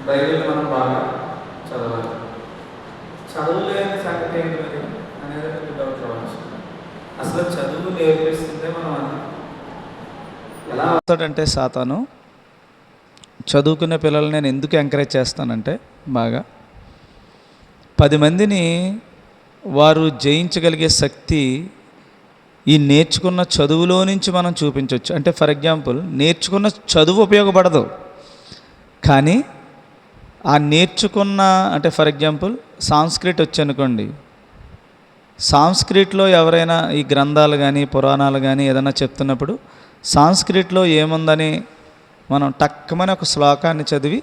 Bible మనం బాగా చదవాలి. చదువులేని సంగతి ఏంటి అనేది మీకు డౌట్ రావచ్చు. అసలు చదువు నేర్పిస్తుంటే మనం ఎలా వస్తాడంటే సాతాను చదువుకునే పిల్లలు నేను ఎందుకు ఎంకరేజ్ చేస్తానంటే బాగా 10 మందిని వారు జయించగలిగే శక్తి ఈ నేర్చుకున్న చదువులో నుంచి మనం చూపించవచ్చు. అంటే ఫర్ ఎగ్జాంపుల్ నేర్చుకున్న చదువు ఉపయోగపడదు, కానీ ఆ నేర్చుకున్న అంటే ఫర్ ఎగ్జాంపుల్ సాంస్క్రిట్ వచ్చనుకోండి, సాంస్క్రిట్లో ఎవరైనా ఈ గ్రంథాలు కానీ పురాణాలు కానీ ఏదైనా చెప్తున్నప్పుడు సాంస్క్రిట్లో ఏముందని మనం టక్కమని ఒక శ్లోకాన్ని చదివి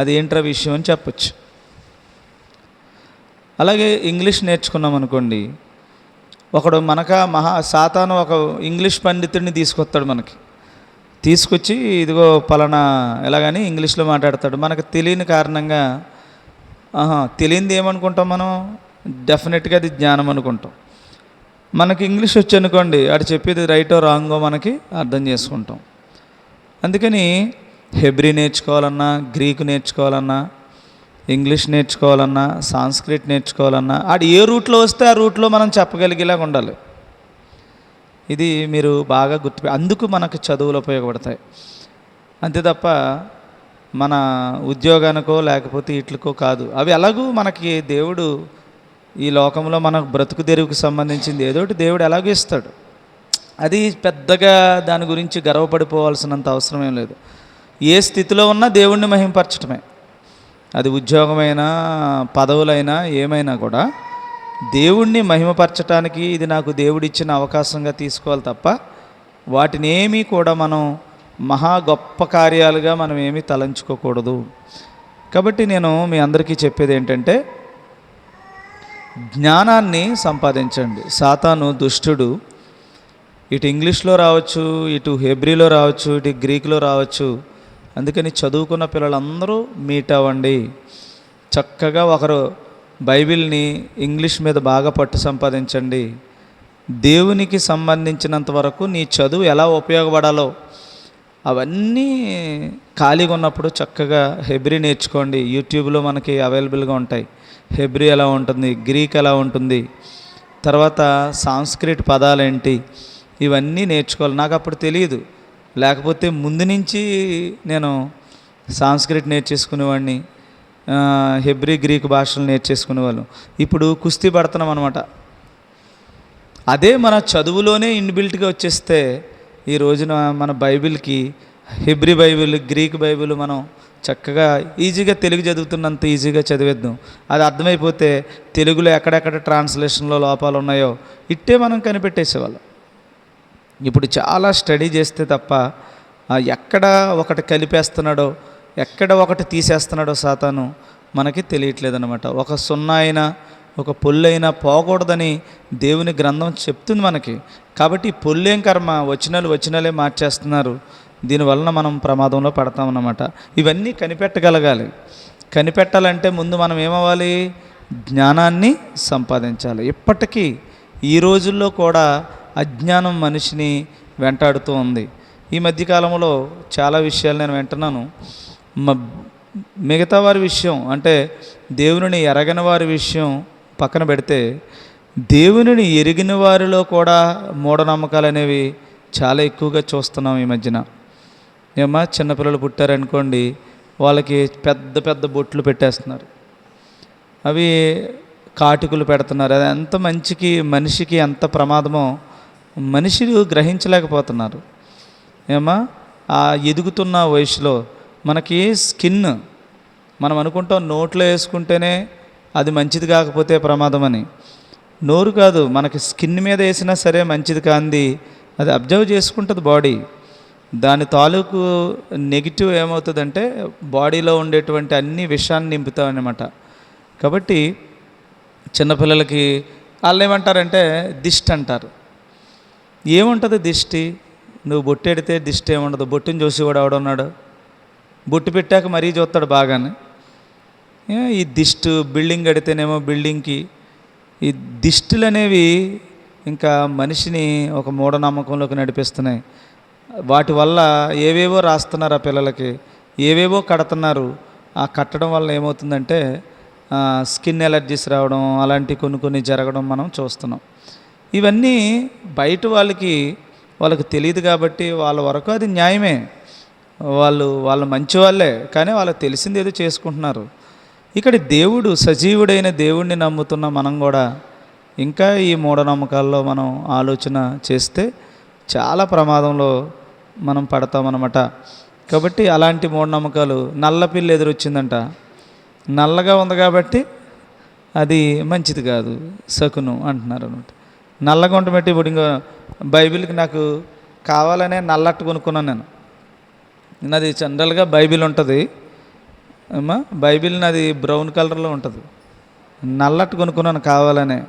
అది ఏంట్రా విషయం అని చెప్పచ్చు. అలాగే ఇంగ్లీష్ నేర్చుకున్నాం అనుకోండి, ఒకడు సాతాను ఒక ఇంగ్లీష్ పండితుడిని తీసుకొస్తాడు, తీసుకొచ్చి ఇదిగో పలానా ఎలాగని ఇంగ్లీష్లో మాట్లాడతాడు. మనకు తెలియని కారణంగా తెలియంది ఏమనుకుంటాం మనం, డెఫినెట్గా అది జ్ఞానం అనుకుంటాం. మనకి ఇంగ్లీష్ వచ్చి అనుకోండి, అటు చెప్పేది రైటో రాంగో మనకి అర్థం చేసుకుంటాం. అందుకని హెబ్రీ నేర్చుకోవాలన్నా, గ్రీకు నేర్చుకోవాలన్నా, ఇంగ్లీష్ నేర్చుకోవాలన్నా, సాంస్క్రిట్ నేర్చుకోవాలన్నా ఆడు ఏ రూట్లో వస్తే ఆ రూట్లో మనం చెప్పగలిగేలాగా ఉండాలి. ఇది మీరు బాగా అందుకు మనకు చదువులు ఉపయోగపడతాయి. అంతే తప్ప మన ఉద్యోగానికో లేకపోతే వీటికో కాదు. అవి ఎలాగూ మనకి దేవుడు ఈ లోకంలో మనకు బ్రతుకు తెరువుకు సంబంధించింది ఏదోటి దేవుడు ఎలాగో ఇస్తాడు. అది పెద్దగా దాని గురించి గర్వపడిపోవాల్సినంత అవసరం ఏం లేదు. ఏ స్థితిలో ఉన్నా దేవుణ్ణి మహింపరచడమే. అది ఉద్యోగమైనా పదవులైనా ఏమైనా కూడా దేవుణ్ణి మహిమపరచడానికి ఇది నాకు దేవుడిచ్చిన అవకాశంగా తీసుకోవాలి తప్ప వాటిని ఏమీ కూడా మనం మహా గొప్ప కార్యాలుగా మనం ఏమీ తలంచుకోకూడదు. కాబట్టి నేను మీ అందరికీ చెప్పేది ఏంటంటే జ్ఞానాన్ని సంపాదించండి. సాతాను దుష్టుడు ఇటు ఇంగ్లీష్లో రావచ్చు, ఇటు హెబ్రీలో రావచ్చు, ఇటు గ్రీకులో రావచ్చు. అందుకని చదువుకున్న పిల్లలందరూ మీట్ అవ్వండి. చక్కగా ఒకరు బైబిల్ని ఇంగ్లీష్ మీద బాగా పట్టు సంపాదించండి. దేవునికి సంబంధించినంత వరకు నీ చదువు ఎలా ఉపయోగపడాలో అవన్నీ ఖాళీగా ఉన్నప్పుడు చక్కగా హెబ్రీ నేర్చుకోండి. యూట్యూబ్లో మనకి అవైలబుల్గా ఉంటాయి. హెబ్రీ ఎలా ఉంటుంది, గ్రీక్ ఎలా ఉంటుంది, తర్వాత సాంస్క్రిట్ పదాలేంటి, ఇవన్నీ నేర్చుకోవాలి. నాకు అప్పుడు తెలియదు, లేకపోతే ముందు నుంచి నేను సాంస్క్రిట్ నేర్చేసుకునేవాడిని, హెబ్రీ గ్రీక్ భాషలు నేర్చేసుకునేవాళ్ళం. ఇప్పుడు కుస్తీ పడుతున్నాం అనమాట. అదే మన చదువులోనే ఇన్బిల్ట్గా వచ్చేస్తే ఈ రోజున మన బైబిల్కి హెబ్రీ బైబిల్, గ్రీక్ బైబిల్ మనం చక్కగా ఈజీగా తెలుగు చదువుతున్నంత ఈజీగా చదివేద్దాం. అది అర్థమైపోతే తెలుగులో ఎక్కడెక్కడ ట్రాన్స్లేషన్లో లోపాలు ఉన్నాయో ఇట్టే మనం కనిపెట్టేసేవాళ్ళం. ఇప్పుడు చాలా స్టడీ చేస్తే తప్ప ఎక్కడ ఒకటి కలిపేస్తున్నాడో ఎక్కడ ఒకటి తీసేస్తున్నాడో సాతాను మనకి తెలియట్లేదన్నమాట. ఒక సున్నా అయినా ఒక పొల్లైనా పోకూడదని దేవుని గ్రంథం చెప్తుంది మనకి. కాబట్టి పొల్లేం కర్మ, వచనాలే మార్చేస్తున్నారు. దీనివలన మనం ప్రమాదంలో పడతామన్నమాట. ఇవన్నీ కనిపెట్టగలగాలి. కనిపెట్టాలంటే ముందు మనం ఏమవ్వాలి, జ్ఞానాన్ని సంపాదించాలి. ఇప్పటికీ ఈ రోజుల్లో కూడా అజ్ఞానం మనిషిని వెంటాడుతూ ఉంది. ఈ మధ్యకాలంలో చాలా విషయాలు నేను వింటున్నాను. మిగతా వారి విషయం అంటే దేవునిని ఎరగని వారి విషయం పక్కన పెడితే దేవునిని ఎరిగిన వారిలో కూడా మూఢనమ్మకాలు అనేవి చాలా ఎక్కువగా చూస్తున్నాం ఈ మధ్యన. చిన్నపిల్లలు పుట్టారనుకోండి, వాళ్ళకి పెద్ద పెద్ద బొట్లు పెట్టేస్తున్నారు, అవి కాటుకులు పెడుతున్నారు. అది ఎంత మనిషికి ఎంత ప్రమాదమో మనుషులు గ్రహించలేకపోతున్నారు. ఆ ఎదుగుతున్న వయసులో మనకి స్కిన్ మనం అనుకుంటాం నోట్లో వేసుకుంటేనే అది మంచిది కాకపోతే ప్రమాదం అని. నోరు కాదు, మనకి స్కిన్ మీద వేసినా సరే మంచిది కాంది అది అబ్జర్వ్ చేసుకుంటుంది బాడీ. దాని తాలూకు నెగిటివ్ ఏమవుతుందంటే బాడీలో ఉండేటువంటి అన్ని విషయాన్ని నింపుతామన్నమాట. కాబట్టి చిన్నపిల్లలకి వాళ్ళు ఏమంటారంటే దిష్టి అంటారు. ఏముంటుంది దిష్టి? నువ్వు బొట్టు ఎడితే దిష్టి ఏముండదు. బొట్టుని చూసి కూడా ఎవడున్నాడు, బొట్టు పెట్టాక మరీ చూస్తాడు బాగానే. ఈ దిష్టి బిల్డింగ్ కడితేనేమో బిల్డింగ్కి ఈ దిష్టిలు అనేవి ఇంకా మనిషిని ఒక మూఢనమ్మకంలోకి నడిపిస్తున్నాయి. వాటి వల్ల ఏవేవో రాస్తున్నారు, ఆ పిల్లలకి ఏవేవో కడుతున్నారు. ఆ కట్టడం వల్ల ఏమవుతుందంటే స్కిన్ ఎలర్జీస్ రావడం అలాంటి కొన్ని జరగడం మనం చూస్తున్నాం. ఇవన్నీ బయట వాళ్ళకి తెలియదు కాబట్టి వాళ్ళ వరకు అది న్యాయమే, వాళ్ళు మంచి వాళ్ళే, కానీ వాళ్ళకి తెలిసింది ఏదో చేసుకుంటున్నారు. ఇక్కడ దేవుడు సజీవుడైన దేవుడిని నమ్ముతున్న మనం కూడా ఇంకా ఈ మూఢనమ్మకాల్లో మనం ఆలోచన చేస్తే చాలా ప్రమాదంలో మనం పడతామన్నమాట. కాబట్టి అలాంటి మూఢనమ్మకాలు, నల్ల పిల్లి ఎదురొచ్చిందంట, నల్లగా ఉంది కాబట్టి అది మంచిది కాదు శకునం అంటున్నారు అనమాట. నల్లగా ఉండబట్టి ఇప్పుడు ఇంకా బైబిల్కి నాకు కావాలనే నల్లట్టు కొనుక్కున్నాను నేను. నాది జనరల్గా బైబిల్ ఉంటుంది అమ్మా, బైబిల్ నాది బ్రౌన్ కలర్లో ఉంటుంది, నల్లట్టు కొనుక్కున్నాను కావాలనే.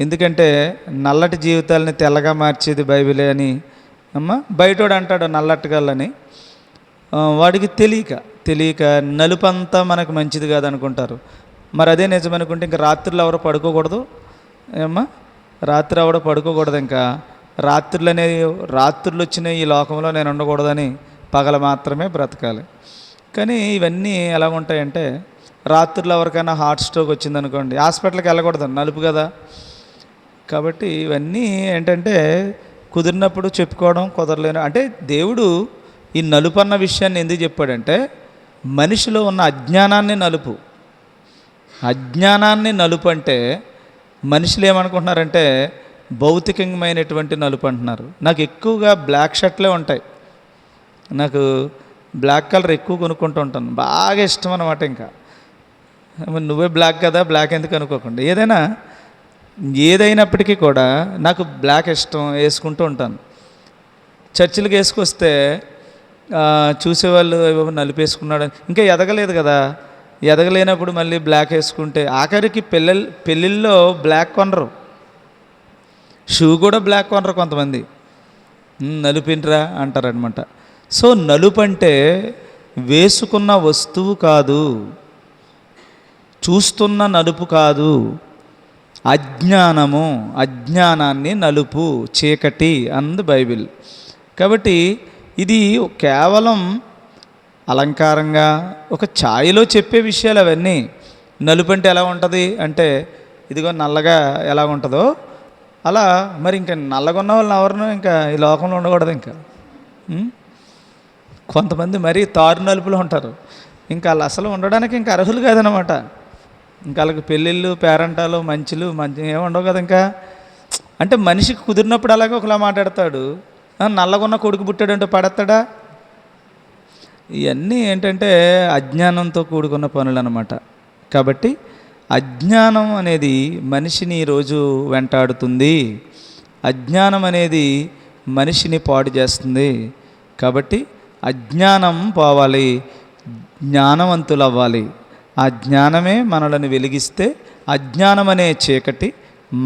ఎందుకంటే నల్లటి జీవితాలని తెల్లగా మార్చేది బైబిలే అని అమ్మ బయటోడు అంటాడు నల్లట్టుగల్లని. వాడికి తెలియక నలుపంతా మనకు మంచిది కాదనుకుంటారు. మరి అదే నిజమనుకుంటే ఇంకా రాత్రులు ఎవరు పడుకోకూడదు ఏమ్మా, రాత్రి ఎవడో పడుకోకూడదు. ఇంకా రాత్రులు వచ్చిన ఈ లోకంలో నేను ఉండకూడదని పగల మాత్రమే బ్రతకాలి. కానీ ఇవన్నీ ఎలా ఉంటాయంటే, రాత్రులు ఎవరికైనా హార్ట్ స్ట్రోక్ వచ్చిందనుకోండి, హాస్పిటల్కి వెళ్ళకూడదు, నలుపు కదా. కాబట్టి ఇవన్నీ ఏంటంటే కుదిరినప్పుడు చెప్పుకోవడం, కుదరలేను అంటే దేవుడు ఈ నలుపు అన్న విషయాన్ని ఎందుకు చెప్పాడంటే, మనిషిలో ఉన్న అజ్ఞానాన్ని నలుపు అంటే మనుషులు ఏమనుకుంటున్నారంటే భౌతికమైనటువంటి నలుపు అంటున్నారు. నాకు ఎక్కువగా బ్లాక్ షర్ట్లే ఉంటాయి, నాకు బ్లాక్ కలర్ ఎక్కువ కొనుక్కుంటూ ఉంటాను, బాగా ఇష్టం అన్నమాట. ఇంకా నువ్వే బ్లాక్ కదా, బ్లాక్ ఎందుకు అనుకోకుండా, ఏదైనప్పటికీ కూడా నాకు బ్లాక్ ఇష్టం, వేసుకుంటూ ఉంటాను. చర్చిలకు వేసుకొస్తే చూసేవాళ్ళు నలిపేసుకున్నాడు, ఇంకా ఎదగలేదు కదా, ఎదగలేనప్పుడు మళ్ళీ బ్లాక్ వేసుకుంటే ఆఖరికి పెళ్ళిళ్ళలో బ్లాక్ కొనరు, షూ కూడా బ్లాక్ కొనరు కొంతమంది, నలుపిండ్రా అంటారనమాట. సో నలుపు అంటే వేసుకున్న వస్తువు కాదు, చూస్తున్న నలుపు కాదు, అజ్ఞానాన్ని నలుపు, చీకటి అంది బైబిల్. కాబట్టి ఇది కేవలం అలంకారంగా ఒక ఛాయలో చెప్పే విషయాలు అవన్నీ. నలుపు అంటే ఎలా ఉంటుంది అంటే, ఇదిగో నల్లగా ఎలా ఉంటుందో అలా. మరి ఇంకా నల్లగా ఉన్న వాళ్ళని ఎవరినో ఇంకా ఈ లోకంలో ఉండకూడదు. ఇంకా కొంతమంది మరీ తారు నలుపులో ఉంటారు, ఇంకా వాళ్ళు అసలు ఉండడానికి ఇంకా అర్హులు కాదనమాట. ఇంకా వాళ్ళకి పెళ్ళిళ్ళు, పేరంటాలు, మంచి ఏముండవు కదా. ఇంకా అంటే మనిషికి కుదిరినప్పుడు అలాగే ఒకలా మాట్లాడతాడు, నల్లగొన్న కొడుకు పుట్టాడంటే పడతాడా? ఇవన్నీ ఏంటంటే అజ్ఞానంతో కూడుకున్న పనులు అన్నమాట. కాబట్టి అజ్ఞానం అనేది మనిషిని ఈరోజు వెంటాడుతుంది, అజ్ఞానం అనేది మనిషిని పాడు చేస్తుంది. కాబట్టి అజ్ఞానం పోవాలి, జ్ఞానవంతులు అవ్వాలి. ఆ జ్ఞానమే మనలను వెలిగిస్తే అజ్ఞానం అనే చీకటి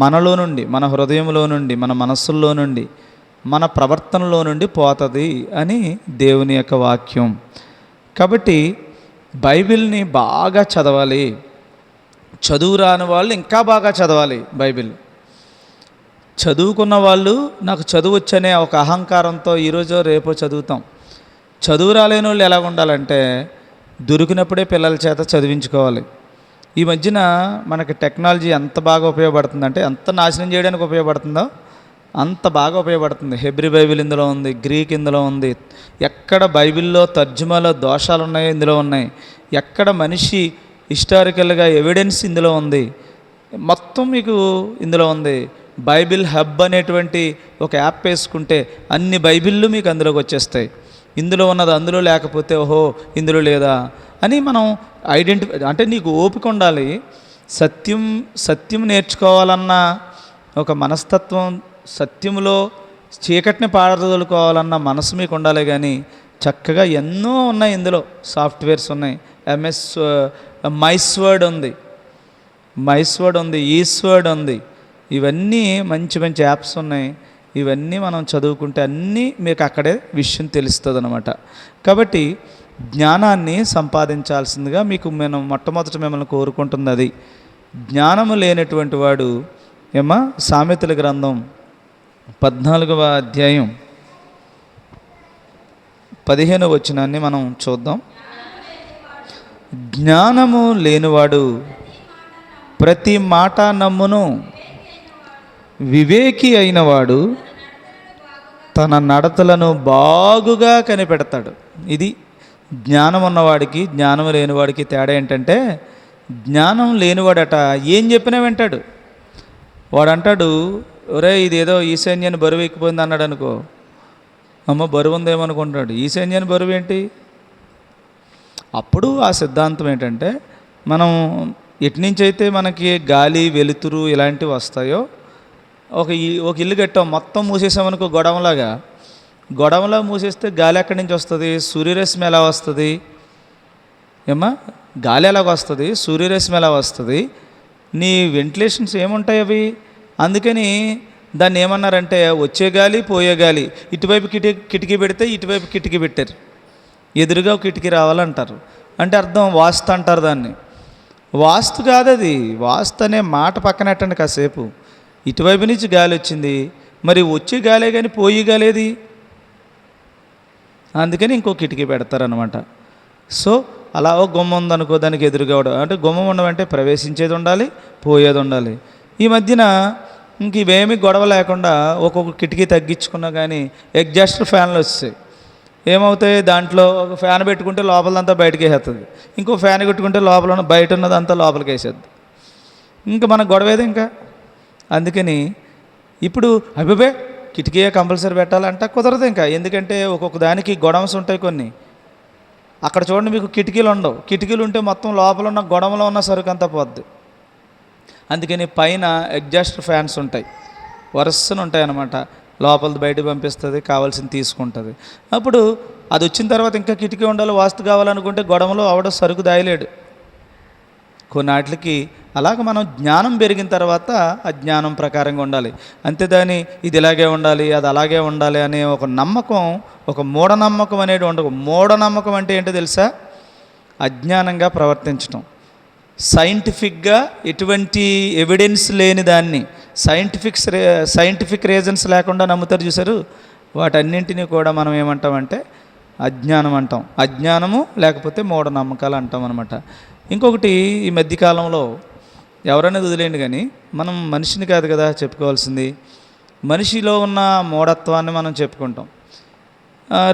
మనలో నుండి, మన హృదయంలో నుండి, మన మనస్సుల్లో నుండి, మన ప్రవర్తనలో నుండి పోతుంది అని దేవుని యొక్క వాక్యం. కాబట్టి బైబిల్ని బాగా చదవాలి, చదువు రాని వాళ్ళు ఇంకా బాగా చదవాలి బైబిల్. చదువుకున్న వాళ్ళు నాకు చదువు వచ్చనే ఒక అహంకారంతో ఈరోజో రేపో చదువుతాం. చదువు రాలేని వాళ్ళు ఎలా ఉండాలంటే దొరికినప్పుడే పిల్లల చేత చదివించుకోవాలి. ఈ మధ్యన మనకి టెక్నాలజీ ఎంత బాగా ఉపయోగపడుతుందంటే, ఎంత నాశనం చేయడానికి ఉపయోగపడుతుందో అంత బాగా ఉపయోగపడుతుంది. హెబ్రీ బైబిల్ ఇందులో ఉంది, గ్రీక్ ఇందులో ఉంది, ఎక్కడ బైబిల్లో తర్జుమాలో దోషాలు ఉన్నాయో ఇందులో ఉన్నాయి, ఎక్కడ మనిషి హిస్టారికల్గా ఎవిడెన్స్ ఇందులో ఉంది, మొత్తం మీకు ఇందులో ఉంది. బైబిల్ హబ్ అనేటువంటి ఒక యాప్ వేసుకుంటే అన్ని బైబిళ్ళు మీకు అందులోకి వచ్చేస్తాయి. ఇందులో ఉన్నది అందులో లేకపోతే ఓహో ఇందులో లేదా అని మనం ఐడెంటిఫై, అంటే నీకు ఓపిక ఉండాలి. సత్యం నేర్చుకోవాలన్న ఒక మనస్తత్వం, సత్యంలో చీకటిని పారదోలుకోవాలన్న మనసు మీకు ఉండాలి. కానీ చక్కగా ఎన్నో ఉన్నాయి ఇందులో, సాఫ్ట్వేర్స్ ఉన్నాయి, మైస్వర్డ్ ఉంది, ఈస్వర్డ్ ఉంది, ఇవన్నీ మంచి మంచి యాప్స్ ఉన్నాయి. ఇవన్నీ మనం చదువుకుంటే అన్నీ మీకు అక్కడే విషయం తెలుస్తుంది అన్నమాట. కాబట్టి జ్ఞానాన్ని సంపాదించాల్సిందిగా మేము మొట్టమొదట మిమ్మల్ని కోరుకుంటుంది అది. జ్ఞానము లేనటువంటి వాడు సామెతల గ్రంథం 14వ అధ్యాయం 15వ వచనాన్ని మనం చూద్దాం. జ్ఞానము లేనివాడు ప్రతి మాట నమ్మును. వివేకి అయినవాడు తన నడతలను బాగుగా కనిపెడతాడు. ఇది జ్ఞానం ఉన్నవాడికి జ్ఞానం లేనివాడికి తేడా ఏంటంటే, జ్ఞానం లేనివాడట ఏం చెప్పినా వింటాడు. వాడు అంటాడు, ఒరే ఇదేదో ఈశాన్యాన్ని బరువు ఎక్కిపోయింది అన్నాడు అనుకో, అమ్మ బరువు ఉందేమనుకుంటాడు. ఈశాన్యాన్ని బరువు ఏంటి? అప్పుడు ఆ సిద్ధాంతం ఏంటంటే, మనం ఎటు నుంచి అయితే మనకి గాలి వెలుతురు ఇలాంటివి వస్తాయో, ఒక ఇల్లు కట్టాం మొత్తం మూసేసామనుకో గొడవలాగా, గొడవలా మూసేస్తే గాలి ఎక్కడి నుంచి వస్తుంది? సూర్యరశ్మి ఎలా వస్తుంది? ఏమ్మా గాలి ఎలాగ వస్తుంది? సూర్యరశ్మి ఎలా వస్తుంది? నీ వెంటిలేషన్స్ ఏముంటాయి అవి? అందుకని దాన్ని ఏమన్నారంటే, వచ్చే గాలి పోయే గాలి, ఇటువైపు కిటికీ పెడితే ఇటువైపు కిటికీ పెట్టారు, ఎదురుగా కిటికీ రావాలంటారు. అంటే అర్థం వాస్తు అంటారు దాన్ని. వాస్తు కాదు అది. వాస్తు అనే మాట పక్కనట్టండి కాసేపు. ఇటువైపు నుంచి గాలి వచ్చింది, మరి వచ్చే గాలే కానీ పోయి గాలేది. అందుకని ఇంకో కిటికీ పెడతారనమాట. సో అలా ఒక గుమ్మం ఉందనుకో, దానికి ఎదురుగా అంటే గుమ్మం ఉండమంటే ప్రవేశించేది ఉండాలి, పోయేది ఉండాలి. ఈ మధ్యన ఇంక ఇవేమీ గొడవ లేకుండా ఒక్కొక్క కిటికీ తగ్గించుకున్నా కానీ ఎగ్జాస్ట్ ఫ్యాన్లు వస్తాయి. ఏమవుతాయి? దాంట్లో ఒక ఫ్యాన్ పెట్టుకుంటే లోపలంతా బయటకు వేసేస్తుంది, ఇంకో ఫ్యాన్ పెట్టుకుంటే లోపల బయట ఉన్నదంతా లోపలికి వేసేద్ది. ఇంకా మనకు గొడవేది ఇంకా. అందుకని ఇప్పుడు అభిబే కిటికీ కంపల్సరీ పెట్టాలంటే కుదరదు ఇంకా. ఎందుకంటే ఒక్కొక్క దానికి గొడవస్ ఉంటాయి కొన్ని. అక్కడ చూడండి, మీకు కిటికీలు ఉండవు. కిటికీలు ఉంటే మొత్తం లోపల ఉన్న గొడవలో ఉన్న సరుకు అంతా పోద్ది. అందుకని పైన ఎగ్జాస్ట్ ఫ్యాన్స్ ఉంటాయి, వరుసను ఉంటాయి అన్నమాట. లోపలిది బయటకు పంపిస్తుంది, కావాల్సింది తీసుకుంటుంది. అప్పుడు అది వచ్చిన తర్వాత ఇంకా కిటికీ ఉండాలి, వాస్తు కావాలనుకుంటే గొడవలో ఆవిడ సరుకు దాయలేడు. కొన్నాటికి అలాగ మనం జ్ఞానం పెరిగిన తర్వాత ఆ జ్ఞానం ప్రకారంగా ఉండాలి. అంతేదాని ఇది ఇలాగే ఉండాలి, అది అలాగే ఉండాలి అనే ఒక నమ్మకం, ఒక మూఢనమ్మకం అనేది ఉండదు. మూఢనమ్మకం అంటే ఏంటో తెలుసా? అజ్ఞానంగా ప్రవర్తించడం. సైంటిఫిక్గా ఎటువంటి ఎవిడెన్స్ లేని దాన్ని సైంటిఫిక్ రీజన్స్ లేకుండా నమ్ముతారు చూసారు, వాటన్నింటినీ కూడా మనం ఏమంటామంటే అజ్ఞానం అంటాం. అజ్ఞానము లేకపోతే మూఢనమ్మకాలు అంటాం అనమాట. ఇంకొకటి, ఈ మధ్యకాలంలో ఎవరైనా వదిలేండి కానీ మనం మనిషిని కాదు కదా చెప్పుకోవాల్సింది, మనిషిలో ఉన్న మూఢత్వాన్ని మనం చెప్పుకుంటాం.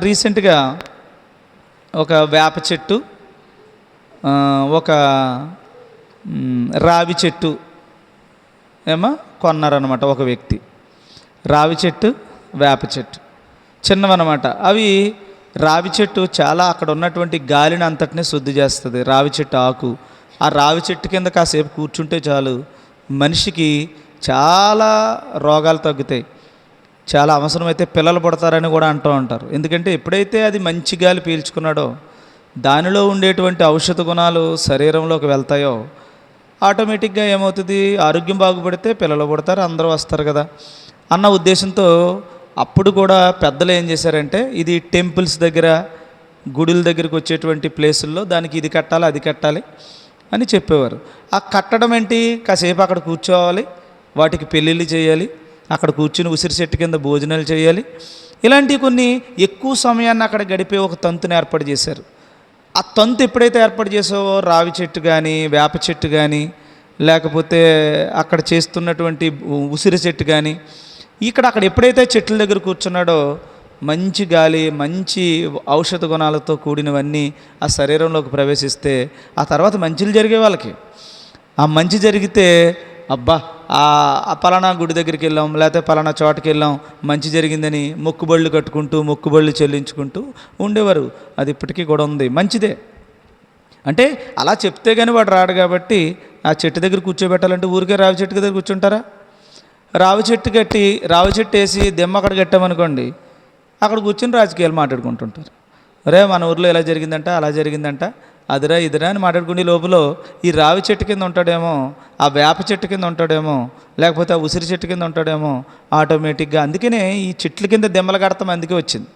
రీసెంట్గా ఒక వేప చెట్టు, ఒక రావి చెట్టు కొన్నారనమాట ఒక వ్యక్తి. రావి చెట్టు, వేప చెట్టు చిన్నవన్నమాట. అవి రావి చెట్టు చాలా అక్కడ ఉన్నటువంటి గాలిని అంతటినీ శుద్ధి చేస్తుంది. రావి చెట్టు ఆకు, ఆ రావి చెట్టు కింద కాసేపు కూర్చుంటే చాలు మనిషికి చాలా రోగాలు తగ్గుతాయి. చాలా అవసరమైతే పిల్లలు పుడతారని కూడా అంటూ ఉంటారు. ఎందుకంటే ఎప్పుడైతే అది మంచి గాలి పీల్చుకున్నాడో, దానిలో ఉండేటువంటి ఔషధ గుణాలు శరీరంలోకి వెళ్తాయో, ఆటోమేటిక్గా ఏమవుతుంది, ఆరోగ్యం బాగుపడితే పిల్లలు పుడతారు, అందరూ వస్తారు కదా అన్న ఉద్దేశంతో అప్పుడు కూడా పెద్దలు ఏం చేశారంటే, ఇది టెంపుల్స్ దగ్గర, గుడుల దగ్గరికి వచ్చేటువంటి ప్లేసుల్లో దానికి ఇది కట్టాలి, అది కట్టాలి అని చెప్పేవారు. ఆ కట్టడం ఏంటి, కాసేపు అక్కడ కూర్చోవాలి, వాటికి పెళ్ళిళ్ళు చేయాలి, అక్కడ కూర్చుని ఉసిరి చెట్టు కింద భోజనాలు చేయాలి, ఇలాంటివి కొన్ని ఎక్కువ సమయాన్ని అక్కడ గడిపే ఒక తంతుని ఏర్పాటు చేశారు. ఆ తంతు ఎప్పుడైతే ఏర్పాటు చేసావో, రావి చెట్టు కానీ వేప చెట్టు కానీ లేకపోతే అక్కడ చేస్తున్నటువంటి ఉసిరి చెట్టు కానీ అక్కడ ఎప్పుడైతే చెట్ల దగ్గర కూర్చున్నాడో, మంచి గాలి, మంచి ఔషధ గుణాలతో కూడినవన్నీ ఆ శరీరంలోకి ప్రవేశిస్తే ఆ తర్వాత మంచిలు జరిగే వాళ్ళకి. ఆ మంచి జరిగితే అబ్బా ఆ పలానా గుడి దగ్గరికి వెళ్ళాం, లేకపోతే పలానా చోటకి వెళ్ళాం, మంచి జరిగిందని మొక్కుబళ్ళు కట్టుకుంటూ మొక్కుబళ్ళు చెల్లించుకుంటూ ఉండేవారు. అది ఇప్పటికీ కూడా ఉంది, మంచిదే. అంటే అలా చెప్తే కానీ వాడు రాడు కాబట్టి ఆ చెట్టు దగ్గర కూర్చోబెట్టాలంటే ఊరికే రావి చెట్టు దగ్గర కూర్చుంటారా? రావి చెట్టు వేసి దెమ్మ అక్కడ కట్టామనుకోండి, అక్కడ కూర్చొని రాజకీయాలు మాట్లాడుకుంటుంటారు. అరే మన ఊర్లో ఎలా జరిగిందంట, అలా జరిగిందంట, అదిరా ఇదిరా అని మాట్లాడుకునే లోపల ఈ రావి చెట్టు కింద ఉంటాడేమో, ఆ వేప చెట్టు కింద ఉంటాడేమో, లేకపోతే ఆ ఉసిరి చెట్టు కింద ఉంటాడేమో ఆటోమేటిక్గా. అందుకనే ఈ చెట్ల కింద దెమ్మలు కడతాం అందుకే వచ్చింది.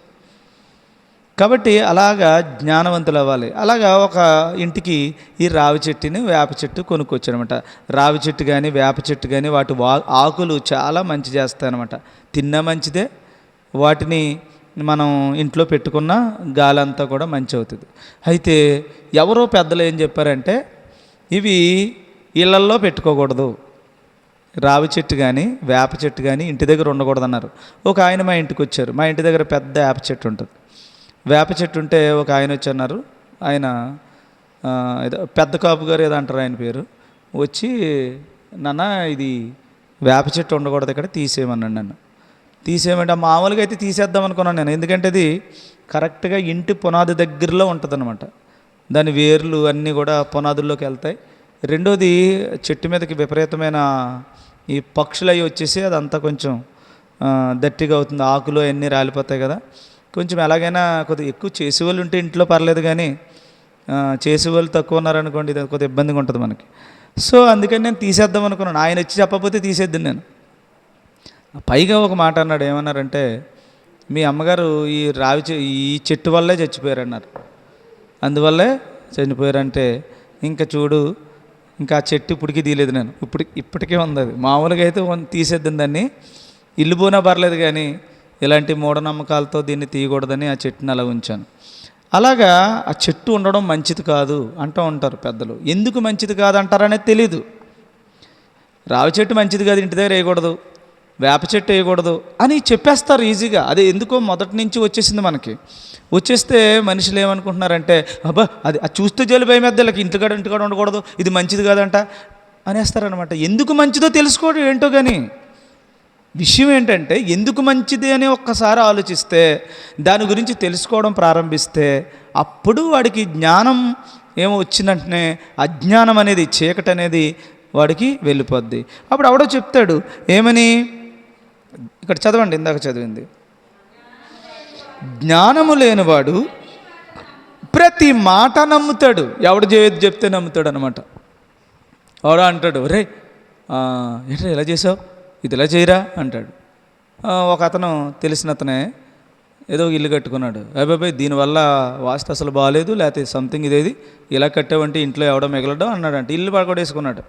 కాబట్టి అలాగా జ్ఞానవంతులు అవ్వాలి. అలాగా ఒక ఇంటికి ఈ రావి చెట్టుని వేప చెట్టు కొనుక్కొచ్చానమాట. రావి చెట్టు కానీ వేప చెట్టు కానీ వాటి ఆకులు చాలా మంచి చేస్తాయన్నమాట. తిన్నా మంచిదే, వాటిని మనం ఇంట్లో పెట్టుకున్న గాలి అంతా కూడా మంచి అవుతుంది. అయితే ఎవరో పెద్దలు ఏం చెప్పారంటే ఇవి ఇళ్ళల్లో పెట్టుకోకూడదు, రావి చెట్టు కానీ వేప చెట్టు కానీ ఇంటి దగ్గర ఉండకూడదు అన్నారు. ఒక ఆయన మా ఇంటికి వచ్చారు. మా ఇంటి దగ్గర పెద్ద వేప చెట్టు ఉంటుంది. వేప చెట్టు ఉంటే ఒక ఆయన వచ్చి అన్నారు, ఆయన ఏదో పెద్ద కాపు గారు ఏదో అంటారు ఆయన పేరు, వచ్చి నాన్న ఇది వేప చెట్టు ఉండకూడదు ఇక్కడ, తీసేయమన్నాడు. నన్ను తీసేయమంటే మామూలుగా అయితే తీసేద్దాం అనుకున్నాను నేను, ఎందుకంటే అది కరెక్ట్గా ఇంటి పునాది దగ్గరలో ఉంటుంది అనమాట. దాని వేర్లు అన్నీ కూడా పునాదుల్లోకి వెళ్తాయి. రెండోది చెట్టు మీదకి విపరీతమైన ఈ పక్షులు అవి వచ్చేసి అదంతా కొంచెం దట్టిగా అవుతుంది, ఆకులు అన్నీ రాలిపోతాయి కదా. కొంచెం ఎలాగైనా కొద్దిగా ఎక్కువ చేసేవాళ్ళు ఉంటే ఇంట్లో పర్లేదు, కానీ చేసేవాళ్ళు తక్కువ ఉన్నారనుకోండి ఇది కొద్దిగా ఇబ్బందిగా ఉంటుంది మనకి. సో అందుకని నేను తీసేద్దాం అనుకున్నాను. ఆయన వచ్చి చెప్పకపోతే తీసేద్దాను నేను. పైగా ఒక మాట అన్నాడు, ఏమన్నారంటే మీ అమ్మగారు ఈ చెట్టు వల్లే చచ్చిపోయారన్నారు, అందువల్లే చనిపోయారంటే ఇంకా చూడు, ఇంకా ఆ చెట్టు ఇప్పటికీ తీయలేదు నేను, ఇప్పటికే ఉంది అది. మామూలుగా అయితే తీసేద్దాం దాన్ని, ఇల్లు పోనా పర్లేదు, కానీ ఇలాంటి మూఢనమ్మకాలతో దీన్ని తీయకూడదని ఆ చెట్టుని అలా ఉంచాను. అలాగా ఆ చెట్టు ఉండడం మంచిది కాదు అంటూ ఉంటారు పెద్దలు. ఎందుకు మంచిది కాదు అంటారనేది తెలీదు. రావి చెట్టు మంచిది కాదు, ఇంటి దగ్గర వేయకూడదు, వేప చెట్టు వేయకూడదు అని చెప్పేస్తారు ఈజీగా. అదే ఎందుకో మొదటి నుంచి వచ్చేసింది మనకి. వచ్చేస్తే మనుషులు ఏమనుకుంటున్నారంటే అబ్బా అది చూస్తే జలు భయం మీద వీళ్ళకి ఇంటికాడ ఉండకూడదు, ఇది మంచిది కాదంట అనేస్తారనమాట. ఎందుకు మంచిదో తెలుసుకోవడం ఏంటో, కానీ విషయం ఏంటంటే ఎందుకు మంచిది అని ఒక్కసారి ఆలోచిస్తే, దాని గురించి తెలుసుకోవడం ప్రారంభిస్తే, అప్పుడు వాడికి జ్ఞానం ఏమో వచ్చినట్టునే అజ్ఞానం అనేది, చీకటి అనేది వాడికి వెళ్ళిపోద్ది. అప్పుడు ఎవడో చెప్తాడు ఏమని, ఇక్కడ చదవండి, ఇందాక చదివింది, జ్ఞానము లేనివాడు ప్రతి మాట నమ్ముతాడు. ఎవడు చెప్తే నమ్ముతాడు అనమాట. ఎవడో అంటాడు, రే ఏంటో ఇలా చేసావు, ఇది ఇలా చేయరా అంటాడు. ఒక అతను తెలిసిన అతనే ఏదో ఇల్లు కట్టుకున్నాడు. అబ్బాయి దీనివల్ల వాస్తు అసలు బాగాలేదు, లేకపోతే సంథింగ్ ఇదేది ఇలా కట్టావంటే ఇంట్లో ఎవడో మిగలడం అన్నాడంటే ఇల్లు పడగొట్టేసుకున్నాడు.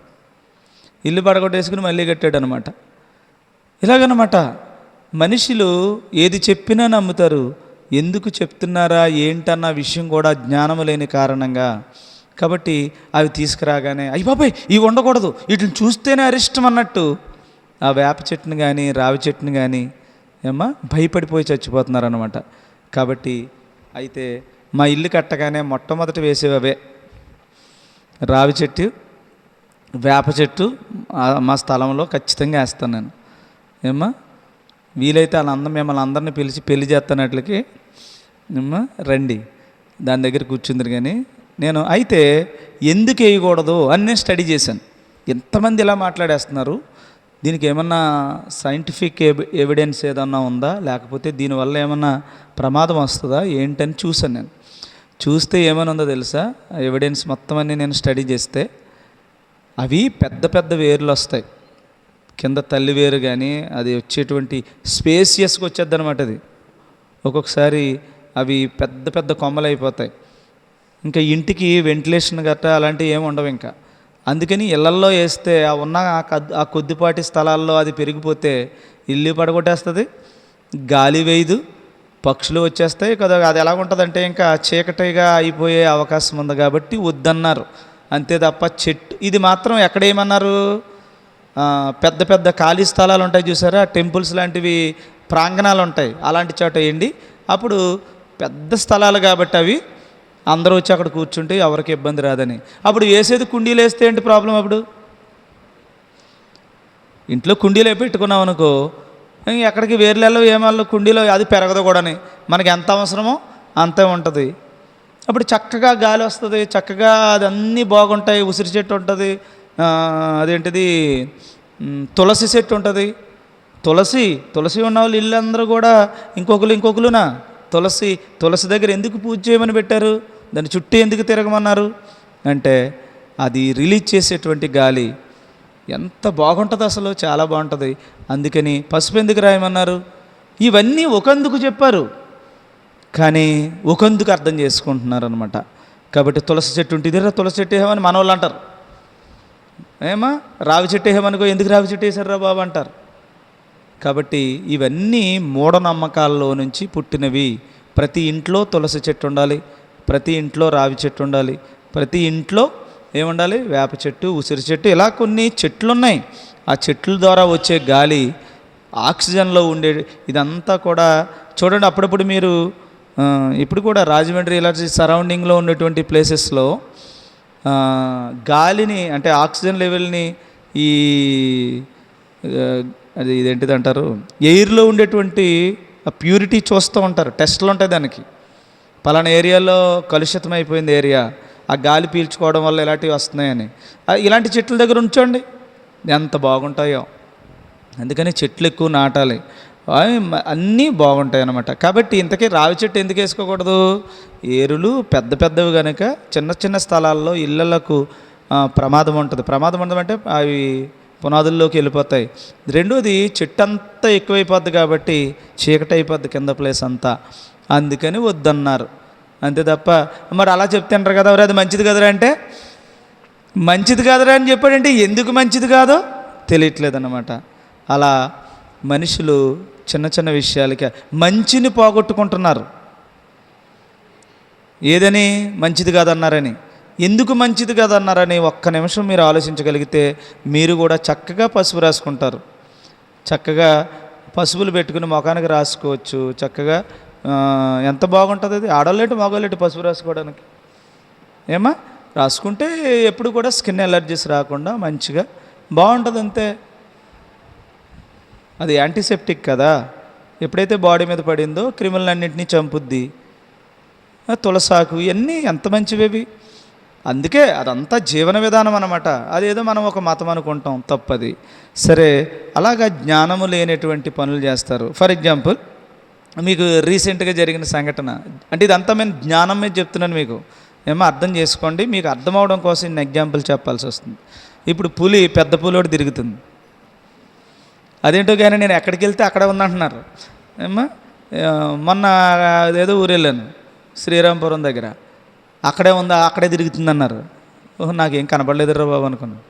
ఇల్లు పడగొట్టేసుకుని మళ్ళీ కట్టాడు అనమాట. ఇలాగనమాట మనుషులు ఏది చెప్పినా నమ్ముతారు. ఎందుకు చెప్తున్నారా ఏంటన్న విషయం కూడా జ్ఞానం లేని కారణంగా. కాబట్టి అవి తీసుకురాగానే అయ్యి బాబాయ్ ఇవి ఉండకూడదు, వీటిని చూస్తేనే అరిష్టం అన్నట్టు ఆ వేప చెట్టుని కానీ రావి చెట్టుని కానీ భయపడిపోయి చచ్చిపోతున్నారు అనమాట. కాబట్టి అయితే మా ఇల్లు కట్టగానే మొట్టమొదటి వేసేవే రావి చెట్టు, వేప చెట్టు మా స్థలంలో ఖచ్చితంగా వేస్తాను నేను. వీలైతే మిమ్మల్ని అందరినీ పిలిచి పెళ్లి చేస్తున్నట్లకి రండి, దాని దగ్గర కూర్చుందరు. కానీ నేను అయితే ఎందుకు వేయకూడదు అని నేను స్టడీ చేశాను. ఎంతమంది ఇలా మాట్లాడేస్తున్నారు, దీనికి ఏమన్నా సైంటిఫిక్ ఎవిడెన్స్ ఏదన్నా ఉందా, లేకపోతే దీనివల్ల ఏమన్నా ప్రమాదం వస్తుందా ఏంటని చూశాను నేను. చూస్తే ఏమైనా ఉందో తెలుసా, ఎవిడెన్స్ మొత్తం అన్నీ నేను స్టడీ చేస్తే అవి పెద్ద పెద్ద వేర్లు వస్తాయి కింద, తల్లి వేరు కానీ అది వచ్చేటువంటి స్పేసియస్కి వచ్చేద్ది అనమాట. అది ఒక్కొక్కసారి అవి పెద్ద పెద్ద కొమ్మలు అయిపోతాయి. ఇంకా ఇంటికి వెంటిలేషన్ గట్రా అలాంటివి ఏమి ఉండవు ఇంకా. అందుకని ఇళ్లల్లో వేస్తే ఆ కొద్దిపాటి స్థలాల్లో అది పెరిగిపోతే ఇల్లు పడగొట్టేస్తుంది, గాలి వేయదు, పక్షులు వచ్చేస్తాయి కదా. అది ఎలాగుంటుందంటే ఇంకా చీకటిగా అయిపోయే అవకాశం ఉంది. కాబట్టి వద్దన్నారు అంతే తప్ప చెట్టు ఇది మాత్రం ఎక్కడేమన్నారు, పెద్ద పెద్ద ఖాళీ స్థలాలు ఉంటాయి చూసారా, టెంపుల్స్ లాంటివి ప్రాంగణాలు ఉంటాయి, అలాంటి చోట వేయండి. అప్పుడు పెద్ద స్థలాలు కాబట్టి అవి అందరూ వచ్చి అక్కడ కూర్చుంటే ఎవరికి ఇబ్బంది రాదని. అప్పుడు వేసేది కుండీలు వేస్తే ఏంటి ప్రాబ్లం? అప్పుడు ఇంట్లో కుండీలో పెట్టుకున్నాం అనుకో, ఎక్కడికి వేర్లలో ఏమాల్లో కుండీలో అది పెరగదు కూడాని, మనకి ఎంత అవసరమో అంతే ఉంటుంది. అప్పుడు చక్కగా గాలి వస్తుంది, చక్కగా అది అన్నీ బాగుంటాయి. ఉసిరి చెట్టు ఉంటుంది, అదేంటిది తులసి చెట్టు ఉంటుంది. తులసి ఉన్న వాళ్ళు ఇల్లు అందరూ కూడా ఇంకొకరునా తులసి దగ్గర ఎందుకు పూజ చేయమని పెట్టారు, దాని చుట్టూ ఎందుకు తిరగమన్నారు అంటే అది రిలీజ్ చేసేటువంటి గాలి ఎంత బాగుంటుంది, అసలు చాలా బాగుంటుంది. అందుకని పసుపు ఎందుకు రాయమన్నారు. ఇవన్నీ ఒకందుకు చెప్పారు, కానీ ఒకందుకు అర్థం చేసుకుంటున్నారు అనమాట. కాబట్టి తులసి చెట్టు ఉంటుంది, తులసి చెట్టు వేయమని మన వాళ్ళు అంటారు. రావి చెట్టు వేయమనుకో, ఎందుకు రావి చెట్టు వేసారు రా బాబు అంటారు. కాబట్టి ఇవన్నీ మూఢనమ్మకాల్లో నుంచి పుట్టినవి. ప్రతి ఇంట్లో తులసి చెట్టు ఉండాలి, ప్రతి ఇంట్లో రావి చెట్టు ఉండాలి, ప్రతి ఇంట్లో ఏముండాలి, వేప చెట్టు, ఉసిరి చెట్టు, ఇలా కొన్ని చెట్లు ఉన్నాయి. ఆ చెట్ల ద్వారా వచ్చే గాలి ఆక్సిజన్లో ఉండే ఇదంతా కూడా చూడండి. అప్పుడప్పుడు మీరు ఇప్పుడు కూడా రాజమండ్రి ఇలా సరౌండింగ్లో ఉన్నటువంటి ప్లేసెస్లో గాలిని అంటే ఆక్సిజన్ లెవెల్ని ఈ అది ఇదేంటిది అంటారు, ఎయిర్లో ఉండేటువంటి ప్యూరిటీ చూస్తూ ఉంటారు. టెస్ట్లు ఉంటాయి దానికి. పలానా ఏరియాలో కలుషితం అయిపోయింది ఏరియా, ఆ గాలి పీల్చుకోవడం వల్ల ఇలాంటివి వస్తున్నాయని. ఇలాంటి చెట్ల దగ్గర ఉంచండి, ఎంత బాగుంటాయో. అందుకని చెట్లు ఎక్కువ నాటాలి, అన్నీ బాగుంటాయి అన్నమాట. కాబట్టి ఇంతకీ రావి చెట్టు ఎందుకు వేసుకోకూడదు? ఏరులు పెద్ద పెద్దవి కనుక చిన్న చిన్న స్థలాల్లో ఇళ్ళకు ప్రమాదం ఉంటుంది. ప్రమాదం ఉండదంటే అవి పునాదుల్లోకి వెళ్ళిపోతాయి. రెండోది చెట్టు అంతా ఎక్కువైపోద్ది కాబట్టి చీకటి అయిపోద్ది కింద ప్లేస్ అంతా, అందుకని వద్దన్నారు. అంతే తప్ప మరి అలా చెప్తుంటారు కదా, అది మంచిది కదరా అంటే మంచిది కాదురా అని చెప్పాడంటే ఎందుకు మంచిది కాదో తెలియట్లేదన్నమాట. అలా మనుషులు చిన్న చిన్న విషయాలకి మంచిని పోగొట్టుకుంటున్నారు. ఏదని మంచిది కాదన్నారని, ఎందుకు మంచిది కాదన్నారని ఒక్క నిమిషం మీరు ఆలోచించగలిగితే మీరు కూడా చక్కగా పసుపు రాసుకుంటారు. చక్కగా పసుపులు పెట్టుకుని ముఖానికి రాసుకోవచ్చు. చక్కగా ఎంత బాగుంటుంది అది. ఆడోళ్ళేటి మగోళ్ళేటి పసుపు రాసుకోవడానికి ఏమా రాసుకుంటే ఎప్పుడు కూడా స్కిన్ ఎలర్జీస్ రాకుండా మంచిగా బాగుంటుంది అంతే. అది యాంటీసెప్టిక్ కదా, ఎప్పుడైతే బాడీ మీద పడిందో క్రిములన్నింటినీ చంపుద్ది. తులసాకు ఇవన్నీ ఎంత మంచివి. అందుకే అదంతా జీవన విధానం అన్నమాట. అదేదో మనం ఒక మతం అనుకుంటాం, తప్పది. సరే, అలాగా జ్ఞానము లేనటువంటి పనులు చేస్తారు. ఫర్ ఎగ్జాంపుల్ మీకు రీసెంట్గా జరిగిన సంఘటన అంటే ఇదంతా నేను జ్ఞానం మీద చెప్తున్నాను, మీకు ఏమో అర్థం చేసుకోండి. మీకు అర్థం అవడం కోసం ఇన్ని ఎగ్జాంపుల్ చెప్పాల్సి వస్తుంది. ఇప్పుడు పులి, పెద్ద పులిలోడు తిరుగుతుంది. అదేంటో కానీ నేను ఎక్కడికి వెళ్తే అక్కడే ఉందంటున్నారు. ఏమో మొన్న ఏదో ఊరు వెళ్ళాను, శ్రీరాంపురం దగ్గర, అక్కడే ఉందా, అక్కడే తిరుగుతుంది అన్నారు. ఓహో, నాకేం కనపడలేదురా బాబు అనుకున్నాను.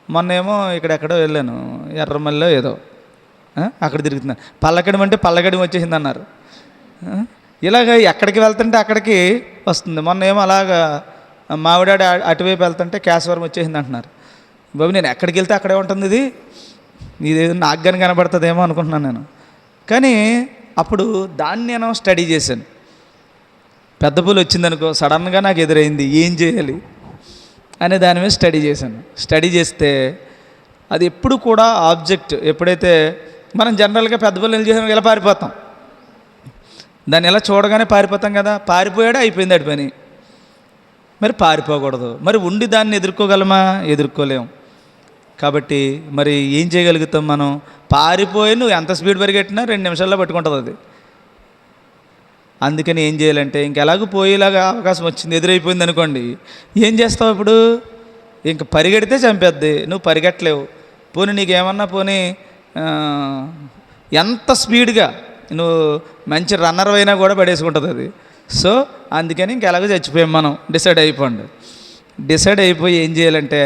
మొన్న ఏమో ఇక్కడెక్కడో వెళ్ళాను, ఎర్రమల్లో ఏదో, అక్కడ తిరుగుతున్నాను. పల్లకడం అంటే పల్లకడం వచ్చేసింది అన్నారు. ఇలాగ ఎక్కడికి వెళ్తుంటే అక్కడికి వస్తుంది. మొన్న ఏమో అలాగా మావిడాడి అటువైపు వెళ్తుంటే కేశవరం వచ్చేసింది అంటున్నారు. బాబు నేను ఎక్కడికి వెళ్తే అక్కడే ఉంటుంది, ఇది నాకు కానీ కనబడుతుందేమో అనుకుంటున్నాను నేను. కానీ అప్పుడు దాన్ని నేను స్టడీ చేశాను. పెద్ద పూలు వచ్చిందనుకో, సడన్గా నాకు ఎదురైంది, ఏం చేయాలి అనే దాని మీద స్టడీ చేశాను. స్టడీ చేస్తే అది ఎప్పుడు కూడా ఆబ్జెక్ట్, ఎప్పుడైతే మనం జనరల్గా పెద్ద పూలు చేసాం ఇలా పారిపోతాం, దాన్ని ఎలా చూడగానే పారిపోతాం కదా, పారిపోయాడు అయిపోయింది అడి పని. మరి పారిపోకూడదు, మరి ఉండి దాన్ని ఎదుర్కోగలమా? ఎదుర్కోలేము. కాబట్టి మరి ఏం చేయగలుగుతాం మనం? పారిపోయి నువ్వు ఎంత స్పీడ్ పరిగెట్టినా 2 నిమిషాల్లో పట్టుకుంటుంది అది. అందుకని ఏం చేయాలంటే ఇంకెలాగూ పోయేలాగా అవకాశం వచ్చింది, ఎదురైపోయింది అనుకోండి, ఏం చేస్తావు ఇప్పుడు? ఇంక పరిగెడితే చంపేద్ది, నువ్వు పరిగెట్టలేవు. పోనీ నీకేమన్నా పోనీ ఎంత స్పీడ్గా నువ్వు మంచి రన్నర్ అయినా కూడా పడేసుకుంటుంది అది. సో అందుకని ఇంకెలాగో చచ్చిపోయాం మనం. డిసైడ్ అయిపోయి ఏం చేయాలంటే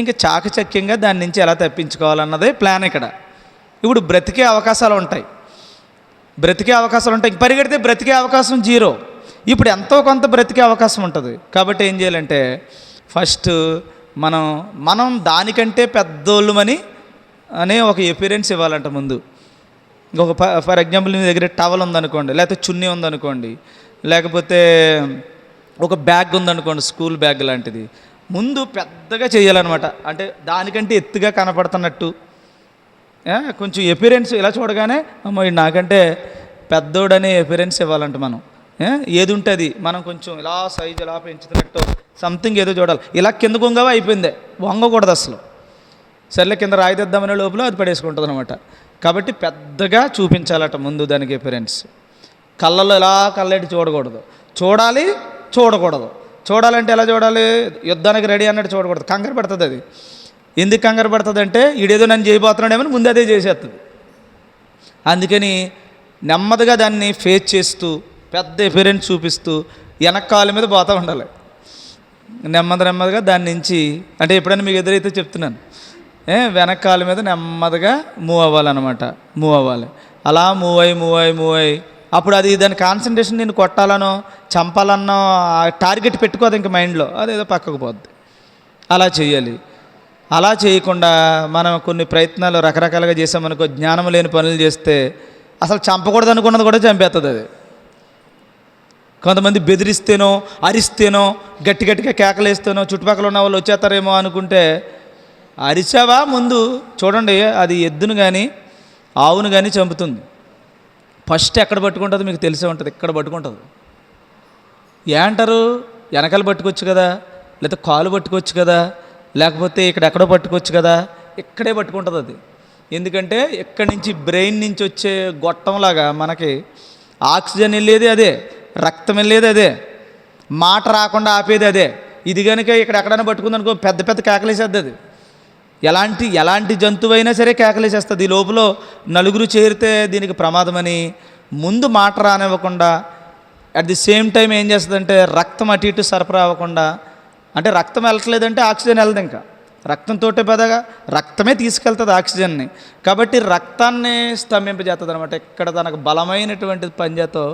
ఇంకా చాకచక్యంగా దాని నుంచి ఎలా తప్పించుకోవాలన్నదే ప్లాన్ ఇక్కడ. ఇప్పుడు బ్రతికే అవకాశాలు ఉంటాయి, పరిగెడితే బ్రతికే అవకాశం 0. ఇప్పుడు ఎంతో కొంత బ్రతికే అవకాశం ఉంటుంది. కాబట్టి ఏం చేయాలంటే ఫస్ట్ మనం దానికంటే పెద్దోళ్ళమని అనే ఒక ఎపిరెన్స్ ఇవ్వాలంట ముందు. ఇంకొక ఫర్ ఎగ్జాంపుల్ మీ దగ్గర టవల్ ఉందనుకోండి, లేకపోతే చున్నీ ఉందనుకోండి, లేకపోతే ఒక బ్యాగ్ ఉందనుకోండి, స్కూల్ బ్యాగ్ లాంటిది, ముందు పెద్దగా చేయాలన్నమాట. అంటే దానికంటే ఎత్తుగా కనపడుతున్నట్టు కొంచెం ఎపిరెన్స్ ఇలా చూడగానే అమ్మో నాకంటే పెద్దోడనే ఎపిరెన్స్ ఇవ్వాలంట మనం. ఏది ఉంటుంది మనం కొంచెం ఇలా సైజు ఇలా పెంచుతున్నట్టు సంథింగ్ ఏదో చూడాలి. ఇలా కింద కొంగవా అయిపోయిందే, వంగకూడదు అసలు. సర్లే కింద రాయి తెద్దామనే లోపల అది పడేసుకుంటుంది అనమాట. కాబట్టి పెద్దగా చూపించాలట ముందు దానికి ఎపిరెన్స్. కళ్ళల్లో ఇలా కళ్ళెట్టి చూడకూడదు, చూడకూడదు. చూడాలంటే ఎలా చూడాలి? యుద్ధానికి రెడీ అన్నట్టు చూడకూడదు, కంగారు పడుతుంది అది. ఎందుకు కంగారు పడుతుంది అంటే ఈడేదో నన్ను చేయబోతున్నాడేమని ముందు అదే చేసేస్తుంది. అందుకని నెమ్మదిగా దాన్ని ఫేస్ చేస్తూ పెద్ద ఎపిరెన్స్ చూపిస్తూ వెనకాల మీద పోతూ ఉండాలి. నెమ్మదిగా దాని నుంచి, అంటే ఎప్పుడైనా మీకు ఎదురైతే చెప్తున్నాను, వెనకాల మీద నెమ్మదిగా మూవ్ అవ్వాలన్నమాట. మూవ్ అవ్వాలి. అలా మూవ్ అయ్యి అప్పుడు అది దాని కాన్సన్ట్రేషన్ నేను కొట్టాలనో చంపాలన్నో టార్గెట్ పెట్టుకోదు ఇంక మైండ్లో, అదేదో పక్కకు పోద్ది. అలా చేయాలి. అలా చేయకుండా మనం కొన్ని ప్రయత్నాలు రకరకాలుగా చేసామనుకో, జ్ఞానం లేని పనులు చేస్తే అసలు చంపకూడదు అనుకున్నది కూడా చంపేస్తుంది అది. కొంతమంది బెదిరిస్తేనో అరిస్తేనో గట్టిగా కేకలేస్తేనో చుట్టుపక్కల ఉన్న వాళ్ళు వచ్చేస్తారేమో అనుకుంటే, అరిచావా ముందు చూడండి, అది ఎద్దును కానీ ఆవును కానీ చంపుతుంది. ఫస్ట్ ఎక్కడ పట్టుకుంటుంది మీకు తెలిసే ఉంటుంది, ఇక్కడ పట్టుకుంటుంది. ఏమంటారు, వెనకాల పట్టుకోవచ్చు కదా, లేకపోతే కాలు పట్టుకోవచ్చు కదా, లేకపోతే ఇక్కడెక్కడో పట్టుకోవచ్చు కదా, ఇక్కడే పట్టుకుంటుంది అది. ఎందుకంటే ఇక్కడి నుంచి బ్రెయిన్ నుంచి వచ్చే గొట్టంలాగా మనకి ఆక్సిజన్ వెళ్ళేది అదే, రక్తం వెళ్ళేది అదే, మాట రాకుండా ఆపేది అదే. ఇది కనుక ఇక్కడ ఎక్కడైనా పట్టుకుందనుకో పెద్ద పెద్ద కేకలేసేద్ది అది. ఎలాంటి జంతువు అయినా సరే కేకలేసేస్తుంది. ఈ లోపల నలుగురు చేరితే దీనికి ప్రమాదమని ముందు మాట రానివ్వకుండా, అట్ ది సేమ్ టైం ఏం చేస్తుందంటే రక్తం అటు ఇటు సరఫరా అవ్వకుండా, అంటే రక్తం వెళ్ళట్లేదంటే ఆక్సిజన్ వెళ్ళదు, ఇంకా రక్తంతో పెద్దగా రక్తమే తీసుకెళ్తుంది ఆక్సిజన్ని. కాబట్టి రక్తాన్ని స్తంభింపజేస్తుంది అనమాట. ఇక్కడ తనకు బలమైనటువంటి పంజాతో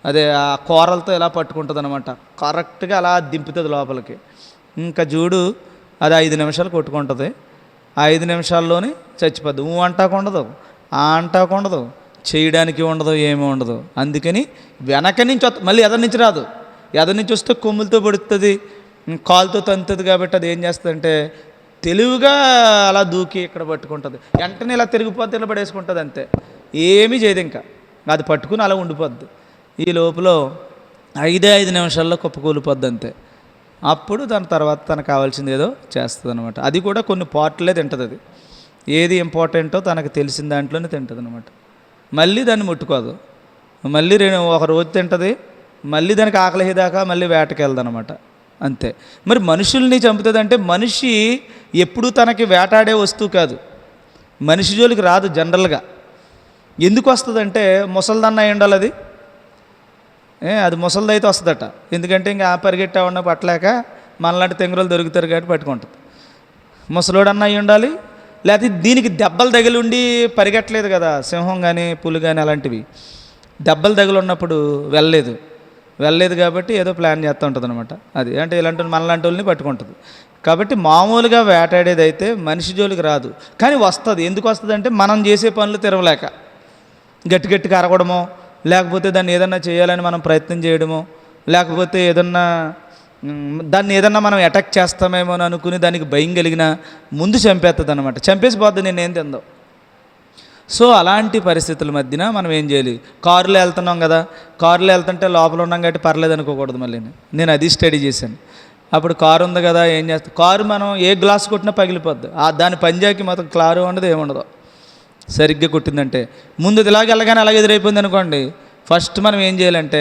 అదే ఆ కూరలతో ఇలా పట్టుకుంటుంది అనమాట. కరెక్ట్గా అలా దింపుతుంది లోపలికి. ఇంకా చూడు, అది 5 నిమిషాలు కొట్టుకుంటుంది. 5 నిమిషాల్లోనే చచ్చిపోద్ది. అంటాకుండదు, అంటాకుండదు, చేయడానికి ఉండదు, ఏమీ ఉండదు. అందుకని వెనక నుంచి మళ్ళీ ఎదరి నుంచి రాదు. ఎదరి నుంచి వస్తే కొమ్ములతో పడుతుంది, కాలుతో తంతుంది. కాబట్టి అది ఏం చేస్తుందంటే తెలివిగా అలా దూకి ఇక్కడ పట్టుకుంటుంది. వెంటనే ఇలా తిరిగిపోతే ఇలా పడేసుకుంటుంది, అంతే. ఏమీ చేయదు, ఇంకా అది పట్టుకుని అలా ఉండిపోద్ది. ఈ లోపల 5 నిమిషాల్లో కుప్పకూలిపోద్ది, అంతే. అప్పుడు దాని తర్వాత తనకు కావాల్సింది ఏదో చేస్తుంది అనమాట. అది కూడా కొన్ని పార్ట్లే తింటుంది. అది ఏది ఇంపార్టెంటో తనకు తెలిసిన దాంట్లోనే తింటుంది అనమాట. మళ్ళీ దాన్ని ముట్టుకోదు. మళ్ళీ ఒక రోజు తింటుంది, మళ్ళీ దానికి ఆకలిదాకా మళ్ళీ వేటకి వెళ్దనమాట, అంతే. మరి మనుషుల్ని చంపుతుంది అంటే మనిషి ఎప్పుడూ తనకి వేటాడే వస్తువు కాదు, మనిషి జోలికి రాదు జనరల్గా. ఎందుకు వస్తుందంటే ముసలిదన్న అయి ఉండాలి అది. అది ముసలిదైతే వస్తుందట. ఎందుకంటే ఇంకా పరిగెట్టా ఉన్న పట్టలేక మనలాంటి తెంగురలు దొరుకుతారు కాబట్టి పట్టుకుంటుంది. ముసలోడన్న అయి ఉండాలి, లేకపోతే దీనికి దెబ్బలు తగిలి ఉండి పరిగెట్టలేదు కదా, సింహం కానీ పులి కానీ అలాంటివి. దెబ్బలు తగిలి ఉన్నప్పుడు వెళ్ళలేదు కాబట్టి ఏదో ప్లాన్ చేస్తూ ఉంటుంది అనమాట. అది అంటే ఇలాంటి మనలాంటి వాళ్ళని పట్టుకుంటుంది. కాబట్టి మామూలుగా వేటాడేది అయితే మనిషి జోలికి రాదు, కానీ వస్తుంది. ఎందుకు వస్తుంది అంటే మనం చేసే పనులు తిరగలేక గట్టిగా అరగడమో, లేకపోతే దాన్ని ఏదన్నా చేయాలని మనం ప్రయత్నం చేయడమో, లేకపోతే దాన్ని ఏదన్నా మనం అటాక్ చేస్తామేమో అని అనుకుని దానికి భయం కలిగిన ముందు చంపేస్తుంది అనమాట. చంపేసి పోద్ది, నేనేం తిందో. సో అలాంటి పరిస్థితుల మధ్యన మనం ఏం చేయాలి? కారులో వెళ్తున్నాం కదా, కారులో వెళ్తుంటే లోపల ఉన్నాం కాబట్టి పర్లేదు అనుకోకూడదు. మళ్ళీ నేను అది స్టడీ చేశాను. అప్పుడు కారు ఉంది కదా, ఏం చేస్తాం, కారు మనం ఏ గ్లాస్ కొట్టినా పగిలిపోద్ది. దాని పంజాకి మొత్తం క్లారు ఉండదు, ఏముండదు. సరిగ్గా కొట్టిందంటే ముందు ఇలాగ వెళ్ళగానే అలాగే ఎదురైపోయింది అనుకోండి, ఫస్ట్ మనం ఏం చేయాలంటే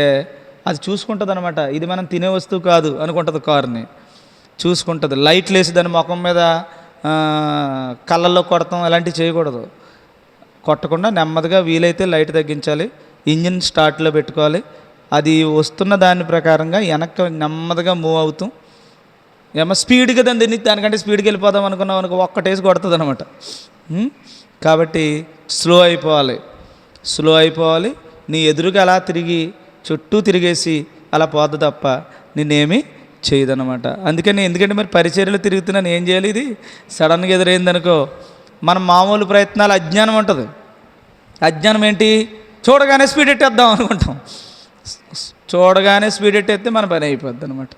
అది చూసుకుంటుంది అనమాట. ఇది మనం తినే వస్తువు కాదు అనుకుంటుంది, కారుని చూసుకుంటుంది. లైట్లు వేసి దాని ముఖం మీద కళ్ళల్లో కొడతాం, అలాంటివి చేయకూడదు. కొట్టకుండా నెమ్మదిగా వీలైతే లైట్ తగ్గించాలి, ఇంజిన్ స్టార్ట్లో పెట్టుకోవాలి. అది వస్తున్న దాని ప్రకారంగా వెనక్కి నెమ్మదిగా మూవ్ అవుతాం. ఏమో స్పీడ్గా దానికంటే స్పీడ్కి వెళ్ళిపోదాం అనుకున్నాం అనుకో, ఒక్కటేసి కొడుతుంది అనమాట. కాబట్టి స్లో అయిపోవాలి. నీ ఎదురుగా అలా తిరిగి చుట్టూ తిరిగేసి అలా పోద్దు తప్ప నిన్నేమీ చేయదన్నమాట. ఎందుకంటే మరి పరిచర్యలు తిరుగుతున్నాను, ఏం చేయాలి? ఇది సడన్గా ఎదురైందనుకో, మనం మామూలు ప్రయత్నాలు అజ్ఞానం ఉంటుంది. అజ్ఞానం ఏంటి? చూడగానే స్పీడ్ ఎట్టేద్దాం అనుకుంటాం. చూడగానే స్పీడ్ ఎట్టేస్తే మన పని అయిపోద్ది అనమాట.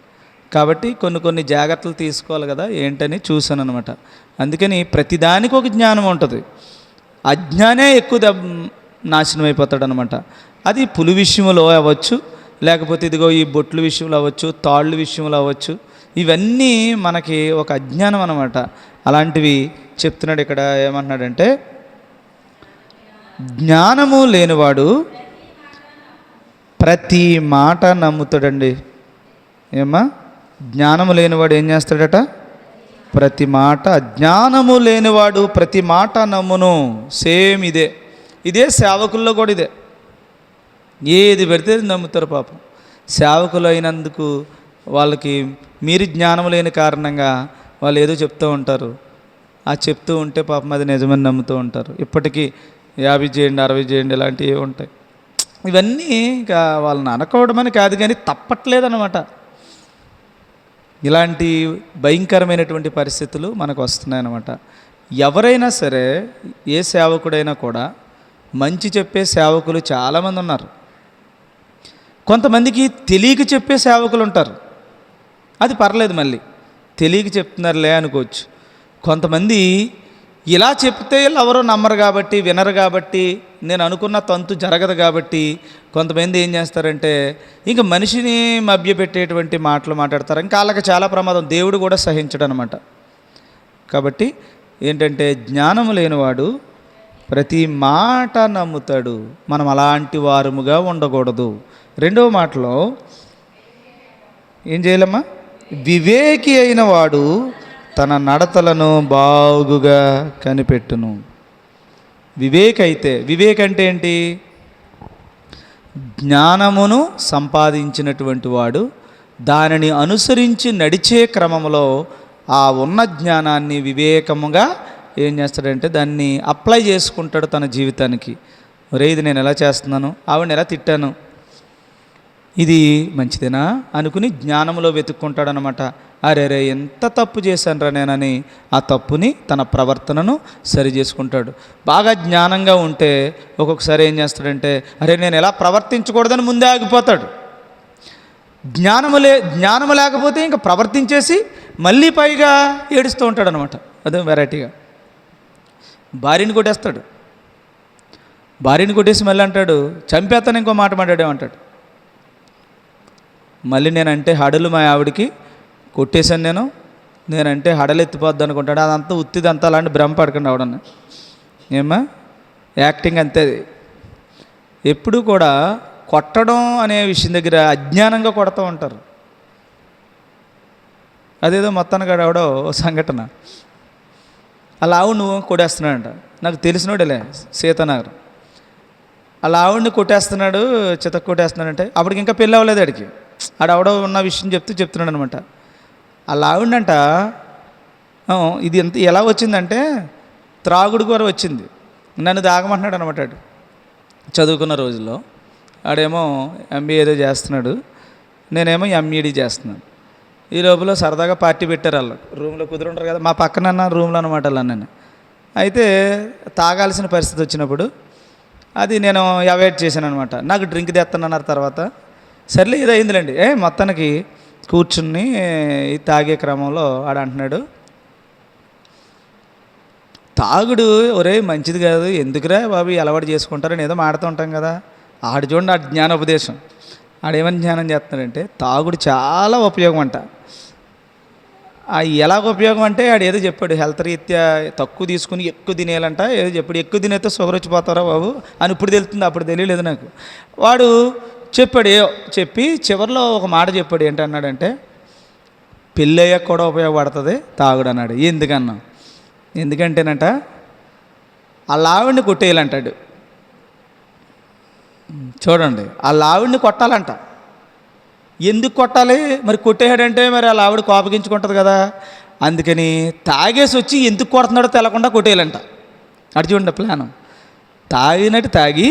కాబట్టి కొన్ని జాగ్రత్తలు తీసుకోవాలి కదా, ఏంటని చూశాను అనమాట. అందుకని ప్రతిదానికి ఒక జ్ఞానం ఉంటుంది. అజ్ఞానే ఎక్కువ నాశనం అయిపోతాడు అనమాట. అది పులి విషయంలో అవ్వచ్చు, లేకపోతే ఇదిగో ఈ బొట్లు విషయంలో అవ్వచ్చు, తాళ్ళు విషయంలో అవ్వచ్చు. ఇవన్నీ మనకి ఒక అజ్ఞానం అనమాట. అలాంటివి చెప్తున్నాడు ఇక్కడ. ఏమంటున్నాడంటే, జ్ఞానము లేనివాడు ప్రతి మాట నమ్ముతాడండి. జ్ఞానము లేనివాడు ఏం చేస్తాడట? ప్రతి మాట. జ్ఞానము లేనివాడు ప్రతి మాట నమ్మును. సేమ్ ఇదే సేవకుల్లో కూడా ఇదే. ఏది పెడితే నమ్ముతారు పాపం. సేవకులు అయినందుకు వాళ్ళకి మీరు జ్ఞానం లేని కారణంగా వాళ్ళు ఏదో చెప్తూ ఉంటారు. ఆ చెప్తూ ఉంటే పాపం అది నిజమని నమ్ముతూ ఉంటారు. ఇప్పటికీ 50 చేయండి 60 చేయండి ఇలాంటివి ఉంటాయి. ఇవన్నీ ఇంకా వాళ్ళని అనుకోవడమని కాదు, కానీ తప్పట్లేదన్నమాట. ఇలాంటి భయంకరమైనటువంటి పరిస్థితులు మనకు వస్తున్నాయన్నమాట. ఎవరైనా సరే, ఏ సేవకుడైనా కూడా మంచి చెప్పే సేవకులు చాలామంది ఉన్నారు. కొంతమందికి తెలియక చెప్పే సేవకులు ఉంటారు, అది పర్లేదు, మళ్ళీ తెలియక చెప్తున్నారులే అనుకోవచ్చు. కొంతమంది ఇలా చెప్తే ఎవరో నమ్మరు కాబట్టి, వినరు కాబట్టి, నేను అనుకున్న తంతు జరగదు కాబట్టి కొంతమంది ఏం చేస్తారంటే ఇంకా మనిషిని మభ్యపెట్టేటువంటి మాటలు మాట్లాడతారు. ఇంకా వాళ్ళకి చాలా ప్రమాదం, దేవుడు కూడా సహించడు అనమాట. కాబట్టి ఏంటంటే జ్ఞానము లేనివాడు ప్రతి మాట నమ్ముతాడు. మనం అలాంటి వారముగా ఉండకూడదు. రెండవ మాటలో ఏం చేయాలమ్మా? వివేకి అయిన వాడు తన నడతలను బాగుగా కనిపెట్టును. వివేక్ అంటే ఏంటి? జ్ఞానమును సంపాదించినటువంటి వాడు దానిని అనుసరించి నడిచే క్రమంలో ఆ ఉన్న జ్ఞానాన్ని వివేకముగా ఏం చేస్తాడంటే దాన్ని అప్లై చేసుకుంటాడు తన జీవితానికి. ఒరే, ఇది నేను ఎలా చేస్తున్నాను, ఆవిడని ఎలా తిట్టాను, ఇది మంచిదేనా అనుకుని జ్ఞానంలో వెతుక్కుంటాడనమాట. అరే ఎంత తప్పు చేశానురా నేనని ఆ తప్పుని, తన ప్రవర్తనను సరి చేసుకుంటాడు. బాగా జ్ఞానంగా ఉంటే ఒక్కొక్కసారి ఏం చేస్తాడంటే అరే నేను ఎలా ప్రవర్తించకూడదని ముందే ఆగిపోతాడు. జ్ఞానము లేకపోతే ఇంకా ప్రవర్తించేసి మళ్ళీ పైగా ఏడుస్తూ ఉంటాడు అనమాట. అదే వెరైటీగా భార్యని కొట్టేస్తాడు. భార్యని కొట్టేసి మళ్ళీ అంటాడు చంపేస్తాను, ఇంకో మాట మాట్లాడేమంటాడు. మళ్ళీ నేనంటే హడలు మా ఆవిడికి కొట్టేశాను, నేనంటే హడలు ఎత్తిపోద్ది అనుకుంటాడు. అదంతా ఉత్తిదంతా అలాంటి భ్రమ పడకండి అవడన్నా. ఏమ్మా, యాక్టింగ్ అంతే. ఎప్పుడు కూడా కొట్టడం అనే విషయం దగ్గర అజ్ఞానంగా కొడుతూ ఉంటారు. అదేదో మొత్తానికి ఆవిడో సంఘటన, అలా ఆవిడ కొట్టేస్తున్నాడంట. నాకు తెలిసినోడేలే, సీతానగర్. అలా ఆవిడ్ని కొట్టేస్తున్నాడు, చితక్ కొట్టేస్తున్నాడంటే అప్పటికి ఇంకా పెళ్ళి అవ్వలేదు ఆడికి. ఆవిడ ఉన్న విషయం చెప్తున్నాడు అనమాట. అలా ఆవిడంట ఇది ఎంత ఎలా వచ్చిందంటే త్రాగుడు కూడా వచ్చింది. నన్ను దాగమంటున్నాడు అనమాట. ఆడు చదువుకున్న రోజుల్లో ఆడేమో ఎంబీఏ ఏదో చేస్తున్నాడు, నేనేమో ఎంఈడి చేస్తున్నాను. ఈ లోపల సరదాగా పార్టీ పెట్టారు వాళ్ళు రూమ్లో, కుదురుంటారు కదా, మా పక్కన రూమ్లో అనమాట. అలా నేను అయితే తాగాల్సిన పరిస్థితి వచ్చినప్పుడు అది నేను అవాయిడ్ చేశాను అనమాట. నాకు డ్రింక్ తెస్తానన్నారు. తర్వాత సర్లే ఇది అయిందిలేండి. మొత్తానికి కూర్చుని తాగే క్రమంలో ఆడు అంటున్నాడు తాగుడు ఒరే మంచిది కాదు, ఎందుకురా బాబు అలవాటు చేసుకుంటారని ఏదో మాడుతూ ఉంటాం కదా. ఆడు చూడండి, ఆ జ్ఞానోపదేశం. ఆడేమని జ్ఞానం చేస్తున్నాడంటే తాగుడు చాలా ఉపయోగం అంట. ఎలాగ ఉపయోగం అంటే ఆడు ఏదో చెప్పాడు, హెల్త్ రీత్యా తక్కువ తీసుకుని ఎక్కువ తినేయాలంట. ఏదో చెప్పాడు, ఎక్కువ తినేస్తే షుగర్ వచ్చిపోతారా బాబు అని ఇప్పుడు తెలుస్తుంది, అప్పుడు తెలియలేదు నాకు. వాడు చెప్పాడు, చెప్పి చివరిలో ఒక మాట చెప్పాడు. ఏంటన్నాడంటే పెళ్ళి అయ్యాక కూడా ఉపయోగపడుతుంది తాగుడు అన్నాడు. ఎందుకన్నా? ఎందుకంటేనంట ఆ లావిడిని కొట్టేయాలంటాడు. చూడండి, ఆ లావిడిని కొట్టాలంట. ఎందుకు కొట్టాలి మరి? కొట్టేయాడంటే మరి ఆ లావిడ కోపగించుకుంటుంది కదా. అందుకని తాగేసి వచ్చి ఎందుకు కొడుతున్నాడో తెలకుండా కొట్టేయాలంట. అటు చూడండి ప్లాను. తాగినట్టు తాగి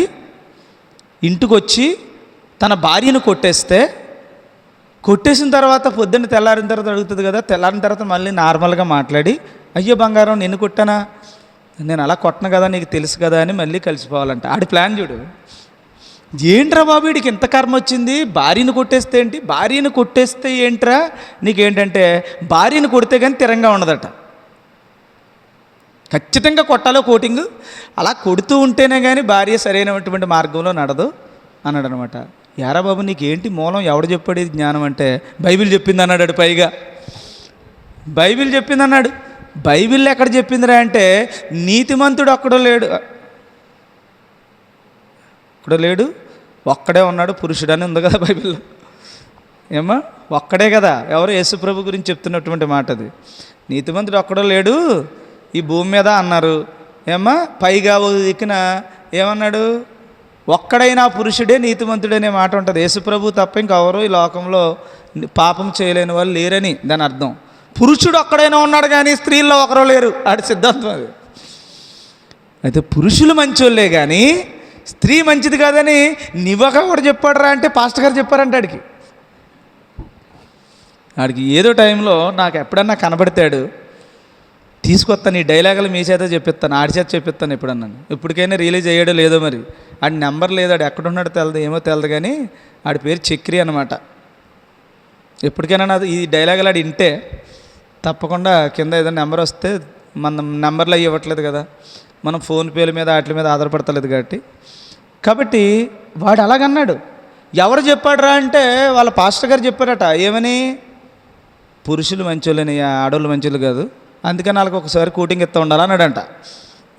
ఇంటికి వచ్చి తన భార్యను కొట్టేసిన తర్వాత పొద్దున్న తెల్లారిన తర్వాత అడుగుతుంది కదా. తెల్లారిన తర్వాత మళ్ళీ నార్మల్గా మాట్లాడి అయ్యో బంగారం నిన్ను కొట్టానా, నేను అలా కొట్టను కదా, నీకు తెలుసు కదా అని మళ్ళీ కలిసిపోవాలంట. ఆడి ప్లాన్ చూడు. ఏంట్రా బాబు వీడికి ఇంత కర్మ వచ్చింది, భార్యను కొట్టేస్తే ఏంటి, భార్యను కొట్టేస్తే ఏంట్రా నీకేంటంటే భార్యను కొడితే కానీ తిరంగా ఉండదట. ఖచ్చితంగా కొట్టాలో కోటింగ్, అలా కొడుతూ ఉంటేనే కానీ భార్య సరైనటువంటి మార్గంలో నడదు అన్నాడు అనమాట. యారా బాబు నీకేంటి మూలం, ఎవడు చెప్పాడు ఇది జ్ఞానం అంటే బైబిల్ చెప్పింది అన్నాడు. పైగా బైబిల్ చెప్పింది అన్నాడు. బైబిల్ ఎక్కడ చెప్పిందిరా అంటే నీతిమంతుడు ఒక్కడో లేడు, ఒక్కడే ఉన్నాడు పురుషుడు అని ఉంది కదా బైబిల్లో. ఏమ్మా, ఒక్కడే కదా. ఎవరు? యేసుప్రభు గురించి చెప్తున్నటువంటి మాట అది. నీతిమంతుడు ఒక్కడో లేడు ఈ భూమి మీద అన్నారు. ఏమ్మా, పైగా దిక్కున ఏమన్నాడు? ఒక్కడైనా పురుషుడే నీతిమంతుడనే మాట ఉంటుంది. యేసుప్రభు తప్ప ఇంకెవరు ఈ లోకంలో పాపం చేయలేని వాళ్ళు లేరని దాని అర్థం. పురుషుడు ఒక్కడైనా ఉన్నాడు కానీ స్త్రీల్లో ఒకరు లేరు, ఆడి సిద్ధాంతం అది. అయితే పురుషులు మంచోళ్ళే కానీ స్త్రీ మంచిది కాదని నివ్వక కూడా చెప్పాడురా అంటే పాస్టర్ గారు చెప్పారంటే ఆడికి ఏదో టైంలో నాకు ఎప్పుడన్నా కనబడతాడు, తీసుకొస్తాను ఈ డైలాగులు మీ చేత చెప్పిస్తాను, ఆడి చేత చెప్పిస్తాను ఎప్పుడన్నాను. ఇప్పటికైనా రిలీజ్ అయ్యాడో లేదో మరి, ఆడి నెంబర్ లేదు, ఆడు ఎక్కడున్నాడో తెలదు, ఏమో తెలదు, కానీ ఆడి పేరు చక్రి అనమాట. ఎప్పటికైనా నాది ఈ డైలాగులు ఆడి వింటే తప్పకుండా కింద ఏదైనా నెంబర్ వస్తే, మన నెంబర్లు అవి ఇవ్వట్లేదు కదా, మనం ఫోన్పేల మీద వాటి మీద ఆధారపడతలేదు కాబట్టి వాడు అలాగన్నాడు. ఎవరు చెప్పాడురా అంటే వాళ్ళ పాస్టర్ గారు చెప్పారట. ఏమని? పురుషులు మంచోళ్ళని, ఆడవాళ్ళు మంచోళ్ళు కాదు, అందుకని వాళ్ళకి ఒకసారి కూటింగ్ ఇస్తూ ఉండాలి అన్నాడంట.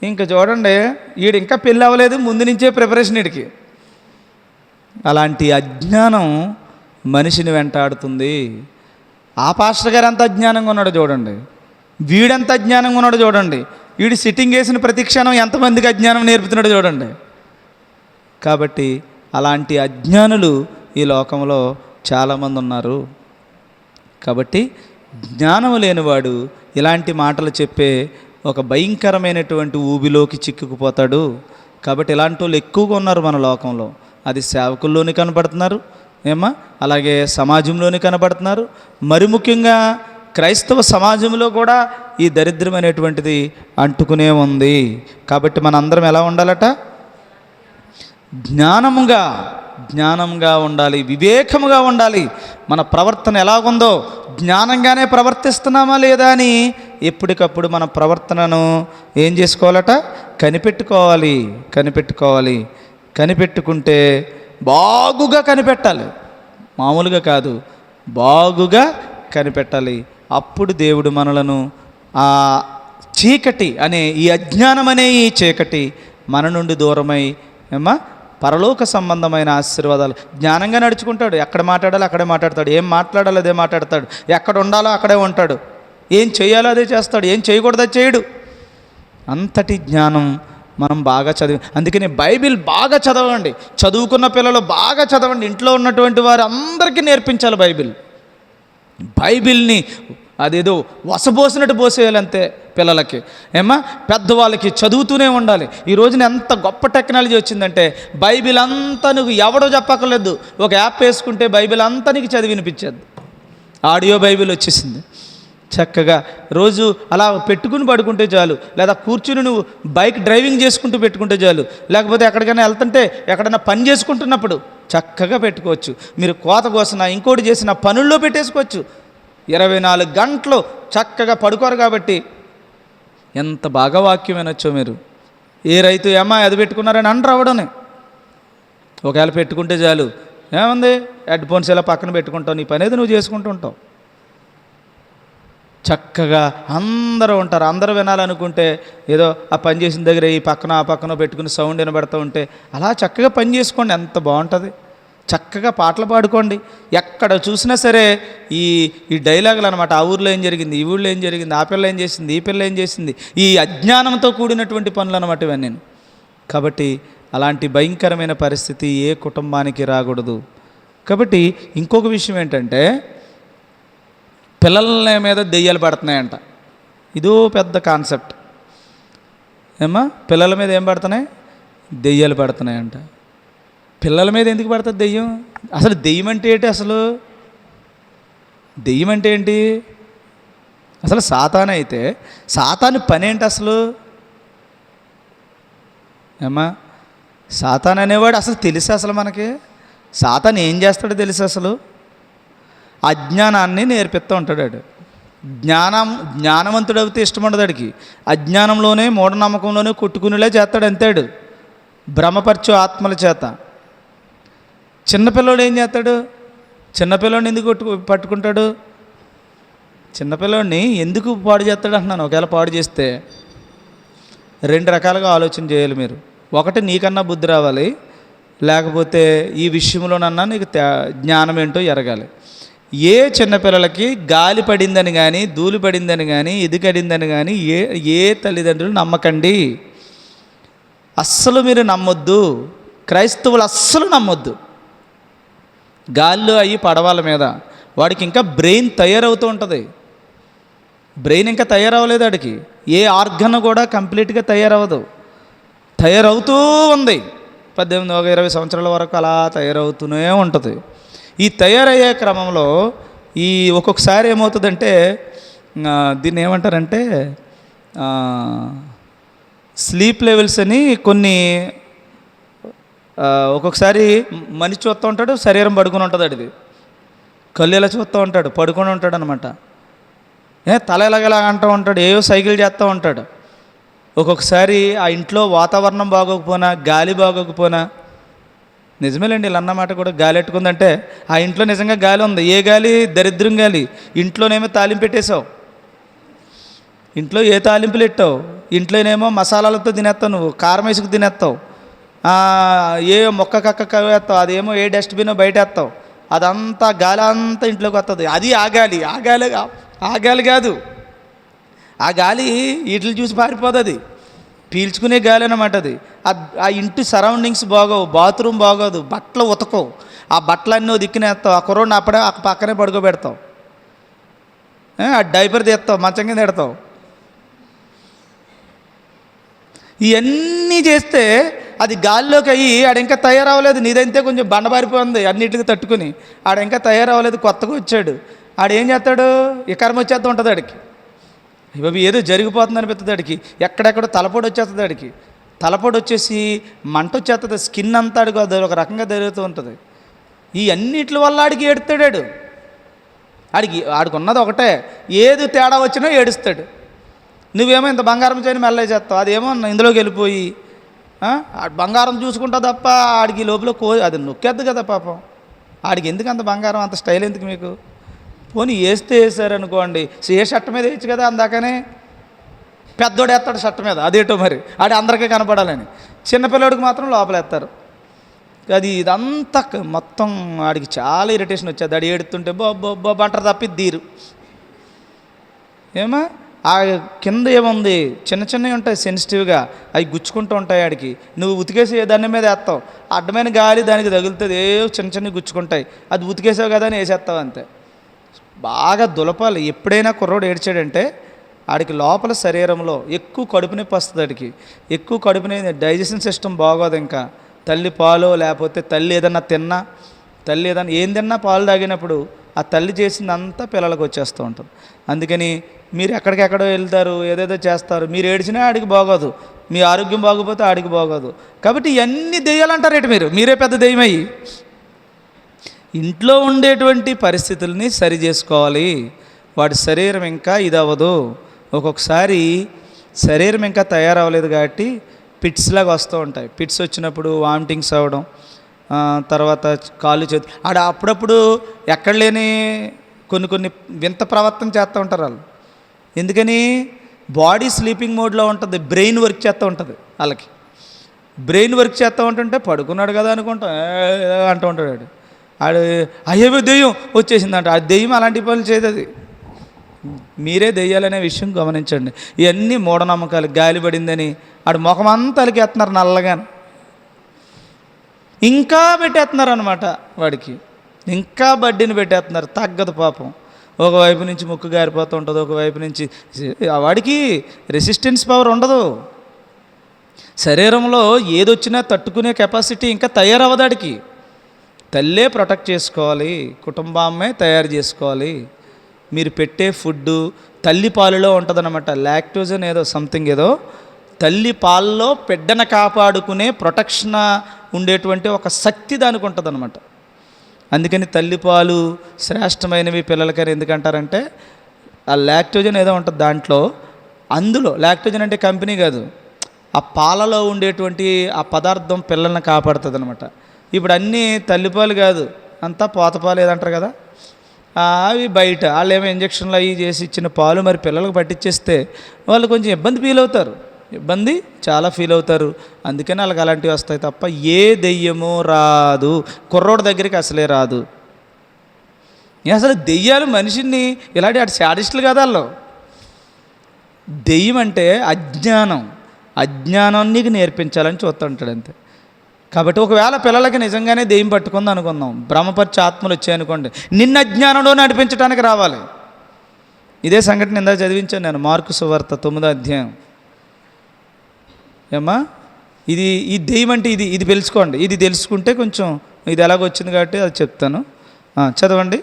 ఇంకా చూడండి, వీడు ఇంకా పెళ్ళి అవ్వలేదు, ముందు నుంచే ప్రిపరేషన్ వీడికి. అలాంటి అజ్ఞానం మనిషిని వెంటాడుతుంది. ఆ పాస్టర్ గారు ఎంత అజ్ఞానంగా ఉన్నాడో చూడండి, వీడెంత అజ్ఞానంగా ఉన్నాడో చూడండి, వీడు సిట్టింగ్ వేసిన ప్రతి క్షణం ఎంతమందికి అజ్ఞానం నేర్పుతున్నాడో చూడండి. కాబట్టి అలాంటి అజ్ఞానులు ఈ లోకంలో చాలామంది ఉన్నారు. కాబట్టి జ్ఞానము లేనివాడు ఇలాంటి మాటలు చెప్పే ఒక భయంకరమైనటువంటి ఊబిలోకి చిక్కుకుపోతాడు. కాబట్టి ఇలాంటి వాళ్ళు ఎక్కువగా ఉన్నారు మన లోకంలో. అది సేవకుల్లోని కనబడుతున్నారు, అలాగే సమాజంలోని కనబడుతున్నారు. మరి ముఖ్యంగా క్రైస్తవ సమాజంలో కూడా ఈ దరిద్రం అనేటువంటిది అంటుకునే ఉంది. కాబట్టి మనందరం ఎలా ఉండాలట? జ్ఞానంగా ఉండాలి, వివేకముగా ఉండాలి. మన ప్రవర్తన ఎలాగుందో, జ్ఞానంగానే ప్రవర్తిస్తున్నామా లేదా అని ఎప్పటికప్పుడు మన ప్రవర్తనను ఏం చేసుకోవాలట? కనిపెట్టుకుంటే బాగుగా కనిపెట్టాలి, మామూలుగా కాదు, బాగుగా కనిపెట్టాలి. అప్పుడు దేవుడు మనలను ఆ చీకటి అనే, ఈ అజ్ఞానం అనే ఈ చీకటి మన నుండి దూరమై పరలోక సంబంధమైన ఆశీర్వాదాలు. జ్ఞానంగా నడుచుకుంటాడు, ఎక్కడ మాట్లాడాలో అక్కడే మాట్లాడతాడు, ఏం మాట్లాడాలో అదే మాట్లాడతాడు, ఎక్కడ ఉండాలో అక్కడే ఉంటాడు, ఏం చేయాలో అదే చేస్తాడు, ఏం చేయకూడదో చేయడు. అంతటి జ్ఞానం మనం బాగా అందుకని బైబిల్ బాగా చదవండి, చదువుకున్న పిల్లలు బాగా చదవండి, ఇంట్లో ఉన్నటువంటి వారు అందరికీ నేర్పించాలి బైబిల్ని. అదేదో వసపోసినట్టు పోసేయాలంతే పిల్లలకి, పెద్దవాళ్ళకి చదువుతూనే ఉండాలి. ఈ రోజున ఎంత గొప్ప టెక్నాలజీ వచ్చిందంటే బైబిల్ అంతా నువ్వు ఎవడో చెప్పక్కర్లేదు, ఒక యాప్ వేసుకుంటే బైబిల్ అంతా నీకు చదివి వినిపించేది. ఆడియో బైబిల్ వచ్చేసింది. చక్కగా రోజు అలా పెట్టుకుని పడుకుంటే చాలు, లేదా కూర్చుని నువ్వు బైక్ డ్రైవింగ్ చేసుకుంటూ పెట్టుకుంటే చాలు, లేకపోతే ఎక్కడికైనా వెళ్తుంటే ఎక్కడైనా పని చేసుకుంటున్నప్పుడు చక్కగా పెట్టుకోవచ్చు. మీరు కోత కోసిన ఇంకోటి చేసిన పనుల్లో పెట్టేసుకోవచ్చు. 24 గంటలు చక్కగా పడుకోరు. కాబట్టి ఎంత బాగా వాక్యం వినొచ్చో మీరు. ఏ రైతు అది పెట్టుకున్నారని రావడనే, ఒకవేళ పెట్టుకుంటే చాలు, ఏముంది హెడ్ ఫోన్స్ ఇలా పక్కన పెట్టుకుంటావు, నీ పని ఏదో నువ్వు చేసుకుంటూ ఉంటావు. చక్కగా అందరూ ఉంటారు. అందరూ వినాలనుకుంటే ఏదో ఆ పని చేసిన దగ్గర ఈ పక్కన ఆ పక్కన పెట్టుకుని సౌండ్ వినబడుతూ ఉంటే అలా చక్కగా పని చేసుకోండి, ఎంత బాగుంటుంది. చక్కగా పాటలు పాడుకోండి. ఎక్కడ చూసినా సరే ఈ డైలాగులు అనమాట. ఆ ఊర్లో ఏం జరిగింది, ఈ ఊళ్ళో ఏం జరిగింది, ఆ పిల్ల ఏం చేసింది, ఈ పిల్ల ఏం చేసింది, ఈ అజ్ఞానంతో కూడినటువంటి పనులు అనమాట ఇవన్నీ. కాబట్టి అలాంటి భయంకరమైన పరిస్థితి ఏ కుటుంబానికి రాకూడదు. కాబట్టి ఇంకొక విషయం ఏంటంటే, పిల్లల మీద దెయ్యాలు పడుతున్నాయంట. ఇదో పెద్ద కాన్సెప్ట్. పిల్లల మీద ఏం పడుతున్నాయి? దెయ్యాలు పడుతున్నాయంట. పిల్లల మీద ఎందుకు పడుతుంది దెయ్యం? అసలు దెయ్యం అంటే ఏంటి? దెయ్యం అంటే ఏంటి? అసలు సాతాను అయితే సాతాను పని ఏంటి అసలు? సాతాను అనేవాడు అసలు తెలుసా? అసలు మనకి సాతాను ఏం చేస్తాడో తెలుసు? అసలు అజ్ఞానాన్ని నేర్పిస్తూ ఉంటాడు. వాడు జ్ఞానవంతుడు అయితే ఇష్టం ఉండదు వాడికి. అజ్ఞానంలోనే మూఢనమ్మకంలోనే కొట్టుకునేలా చేస్తాడు అంతాడు, భ్రమపరచు ఆత్మల చేత. చిన్నపిల్లోడు ఏం చేస్తాడు? చిన్నపిల్లోడిని ఎందుకు పట్టుకుంటాడు? చిన్నపిల్లోడిని ఎందుకు పాడు చేస్తాడు అంటున్నాను. ఒకవేళ పాడు చేస్తే 2 రకాలుగా ఆలోచన చేయాలి మీరు. ఒకటి, నీకన్నా బుద్ధి రావాలి, లేకపోతే ఈ విషయంలోనన్నా నీకు జ్ఞానం ఏంటో ఎరగాలి. ఏ చిన్నపిల్లలకి గాలి పడిందని కానీ, ధూళి పడిందని కానీ, ఇది కడిందని కానీ ఏ తల్లిదండ్రులు నమ్మకండి. అస్సలు మీరు నమ్మొద్దు. క్రైస్తవులు అస్సలు నమ్మొద్దు. గాల్లో అయ్యి పడవల మీద వాడికి ఇంకా బ్రెయిన్ తయారవుతూ ఉంటుంది. బ్రెయిన్ ఇంకా తయారవ్వలేదు వాడికి. ఏ ఆర్గన్ కూడా కంప్లీట్గా తయారవ్వదు, తయారవుతూ ఉంది. 18-20 సంవత్సరాల వరకు అలా తయారవుతూనే ఉంటుంది. ఈ తయారయ్యే క్రమంలో ఒక్కొక్కసారి ఏమవుతుందంటే దీన్ని ఏమంటారంటే స్లీప్ లెవెల్స్ అని కొన్ని. ఒక్కొక్కసారి మనిషి చూస్తూ ఉంటాడు, శరీరం పడుకుని ఉంటుంది, అడిది కళ్ళు ఎలా చూస్తూ ఉంటాడు, పడుకొని ఉంటాడు అనమాట. తల ఎలాగలా అంటూ ఉంటాడు, ఏవో సైకిల్ చేస్తూ ఉంటాడు. ఒక్కొక్కసారి ఆ ఇంట్లో వాతావరణం బాగోకపోయినా, గాలి బాగోకపోయినా, నిజమేలేండి ఇలా అన్నమాట కూడా, గాలి ఎట్టుకుందంటే ఆ ఇంట్లో నిజంగా గాలి ఉంది. ఏ గాలి? దరిద్రం గాలి. ఇంట్లోనేమో తాలింపు పెట్టేశావు, ఇంట్లో ఏ తాలింపులు పెట్టావు, ఇంట్లోనేమో మసాలాలతో తినేస్తావు, నువ్వు కారం వేసుకు తినేస్తావు, ఏ మొక్క కక్క వేస్తావు, అదేమో ఏ డస్ట్బిన్ బయట వేస్తావు, అదంతా గాలి అంతా ఇంట్లోకి వస్తుంది. అది ఆ గాలి కాదు, ఆ గాలి వీటిని చూసి పారిపోతుంది, పీల్చుకునే గాలి అన్నమాట అది. ఆ ఇంటి సరౌండింగ్స్ బాగోవు, బాత్రూమ్ బాగోదు, బట్టలు ఉతకవు, ఆ బట్టలన్నీ దిక్కునేస్తావు, ఆ కుర్రోడిని అప్పుడే ఆ పక్కనే పడుకోబెడతావు, ఆ డైపర్ తీస్తావు, మంచం కింద పెడతావు. ఇవన్నీ చేస్తే అది గాల్లోకి అయ్యి ఆడ ఇంకా తయారవ్వలేదు. నీదైతే కొంచెం బండబారిపోయింది అన్నిటికి తట్టుకుని, ఆడ ఇంకా తయారవ్వలేదు, కొత్తగా వచ్చాడు. ఆడేం చేస్తాడు? ఇకరం వచ్చేస్తూ ఉంటుంది ఆడికి. ఇవి ఏదో జరిగిపోతుంది అనిపిస్తుంది ఆడికి, ఎక్కడెక్కడో తలపోటు వచ్చేస్తుంది ఆడికి, తలపోటు వచ్చేసి మంట వచ్చేస్తుంది, స్కిన్ అంతా ఆడికి అది ఒక రకంగా జరుగుతూ ఉంటుంది. ఈ అన్నిటి వల్ల ఆడికి ఏడుస్తాడు. ఆడికి ఉన్నది ఒకటే, ఏది తేడా వచ్చినా ఏడుస్తాడు. నువ్వేమో ఇంత బంగారం చేయని మెల్ల చేస్తావు, అదేమో ఇందులోకి వెళ్ళిపోయి బంగారం చూసుకుంటా తప్ప ఆడికి లోపల అది నొక్కేద్దు కదా పాపం. ఆడికి ఎందుకు అంత బంగారం, అంత స్టైల్ ఎందుకు మీకు? పోనీ వేసారనుకోండి, ఏ షర్ట్ మీద వేయచ్చు కదా, అందాకనే పెద్దోడు వేస్తాడు షర్ట్ మీద, అదేటో మరి ఆడి అందరికీ కనపడాలని. చిన్నపిల్లడికి మాత్రం లోపలేస్తారు. ఇదంతా మొత్తం ఆడికి చాలా ఇరిటేషన్ వచ్చేది. ఆడి ఏడుతుంటే బొబ్బ అంటారు తప్పి తీరు. ఏమా ఆ కింద ఏముంది, చిన్న చిన్నవి ఉంటాయి సెన్సిటివ్గా, అవి గుచ్చుకుంటూ ఉంటాయి. ఆడికి నువ్వు ఉతికేసి దాని మీద వేస్తావు, అడ్డమైన గాలి దానికి తగులుతుంది, చిన్న చిన్నవి గుచ్చుకుంటాయి, అది ఉతికేసావు కదా అని వేసేస్తావు అంతే. బాగా దులపాలి. ఎప్పుడైనా కుర్రోడు ఏడ్చాడంటే ఆడికి లోపల శరీరంలో ఎక్కువ కడుపు నొప్పి వస్తుంది. ఆడికి ఎక్కువ కడుపు నొప్పి, డైజెషన్ సిస్టమ్ బాగోదు. ఇంకా తల్లి పాలు లేకపోతే తల్లి ఏదన్నా ఏం తిన్నా పాలు తాగినప్పుడు ఆ తల్లి చేసిందంతా పిల్లలకు వచ్చేస్తూ ఉంటుంది. అందుకని మీరు ఎక్కడికెక్కడో వెళ్తారు, ఏదేదో చేస్తారు, మీరు ఏడ్చినా ఆడికి బాగోదు, మీ ఆరోగ్యం బాగోపోతే ఆడికి బాగోదు. కాబట్టి ఇవన్నీ దెయ్యాలంటారేంటి మీరే పెద్ద దెయ్యమయ్యి. ఇంట్లో ఉండేటువంటి పరిస్థితుల్ని సరి చేసుకోవాలి. వాడి శరీరం ఇంకా ఇదవ్వదు. ఒక్కొక్కసారి శరీరం ఇంకా తయారవ్వలేదు కాబట్టి పిట్స్ లాగా వస్తూ ఉంటాయి. పిట్స్ వచ్చినప్పుడు వామిటింగ్స్ అవ్వడం, తర్వాత కాళ్ళు చేతులు అప్పుడప్పుడు ఎక్కడ లేని కొన్ని వింత ప్రవర్తన చేస్తూ ఉంటారు వాళ్ళు. ఎందుకని? బాడీ స్లీపింగ్ మోడ్లో ఉంటుంది, బ్రెయిన్ వర్క్ చేస్తూ ఉంటుంది. వాళ్ళకి బ్రెయిన్ వర్క్ చేస్తూ ఉంటుంటే పడుకున్నాడు కదా అనుకుంటా అంటూ ఉంటాడు. అయ్యో దెయ్యం వచ్చేసిందంట. ఆ దెయ్యం అలాంటి పనులు చేయదు. మీరే దెయ్యాలనే విషయం గమనించండి. ఇవన్నీ మూఢనమ్మకాలు. గాలి పడిందని ముఖమంతా అలికేస్తున్నారు నల్లగాని, ఇంకా పెట్టేస్తున్నారు అనమాట వాడికి, ఇంకా బడ్డీని పెట్టేస్తున్నారు. తగ్గదు పాపం. ఒకవైపు నుంచి ముక్కు గారిపోతూ ఉంటుంది, ఒకవైపు నుంచి వాడికి రెసిస్టెన్స్ పవర్ ఉండదు. శరీరంలో ఏదొచ్చినా తట్టుకునే కెపాసిటీ ఇంకా తయారవ్వదాడికి. తల్లే ప్రొటెక్ట్ చేసుకోవాలి, కుటుంబాన్నే తయారు చేసుకోవాలి. మీరు పెట్టే ఫుడ్డు తల్లి పాలలో ఉంటుందన్నమాట. లాక్టోజన్ ఏదో సంథింగ్ ఏదో తల్లి పాలలో బిడ్డను కాపాడుకునే ప్రొటెక్షన్ ఉండేటువంటి ఒక శక్తి దానికి ఉంటుందన్నమాట. అందుకని తల్లిపాలు శ్రేష్టమైనవి పిల్లలకని ఎందుకంటారంటే ఆ లాక్టోజన్ ఏదో ఉంటుంది దాంట్లో. అందులో లాక్టోజన్ అంటే కంపెనీ కాదు, ఆ పాలలో ఉండేటువంటి ఆ పదార్థం పిల్లల్ని కాపాడుతుంది అనమాట. ఇప్పుడు అన్నీ తల్లిపాలు కాదు, అంతా పోతపాలు ఏదంటారు కదా, అవి బయట వాళ్ళు ఏమో ఇంజక్షన్లు అవి చేసి ఇచ్చిన పాలు మరి పిల్లలకు పట్టించేస్తే వాళ్ళు కొంచెం ఇబ్బంది చాలా ఫీల్ అవుతారు. అందుకని వాళ్ళకి అలాంటివి వస్తాయి తప్ప ఏ దెయ్యమో రాదు. కుర్రోడి దగ్గరికి అసలే రాదు. అసలు దెయ్యాలు మనిషిని ఇలాంటి శాడిస్టులు కదా వాళ్ళు. దెయ్యం అంటే అజ్ఞానాన్ని నేర్పించాలని చూస్తుంటాడు అంతే. కాబట్టి ఒకవేళ పిల్లలకి నిజంగానే దెయ్యం పట్టుకుంది అనుకుందాం, భ్రమపరిచే ఆత్మలు వచ్చాయనుకోండి, నిన్న అజ్ఞానంలో నడిపించడానికి రావాలి. ఇదే సంఘటన ఇందాక చదివించాను నేను, మార్కు సువార్త 9వ అధ్యాయం. ఏమ్మా, ఈ దెయ్యం అంటే ఇది తెలుసుకోండి. ఇది తెలుసుకుంటే కొంచెం ఇది ఎలాగొచ్చింది కాబట్టి అది చెప్తాను. చదవండి.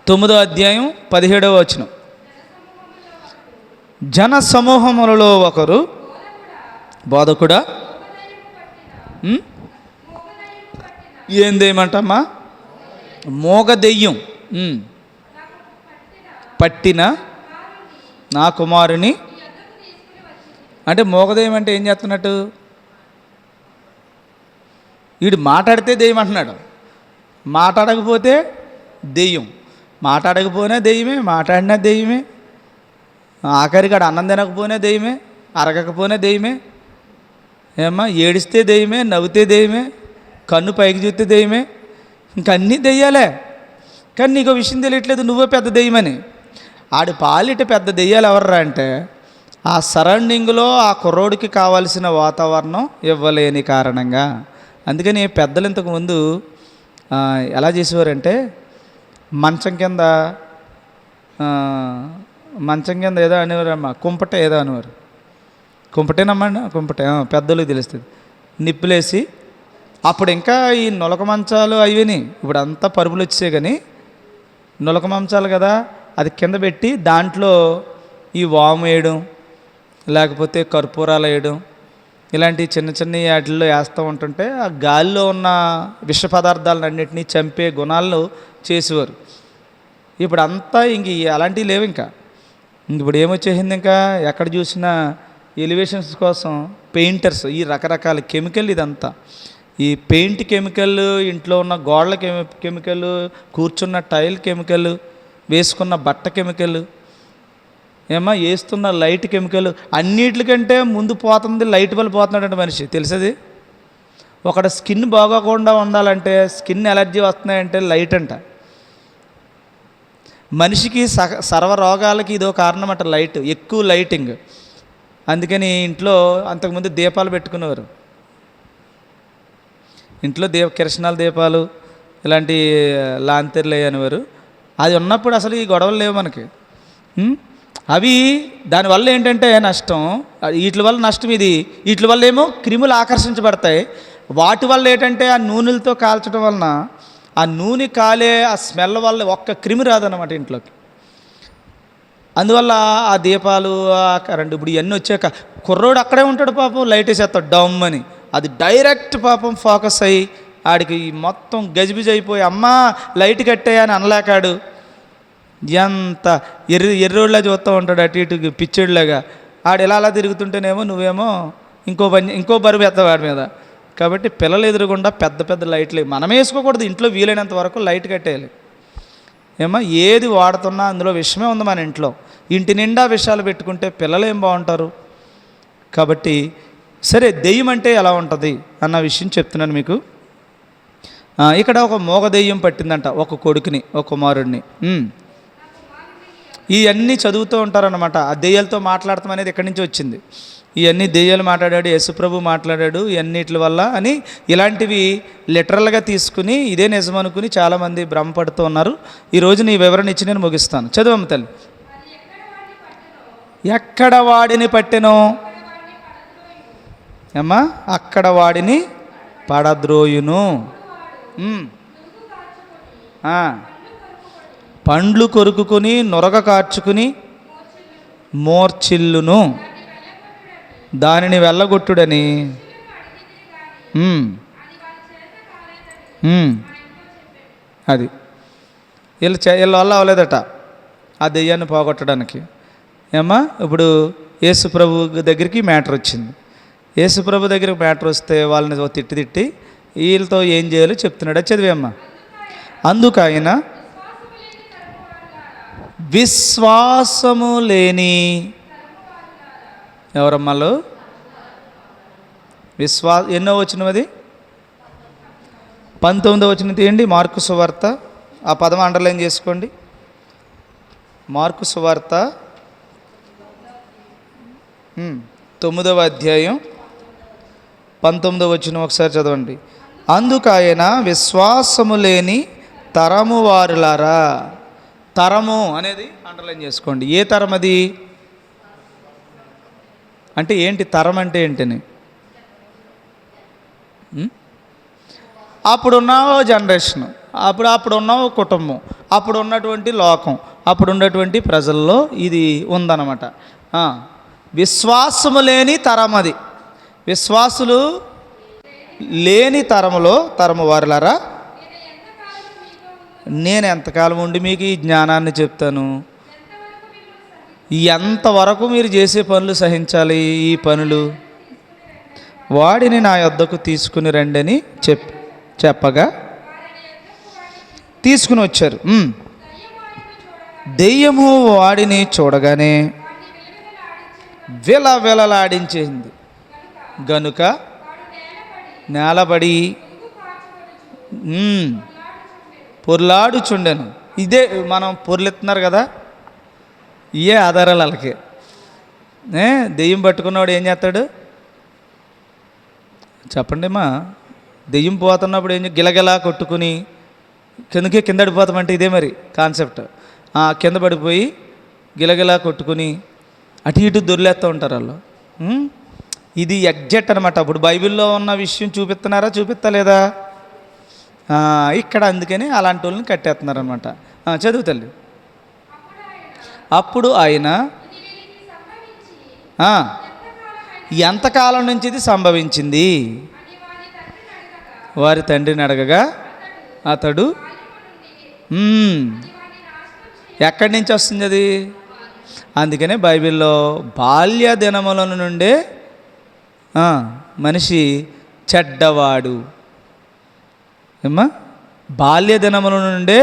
9వ అధ్యాయం 17వ వచనం. జన సమూహములలో ఒకరు బోధకుడా. ఏం దెయ్యమంటమ్మా? మోగ దెయ్యం పట్టిన నా కుమారుని. అంటే మోగదెయ్యం అంటే ఏం చేస్తున్నట్టు? వీడు మాట్లాడితే దెయ్యం అంటున్నాడు, మాట్లాడకపోతే దెయ్యం, మాట్లాడకపోయినా దెయ్యమే, మాట్లాడినా దెయ్యమే, ఆఖరికాడు అన్నం తినకపోయినా దెయ్యమే, అరగకపోయినా దెయ్యమే. ఏమ్మా, ఏడిస్తే దెయ్యమే, నవ్వుతే దెయ్యమే, కన్ను పైకి చూస్తే దెయ్యమే, ఇంకన్నీ దెయ్యాలే. కానీ నీకు విషయం తెలియట్లేదు, నువ్వే పెద్ద దెయ్యమని. ఆడి పాలిట పెద్ద దెయ్యాలు ఎవర్రా అంటే ఆ సరౌండింగ్లో ఆ కుర్రోడికి కావాల్సిన వాతావరణం ఇవ్వలేని కారణంగా. అందుకని పెద్దలు ఇంతకుముందు ఎలా చేసేవారంటే మంచం కింద ఏదో అనేవారమ్మా, కుంపట ఏదో అనేవారు. కుంపటేనమ్మా, కుంపటే, పెద్దలకు తెలుస్తుంది. నిప్పులేసి అప్పుడు ఇంకా ఈ నులక మంచాలు అవిని, ఇప్పుడు అంతా పరుపులు వచ్చాయి, కానీ నులక మంచాలు కదా, అది కింద పెట్టి దాంట్లో ఈ వాము వేయడం, లేకపోతే కర్పూరాలు వేయడం, ఇలాంటి చిన్న చిన్న వాటిల్లో వేస్తూ ఉంటుంటే ఆ గాలిలో ఉన్న విష పదార్థాలన్నింటినీ చంపే గుణాలు చేసేవారు. ఇప్పుడు అంతా ఇంక అలాంటివి లేవు. ఇంకా ఇప్పుడు ఏమొచ్చేసింది, ఇంకా ఎక్కడ చూసినా ఎలివేషన్స్ కోసం పెయింటర్స్, ఈ రకరకాల కెమికల్. ఇదంతా ఈ పెయింట్ కెమికల్, ఇంట్లో ఉన్న గోడల కెమికల్, కూర్చున్న టైల్ కెమికల్, వేసుకున్న బట్ట కెమికల్, వేస్తున్న లైట్ కెమికల్. అన్నిటికంటే ముందు పోతుంది లైట్ వల్ల పోతున్నాడంటే మనిషి, తెలుసది. ఒకటి స్కిన్ బాగోకుండా ఉండాలంటే, స్కిన్ ఎలర్జీ వస్తున్నాయంటే లైట్ అంట. మనిషికి సర్వ రోగాలకి ఇదో కారణం అంట, లైట్, ఎక్కువ లైటింగ్. అందుకని ఇంట్లో అంతకుముందు దీపాలు పెట్టుకునేవారు, ఇంట్లో కిరసనాల దీపాలు, ఇలాంటి లాంతర్లు అనేవారు. అది ఉన్నప్పుడు అసలు ఈ గొడవలు లేవు మనకి. అవి దానివల్ల ఏంటంటే నష్టం, వీటి వల్ల నష్టం ఇది. వీటి వల్ల ఏమో క్రిములు ఆకర్షించబడతాయి. వాటి వల్ల ఏంటంటే ఆ నూనెలతో కాల్చడం వలన ఆ నూనె కాలే ఆ స్మెల్ వల్ల ఒక్క క్రిమి రాదన్నమాట ఇంట్లోకి. అందువల్ల ఆ దీపాలు, ఆ కరెంటు, ఇప్పుడు ఇవన్నీ వచ్చాక కుర్రోడు అక్కడే ఉంటాడు పాపం, లైట్ వేసేస్తాడు డమ్ అని. అది డైరెక్ట్ పాపం ఫోకస్ అయ్యి ఆడికి మొత్తం గజిబిజి అయిపోయి అమ్మా లైట్ కట్టేయని అనలేకాడు. ఎంత ఎర్రోళ్ళ చూస్తూ ఉంటాడు, అటు ఇటు పిచ్చోడిలాగా. ఆడు ఎలా తిరుగుతుంటేనేమో నువ్వేమో ఇంకో బరువు ఎత్తావు వాడి మీద. కాబట్టి పిల్లలు ఎదురుగుండా పెద్ద పెద్ద లైట్లు మనమే వేసుకోకూడదు, ఇంట్లో వీలైనంత వరకు లైట్ కట్టేయాలి. ఏది వాడుతున్నా అందులో విషమే ఉంది మన ఇంట్లో. ఇంటి నిండా విషయాలు పెట్టుకుంటే పిల్లలు ఏం బాగుంటారు. కాబట్టి సరే, దెయ్యం అంటే ఎలా ఉంటుంది అన్న విషయం చెప్తున్నాను మీకు. ఇక్కడ ఒక మోగ దెయ్యం పట్టిందంట ఒక కొడుకుని, ఒక కుమారుడిని. ఇవన్నీ చదువుతూ ఉంటారన్నమాట. ఆ దెయ్యాలతో మాట్లాడటం అనేది ఎక్కడి నుంచి వచ్చింది, ఇవన్నీ దెయ్యాలు మాట్లాడాడు, యేసుప్రభు మాట్లాడాడు, ఇవన్నిటి వల్ల అని ఇలాంటివి లిటరల్గా తీసుకుని ఇదే నిజం అనుకుని చాలామంది భ్రమపడుతూ ఉన్నారు. ఈరోజు నీ వివరణ ఇచ్చి నేను ముగిస్తాను. చదువమ్మ తల్లి. ఎక్కడ వాడిని పట్టెనో అమ్మా, అక్కడ వాడిని పడద్రోయును. పండ్లు కొరుకుని నొరగ కార్చుకుని మోర్చిల్లును, దానిని వెళ్ళగొట్టుడని. అది వీళ్ళ వల్ల అవ్వలేదట ఆ దెయ్యాన్ని పోగొట్టడానికి. ఇప్పుడు యేసుప్రభు దగ్గరికి మ్యాటర్ వచ్చింది. యేసుప్రభు దగ్గరికి మ్యాటర్ వస్తే వాళ్ళని తిట్టి వీళ్ళతో ఏం చేయాలో చెప్తున్నాడు. చదివేమ్మా. అందుకు ఆయన విశ్వాసము లేని ఎవరమ్మలు ఎన్నో వచ్చినది 19వ వచనం తీయండి. మార్కు సువార్త, ఆ పదం అండర్లైన్ చేసుకోండి. మార్కు సువార్త 9వ అధ్యాయం 19వ వచనం ఒకసారి చదవండి. అందుకు ఆయన విశ్వాసము లేని తరము వారులారా. తరము అనేది అండర్లైన్ చేసుకోండి. ఏ తరం అది? అంటే ఏంటి తరం అంటే ఏంటని? అప్పుడున్న జనరేషన్, అప్పుడున్న కుటుంబం, అప్పుడు ఉన్నటువంటి లోకం, అప్పుడు ఉన్నటువంటి ప్రజల్లో ఇది ఉందన్నమాట. విశ్వాసము లేని తరం అది. విశ్వాసులు లేని తరము వారులారా, నేను ఎంతకాలం ఉండి మీకు ఈ జ్ఞానాన్ని చెప్తాను. ఎంతవరకు మీరు చేసే పనులు సహించాలి? ఈ పనులు వాడిని నా యొద్దకు తీసుకుని రండి అని చెప్పగా తీసుకుని వచ్చారు. దెయ్యము వాడిని చూడగానే విలవిలలాడించింది గనుక నేలబడి పొర్లాడుచుండెను. ఇదే మనం పొర్లెత్తున్నారు కదా, ఇయే ఆధారాలు వాళ్ళకి. దెయ్యం పట్టుకున్నవాడు ఏం చేస్తాడు చెప్పండి అమ్మా? దెయ్యం పోతున్నప్పుడు ఏం గిలగిలా కొట్టుకుని కింద పడిపోతామంటే ఇదే మరి కాన్సెప్ట్. కింద పడిపోయి గిలగిలా కొట్టుకుని అటు ఇటు దొరిలేస్తూ ఉంటారు వాళ్ళు. ఇది ఎగ్జాక్ట్ అనమాట. అప్పుడు బైబిల్లో ఉన్న విషయం చూపిస్తలేదా ఇక్కడ? అందుకని అలాంటి వాళ్ళని కట్టేస్తున్నారనమాట. చదువు తల్లి. అప్పుడు ఆయన ఎంతకాలం నుంచి ఇది సంభవించింది వారి తండ్రిని అడగగా అతడు ఎక్కడి నుంచి వస్తుంది అది? అందుకనే బైబిల్లో బాల్య దినముల నుండే మనిషి చెడ్డవాడు. ఏమ్మా? బాల్య దినముల నుండే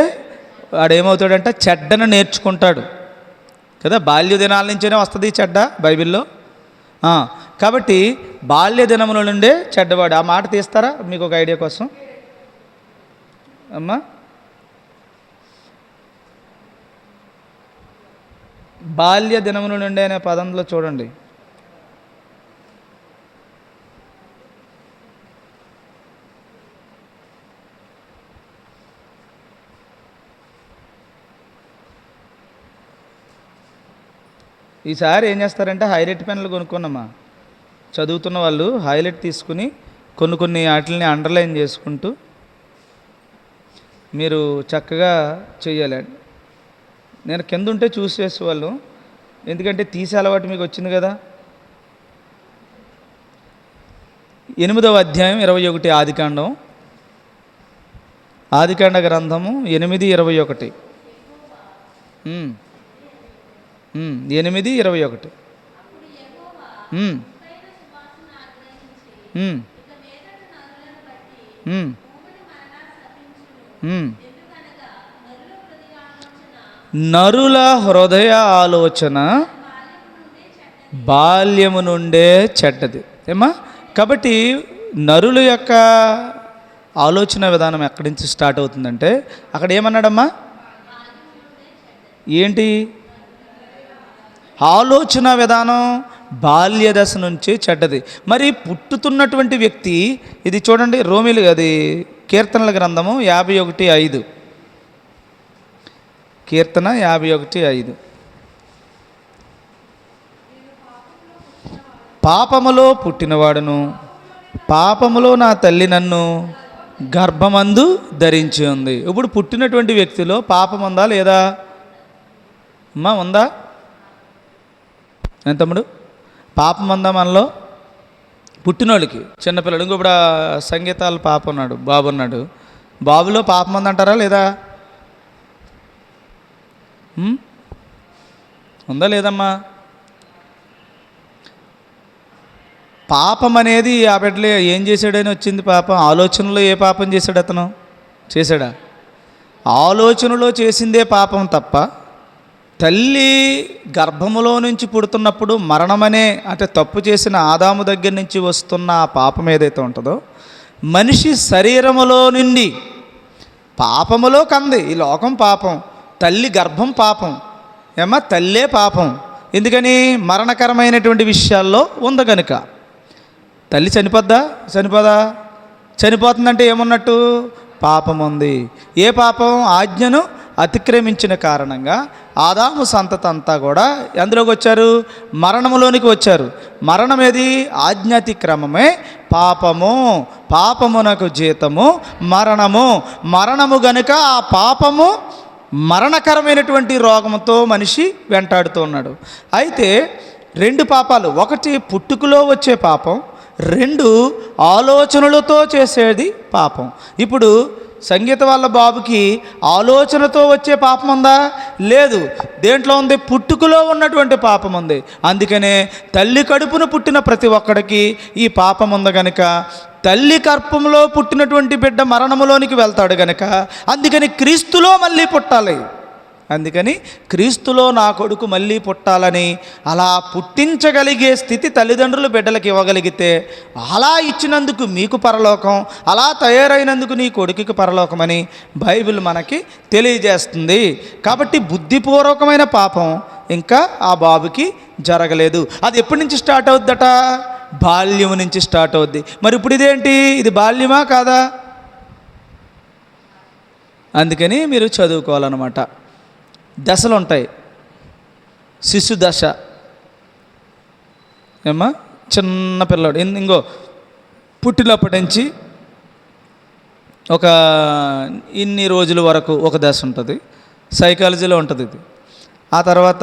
వాడేమవుతాడంటే చెడ్డను నేర్చుకుంటాడు కదా. బాల్య దినాల నుంచేనే వస్తుంది చెడ్డ బైబిల్లో. కాబట్టి బాల్య దినముల నుండే చెడ్డవాడు. ఆ మాట తీస్తారా మీకు ఒక ఐడియా కోసం? అమ్మా, బాల్య దినముల నుండి అనే పదంలో చూడండి. ఈసారి ఏం చేస్తారంటే హైలైట్ పెన్నులు కొనుక్కున్నామా, చదువుతున్న వాళ్ళు హైలైట్ తీసుకుని కొన్ని వాటిని అండర్లైన్ చేసుకుంటూ మీరు చక్కగా చెయ్యాలండి. నేను కింద ఉంటే చూసి చేసేవాళ్ళు, ఎందుకంటే తీసే అలవాటు మీకు వచ్చింది కదా. 8వ అధ్యాయం 21 ఆదికాండ గ్రంథము 8:21. 8:21. నరుల హృదయ ఆలోచన బాల్యము నుండే చెడ్డది. ఏమా? కాబట్టి నరుల యొక్క ఆలోచన విధానం ఎక్కడి నుంచి స్టార్ట్ అవుతుందంటే అక్కడ ఏమన్నాడమ్మా? ఏంటి ఆలోచన విధానం? బాల్య దశ నుంచి చెడ్డది. మరి పుట్టుతున్నటువంటి వ్యక్తి ఇది చూడండి, రోమిలు అది కీర్తనల గ్రంథము 51:5. కీర్తన 51:5. పాపములో పుట్టినవాడును పాపములో నా తల్లి నన్ను గర్భమందు ధరించి ఉంది. ఇప్పుడు పుట్టినటువంటి వ్యక్తిలో పాపం ఉందా లేదా అమ్మా? ఉందా? ఎంత తమ్ముడు? పాపం ఉందా మనలో? పుట్టినోళ్ళకి, చిన్నపిల్లడు. ఇంకొప్పుడు సంగీతాల పాప ఉన్నాడు, బాబు ఉన్నాడు. బాబులో పాపం ఉందంటారా లేదా? ఉందా లేదమ్మా? పాపం అనేది ఆ బిడ్డలే ఏం చేశాడని వచ్చింది పాపం. ఆలోచనలో ఏ పాపం చేశాడు అతను? చేశాడా? ఆలోచనలో చేసిందే పాపం తప్ప తల్లి గర్భములో నుంచి పుడుతున్నప్పుడు మరణమనే అంటే తప్పు చేసిన ఆదాము దగ్గర నుంచి వస్తున్న ఆ పాపం ఏదైతే ఉంటుందో మనిషి శరీరములో నుండి పాపములో కంది. ఈ లోకం పాపం, తల్లి గర్భం పాపం. తల్లే పాపం. ఎందుకని? మరణకరమైనటువంటి విషయాల్లో ఉంది కనుక. తల్లి చనిపోద్దా? చనిపోతుందంటే ఏమున్నట్టు? పాపం ఉంది. ఏ పాపం? ఆజ్ఞను అతిక్రమించిన కారణంగా ఆదాము సంతతి అంతా కూడా ఎందులోకి వచ్చారు? మరణములోనికి వచ్చారు. మరణం ఏది? ఆజ్ఞాతిక్రమమే పాపము. పాపమునకు జీతము మరణము. మరణము గనుక ఆ పాపము మరణకరమైనటువంటి రోగంతో మనిషి వెంటాడుతూ ఉన్నాడు. అయితే 2 పాపాలు, ఒకటి పుట్టుకలో వచ్చే పాపం, 2 ఆలోచనలతో చేసేది పాపం. ఇప్పుడు సంగీత వాళ్ళ బాబుకి ఆలోచనతో వచ్చే పాపం ఉందా? లేదు. దేంట్లో ఉంది? పుట్టుకలో ఉన్నటువంటి పాపం ఉంది. అందుకనే తల్లి కడుపును పుట్టిన ప్రతి ఒక్కడికి ఈ పాపం ఉంది కనుక తల్లి గర్భంలో పుట్టినటువంటి బిడ్డ మరణములోనికి వెళ్తాడు కనుక అందుకని క్రీస్తులో మళ్ళీ పుట్టాలి. అందుకని క్రీస్తులో నా కొడుకు మళ్ళీ పుట్టాలని అలా పుట్టించగలిగే స్థితి తల్లిదండ్రులు బిడ్డలకు ఇవ్వగలిగితే అలా ఇచ్చినందుకు మీకు పరలోకం, అలా తయారైనందుకు నీ కొడుకుకి పరలోకం అని బైబిల్ మనకి తెలియజేస్తుంది. కాబట్టి బుద్ధిపూర్వకమైన పాపం ఇంకా ఆ బాబుకి జరగలేదు. అది ఎప్పటి నుంచి స్టార్ట్ అవుద్దట? బాల్యం నుంచి స్టార్ట్ అవుద్ది. మరి ఇప్పుడు ఇదేంటి? ఇది బాల్యమా కాదా? అందుకని మీరు చదువుకోవాలన్నమాట. దశలు ఉంటాయి. శిశు దశ ఏమ్మా, చిన్న పిల్లాడు ఇంకో పుట్టినప్పటి నుంచి ఒక ఇన్ని రోజుల వరకు ఒక దశ ఉంటుంది. సైకాలజీలో ఉంటుంది ఇది. ఆ తర్వాత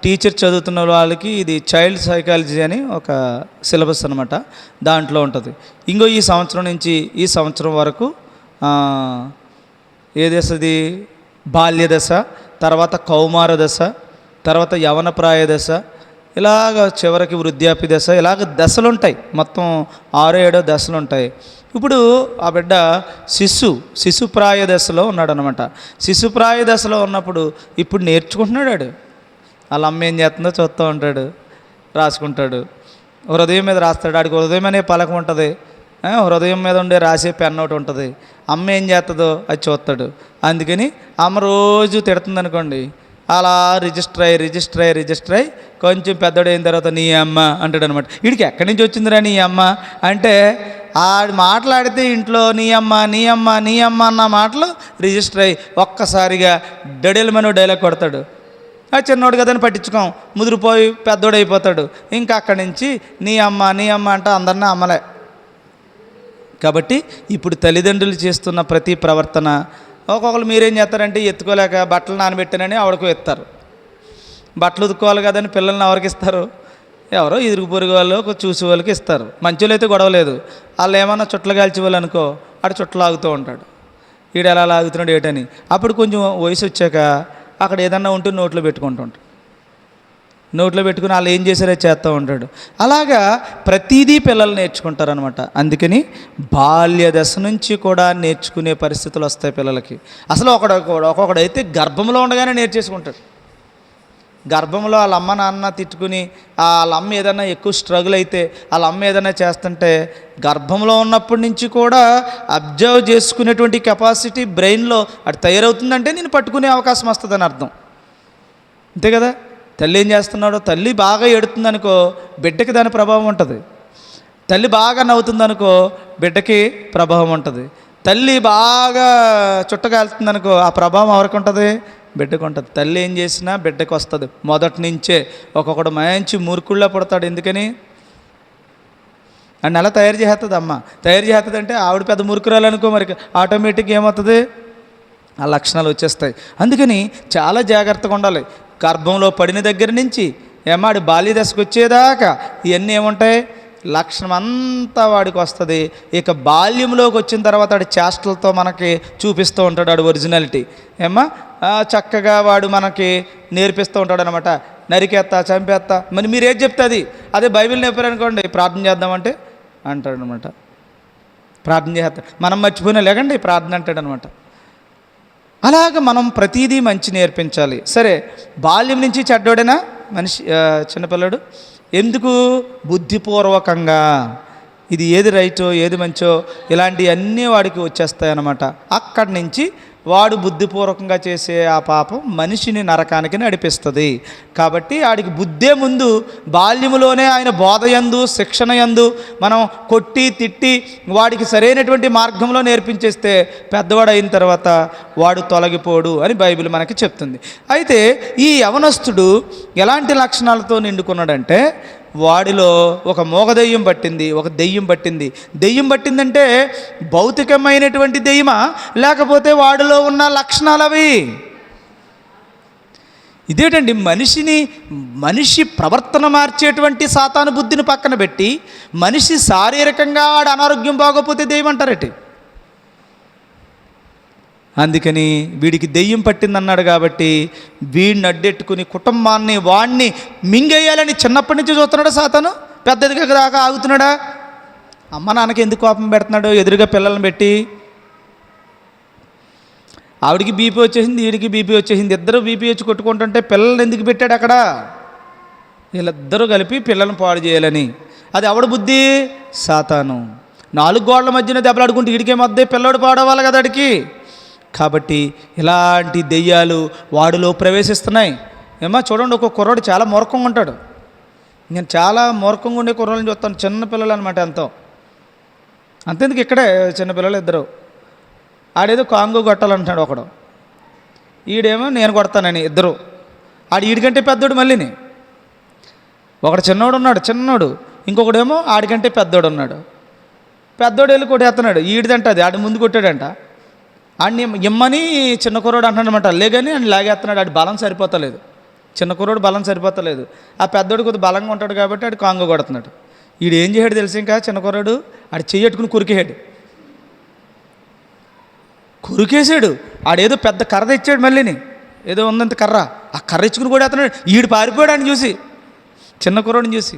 టీచర్ చదువుతున్న వాళ్ళకి ఇది చైల్డ్ సైకాలజీ అని ఒక సిలబస్ అనమాట, దాంట్లో ఉంటుంది. ఇంకో ఈ సంవత్సరం నుంచి ఈ సంవత్సరం వరకు ఏ దశది? బాల్య దశ, తర్వాత కౌమార దశ, తర్వాత యవనప్రాయ దశ, ఇలాగ చివరికి వృద్ధాప్య దశ, ఇలాగ దశలు ఉంటాయి. మొత్తం 6-7 దశలు ఉంటాయి. ఇప్పుడు ఆ బిడ్డ శిశుప్రాయ దశలో ఉన్నాడనమాట. శిశుప్రాయ దశలో ఉన్నప్పుడు ఇప్పుడు నేర్చుకుంటున్నాడు. వాళ్ళ అమ్మ ఏం చేస్తుందో చూస్తూ ఉంటాడు, రాసుకుంటాడు. హృదయం మీద రాస్తాడు. ఆడికి హృదయం అనే పలకం ఉంటుంది, హృదయం మీద ఉండే రాసే పెన్ ఒకటి ఉంటుంది. అమ్మ ఏం చేస్తుందో అది చూస్తాడు. అందుకని అమ్మ రోజు తిడుతుంది అనుకోండి, అలా రిజిస్టర్ అయ్యి కొంచెం పెద్దోడైన తర్వాత నీ అమ్మ అంటాడు అనమాట. వీడికి ఎక్కడి నుంచి వచ్చిందిరా నీ అమ్మ అంటే, ఆడు మాట్లాడితే ఇంట్లో నీ అమ్మ అన్న మాటలు రిజిస్టర్ అయ్యి ఒక్కసారిగా డెడెలమని డైలాగ్ కొడతాడు. ఆ చిన్నోడు కదని పట్టించుకోం, ముదిరిపోయి పెద్దోడు అయిపోతాడు. ఇంకా అక్కడి నుంచి నీ అమ్మ అంటే అందరినీ అమ్మలే. కాబట్టి ఇప్పుడు తల్లిదండ్రులు చేస్తున్న ప్రతి ప్రవర్తన, ఒక్కొక్కరు మీరేం చేస్తారంటే ఎత్తుకోలేక బట్టలు నానబెట్టానని ఆవిడకు ఎత్తారు. బట్టలు ఉతుక్కోవాలి కదని పిల్లల్ని ఎవరికి ఇస్తారు? ఎవరో ఇరుగు పొరుగు వాళ్ళు చూసే వాళ్ళకి ఇస్తారు. మంచోళ్ళు అయితే గొడవలేదు. వాళ్ళు ఏమన్నా చుట్టలు కాల్చే వాళ్ళు అనుకో, ఆడు చుట్టలు ఆగుతూ ఉంటాడు. వీడు ఎలా లాగుతున్నాడు ఏటని. అప్పుడు కొంచెం వయసు వచ్చాక అక్కడ ఏదన్నా ఉంటే నోట్లో పెట్టుకుంటూ ఉంటాడు. నోట్లో పెట్టుకుని వాళ్ళు ఏం చేశారో చేస్తూ ఉంటాడు. అలాగా ప్రతిదీ పిల్లలు నేర్చుకుంటారనమాట. అందుకని బాల్య దశ నుంచి కూడా నేర్చుకునే పరిస్థితులు వస్తాయి పిల్లలకి. అసలు ఒక్కొక్కడైతే గర్భంలో ఉండగానే నేర్చేసుకుంటాడు. గర్భంలో వాళ్ళ అమ్మ నాన్న తిట్టుకుని వాళ్ళ అమ్మ ఏదైనా ఎక్కువ స్ట్రగుల్ అయితే, వాళ్ళ అమ్మ ఏదైనా చేస్తుంటే గర్భంలో ఉన్నప్పటి నుంచి కూడా అబ్జర్వ్ చేసుకునేటువంటి కెపాసిటీ బ్రెయిన్లో అది తయారవుతుందంటే నేను పట్టుకునే అవకాశం వస్తుందని అర్థం. అంతే కదా? తల్లి ఏం చేస్తున్నాడో, తల్లి బాగా ఎడుతుందనుకో బిడ్డకి దాని ప్రభావం ఉంటుంది. తల్లి బాగా నవ్వుతుందనుకో బిడ్డకి ప్రభావం ఉంటుంది. తల్లి బాగా చుట్టగాలుతుందనుకో ఆ ప్రభావం ఎవరికి ఉంటుంది? బిడ్డకు ఉంటుంది. తల్లి ఏం చేసినా బిడ్డకు వస్తుంది మొదటి నుంచే. ఒక్కొక్కడు మంచి మూర్ఖుళ్ళ పుడతాడు. ఎందుకని? అండ్ అలా తయారు చేస్తుంది అమ్మ. తయారు చేస్తుంది అంటే ఆవిడ పెద్ద మూర్ఖురాలు అనుకో, మరి ఆటోమేటిక్గా ఏమవుతుంది? ఆ లక్షణాలు వచ్చేస్తాయి. అందుకని చాలా జాగ్రత్తగా ఉండాలి. గర్భంలో పడిన దగ్గర నుంచి ఏమాడి బాల్య దశకు వచ్చేదాకా ఇవన్నీ ఏముంటాయి? లక్షణం అంతా వాడికి వస్తుంది. ఇక బాల్యంలోకి వచ్చిన తర్వాత వాడి చేష్టలతో మనకి చూపిస్తూ ఉంటాడు వాడు ఒరిజినాలిటీ. చక్కగా వాడు మనకి నేర్పిస్తూ ఉంటాడు అనమాట. నరికేస్తా, చంపేస్తా, మరి మీరు ఏది చెప్తే అదే బైబిల్ నేర్పారనుకోండి, ప్రార్థన చేద్దామంటే అంటాడు అనమాట. ప్రార్థన చేస్తాడు. మనం మర్చిపోయినా లేకండి ప్రార్థన అంటాడు అనమాట. అలాగ మనం ప్రతిదీ మంచి నేర్పించాలి. సరే, బాల్యం నుంచి చెడ్డోడేనా మనిషి చిన్నపిల్లడు? ఎందుకు? బుద్ధిపూర్వకంగా ఇది ఏది రైటో ఏది మంచో ఇలాంటివన్నీ వాడికి వచ్చేస్తాయన్నమాట. అక్కడి నుంచి వాడు బుద్ధిపూర్వకంగా చేసే ఆ పాపం మనిషిని నరకానికి నడిపిస్తుంది. కాబట్టి ఆడికి బుద్ధే ముందు బాల్యములోనే ఆయన బోధయందు శిక్షణయందు మనం కొట్టి తిట్టి వాడికి సరైనటువంటి మార్గంలో నేర్పించేస్తే పెద్దవాడు అయిన తర్వాత వాడు తొలగిపోడు అని బైబిల్ మనకి చెప్తుంది. అయితే ఈ యవనస్తుడు ఎలాంటి లక్షణాలతో నిండుకున్నాడంటే, వాడిలో ఒక మోగదెయ్యం పట్టింది, ఒక దెయ్యం పట్టింది. దెయ్యం పట్టిందంటే భౌతికమైనటువంటి దెయ్యమా, లేకపోతే వాడిలో ఉన్న లక్షణాలు అవి? ఇదేంటండి, మనిషి ప్రవర్తన మార్చేటువంటి సాతాను బుద్ధిని పక్కన పెట్టి మనిషి శారీరకంగా వాడు అనారోగ్యం బాగోపోతే దెయ్యం అంటారటి. అందుకని వీడికి దెయ్యం పట్టిందన్నాడు కాబట్టి వీడిని అడ్డెట్టుకుని కుటుంబాన్ని వాడిని మింగేయాలని చిన్నప్పటి నుంచి చూస్తున్నాడు సాతాను. పెద్దదిగా దాకా ఆగుతున్నాడా? అమ్మ నాన్నకి ఎందుకు కోపం పెడుతున్నాడు ఎదురుగా పిల్లల్ని పెట్టి? ఆవిడికి బీపీ వచ్చేసింది, వీడికి బీపీ వచ్చేసింది, ఇద్దరు బీపీ వచ్చి కొట్టుకుంటుంటే పిల్లల్ని ఎందుకు పెట్టాడు అక్కడ? వీళ్ళిద్దరూ కలిపి పిల్లల్ని పాడు చేయాలని. అది ఎవడ బుద్ధి? సాతాను. 4 గోడల మధ్యన దెబ్బలాడుకుంటే వీడికేమొద్దే, పిల్లడు పాడవాలి కదా అడికి. కాబట్టి ఇలాంటి దెయ్యాలు వాడిలో ప్రవేశిస్తున్నాయి. ఏమో చూడండి, ఒక కుర్రాడు చాలా మూర్ఖంగా ఉంటాడు. నేను చాలా మూర్ఖంగా ఉండే కుర్రాళ్ళని చూస్తాను, చిన్నపిల్లలు అనమాట. అంతెందుకు ఇక్కడే చిన్నపిల్లలు ఇద్దరు. ఆడేదో కాంగో కొట్టాలంటున్నాడు ఒకడు, ఈడేమో నేను కొడతానని. ఇద్దరు ఈడికంటే పెద్దోడు మళ్ళీని. ఒకడు చిన్నోడు ఉన్నాడు, చిన్నోడు. ఇంకొకడేమో ఆడికంటే పెద్దోడు ఉన్నాడు. పెద్దోడు వెళ్ళి కొట్టేస్తున్నాడు, ఈడిదంట అది ఆడి ముందు కొట్టాడంట. ఆడిని ఇమ్మని చిన్న కుర్రోడు అంటున్నాడు అనమాట. లేదని అని లాగేస్తున్నాడు. ఆడి బలం సరిపోతలేదు, చిన్న కుర్రోడు బలం సరిపోతలేదు. ఆ పెద్దోడు కొద్దిగా బలంగా ఉంటాడు కాబట్టి ఆడు కాంగో కొడుతున్నాడు. ఈడు ఏం చేశాడు తెలుసు? ఇంకా చిన్న కుర్రోడు ఆడు చెయ్యట్టుకుని కురికేసాడు. ఆడేదో పెద్ద కర్ర తెచ్చాడు, మళ్ళీని ఏదో ఉందంత కర్ర, ఆ కర్ర ఇచ్చుకుని కూడా అతను ఈడు పారిపోయాడు అని చూసి, చిన్న కుర్రోడిని చూసి.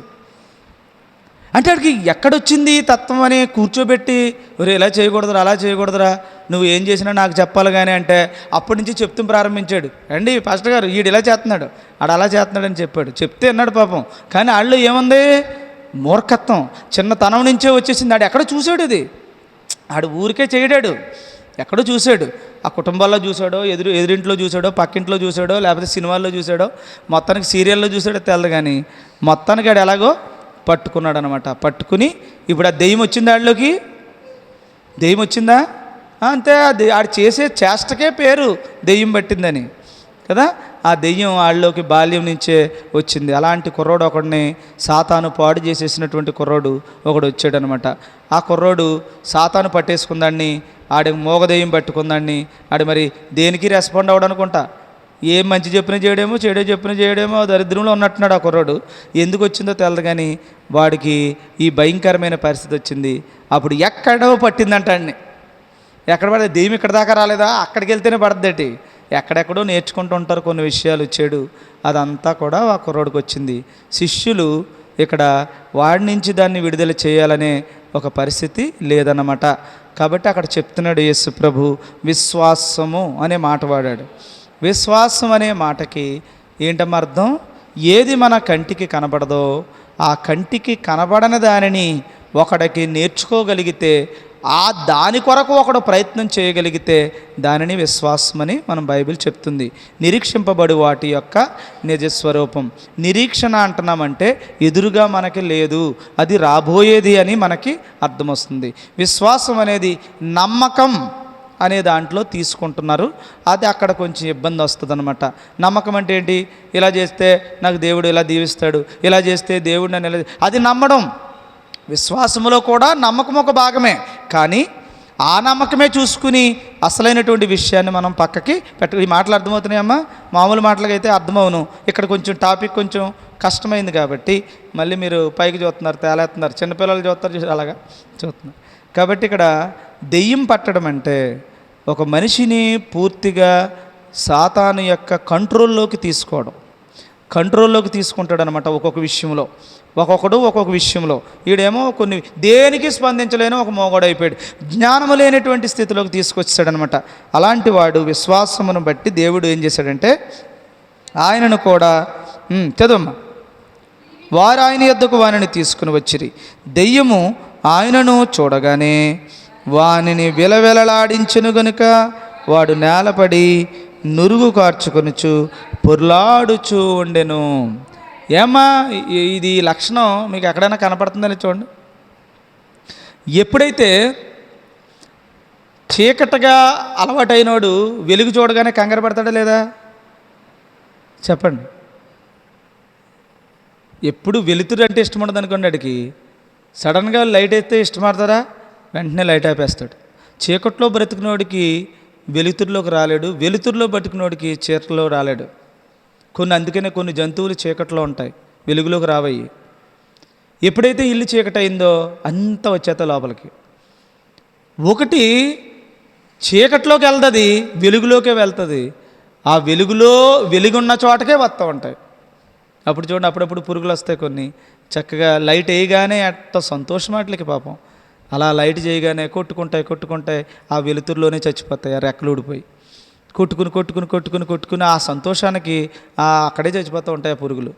అంటే ఆడికి ఎక్కడొచ్చింది తత్వం అని కూర్చోబెట్టి, ఒరే ఇలా చేయకూడదురా, అలా చేయకూడదురా, నువ్వు ఏం చేసినా నాకు చెప్పాలి కానీ అంటే అప్పటి నుంచి చెప్తూ ప్రారంభించాడు. అండి పాస్టర్ గారు, ఈడు ఇలా చేస్తున్నాడు, ఆడు అలా చేస్తున్నాడు అని చెప్పాడు. చెప్తే అన్నాడు పాపం. కానీ వాళ్ళు ఏముంది? మూర్ఖత్వం చిన్నతనం నుంచే వచ్చేసింది. ఆడు ఎక్కడ చూశాడు ఇది? ఆడు ఊరికే చేయడాడు, ఎక్కడో చూశాడు. ఆ కుటుంబాల్లో చూశాడో, ఎదురింట్లో చూశాడో, పక్కింట్లో చూశాడో, లేకపోతే సినిమాల్లో చూశాడో, మొత్తానికి సీరియల్లో చూశాడో తెలదు. కానీ మొత్తానికి ఆడు ఎలాగో పట్టుకున్నాడు అనమాట. పట్టుకుని ఇప్పుడు ఆ దెయ్యం వచ్చిందా? ఆడిలోకి దెయ్యం వచ్చిందా? అంతే. ఆడు చేసే చేష్టకే పేరు దెయ్యం పట్టిందని కదా. ఆ దెయ్యం ఆళ్ళలోకి బాల్యం నుంచే వచ్చింది. అలాంటి కుర్రోడు ఒకడిని సాతాను పాడు చేసేసినటువంటి కుర్రోడు ఒకడు వచ్చాడనమాట. ఆ కుర్రోడు సాతాను పట్టేసుకుందాన్ని, ఆడి మోగదెయ్యం పట్టుకుందాన్ని. ఆడు మరి దేనికి రెస్పాండ్ అవ్వడు అనుకుంటా. ఏం మంచి చెప్పినా చేయడేమో, చెడు చెప్పినా చేయడేమో, దరిద్రంలో ఉన్నట్టున్నాడు ఆ కుర్రోడు. ఎందుకు వచ్చిందో తెలదు కానీ వాడికి ఈ భయంకరమైన పరిస్థితి వచ్చింది. అప్పుడు ఎక్కడో పట్టిందంట అండి. ఎక్కడ పడితే దెయ్యం ఇక్కడ దాకా రాలేదా? అక్కడికి వెళ్తేనే పడద్దటి. ఎక్కడెక్కడో నేర్చుకుంటూ ఉంటారు కొన్ని విషయాలు, చెడు. అదంతా కూడా ఆ కుర్రోడికి వచ్చింది. శిష్యులు ఇక్కడ వాడి నుంచి దాన్ని విడుదల చేయాలనే ఒక పరిస్థితి లేదన్నమాట. కాబట్టి అక్కడ చెప్తున్నాడు యేసు ప్రభు, విశ్వాసము అనే మాట వాడాడు. విశ్వాసం అనే మాటకి ఏంటమ్మా అర్థం? ఏది మన కంటికి కనబడదో ఆ కంటికి కనబడని దానిని ఒకడికి నేర్చుకోగలిగితే, ఆ దాని కొరకు ఒకడు ప్రయత్నం చేయగలిగితే దానిని విశ్వాసమని మనం బైబిల్ చెప్తుంది. నిరీక్షింపబడి వాటి యొక్క నిజస్వరూపం. నిరీక్షణ అంటున్నామంటే ఎదురుగా మనకి లేదు, అది రాబోయేది అని మనకి అర్థమవుతుంది. విశ్వాసం అనేది నమ్మకం అనే దాంట్లో తీసుకుంటున్నారు. అది అక్కడ కొంచెం ఇబ్బంది వస్తుంది అనమాట. నమ్మకం అంటే ఏంటి? ఇలా చేస్తే నాకు దేవుడు ఇలా దీవిస్తాడు, ఇలా చేస్తే దేవుడు నన్ను ఇలా, అది నమ్మడం. విశ్వాసములో కూడా నమ్మకం ఒక భాగమే. కానీ ఆ నమ్మకమే చూసుకుని అసలైనటువంటి విషయాన్ని మనం పక్కకి ఈ మాటలు అర్థమవుతున్నాయమ్మా? మామూలు మాటలకైతే అయితే అర్థమవును. ఇక్కడ కొంచెం టాపిక్ కొంచెం కష్టమైంది కాబట్టి మళ్ళీ మీరు పైకి చూస్తున్నారు, తేలేస్తున్నారు. చిన్నపిల్లలు చూస్తారు, అలాగా చూస్తున్నారు. కాబట్టి ఇక్కడ దెయ్యం పట్టడం అంటే ఒక మనిషిని పూర్తిగా సాతాను యొక్క కంట్రోల్లోకి తీసుకుంటాడు అనమాట. ఒక్కొక్క విషయంలో ఒక్కొక్క విషయంలో ఈడేమో కొన్ని దేనికి స్పందించలేని ఒక మోగడైపోయాడు, జ్ఞానము లేనటువంటి స్థితిలోకి తీసుకొచ్చాడనమాట. అలాంటి వాడు విశ్వాసమును బట్టి దేవుడు ఏం చేశాడంటే ఆయనను కూడా చదవమ్మా, వారు ఆయన యొద్దకు వానిని తీసుకుని వచ్చిరి. దెయ్యము ఆయనను చూడగానే వానిని విలవిలలాడించెను గనుక వాడు నేలపడి నురుగు కార్చుకొనుచు పొర్లాడుచూ ఉండెను. ఏమ్మా ఇది లక్షణం మీకు ఎక్కడైనా కనపడుతుందని చూడండి. ఎప్పుడైతే చీకటిగా అలవాటైనోడు వెలుగు చూడగానే కంగారు పడతాడా లేదా చెప్పండి. ఎప్పుడు వెలుతురు అంటే ఇష్టం ఉండదు అనుకోండి, అడిగి సడన్గా లైట్ అయితే ఇష్టపడతారా, వెంటనే లైట్ ఆపేస్తాడు. చీకట్లో బ్రతికినోడికి వెలుతురులోకి రాలేడు, వెలుతురులో బతికినోడికి చీకట్లో రాలేడు. అందుకనే కొన్ని జంతువులు చీకట్లో ఉంటాయి, వెలుగులోకి రావయ్యి. ఎప్పుడైతే ఇల్లు చీకటి అయిందో అంత వచ్చేత లోపలికి. ఒకటి చీకట్లోకి వెళ్తుంది, వెలుగులోకే వెళ్తుంది. ఆ వెలుగున్న చోటకే వస్తూ ఉంటాయి. అప్పుడు చూడండి, అప్పుడప్పుడు పురుగులు వస్తాయి కొన్ని. చక్కగా లైట్ వేయగానే అట్ట సంతోషం వాటికి పాపం. అలా లైట్ చేయగానే కొట్టుకుంటాయి, ఆ వెలుతురులోనే చచ్చిపోతాయి. ఆ రెక్కలు ఊడిపోయి కొట్టుకుని ఆ సంతోషానికి అక్కడే చచ్చిపోతూ ఉంటాయి ఆ పురుగులు.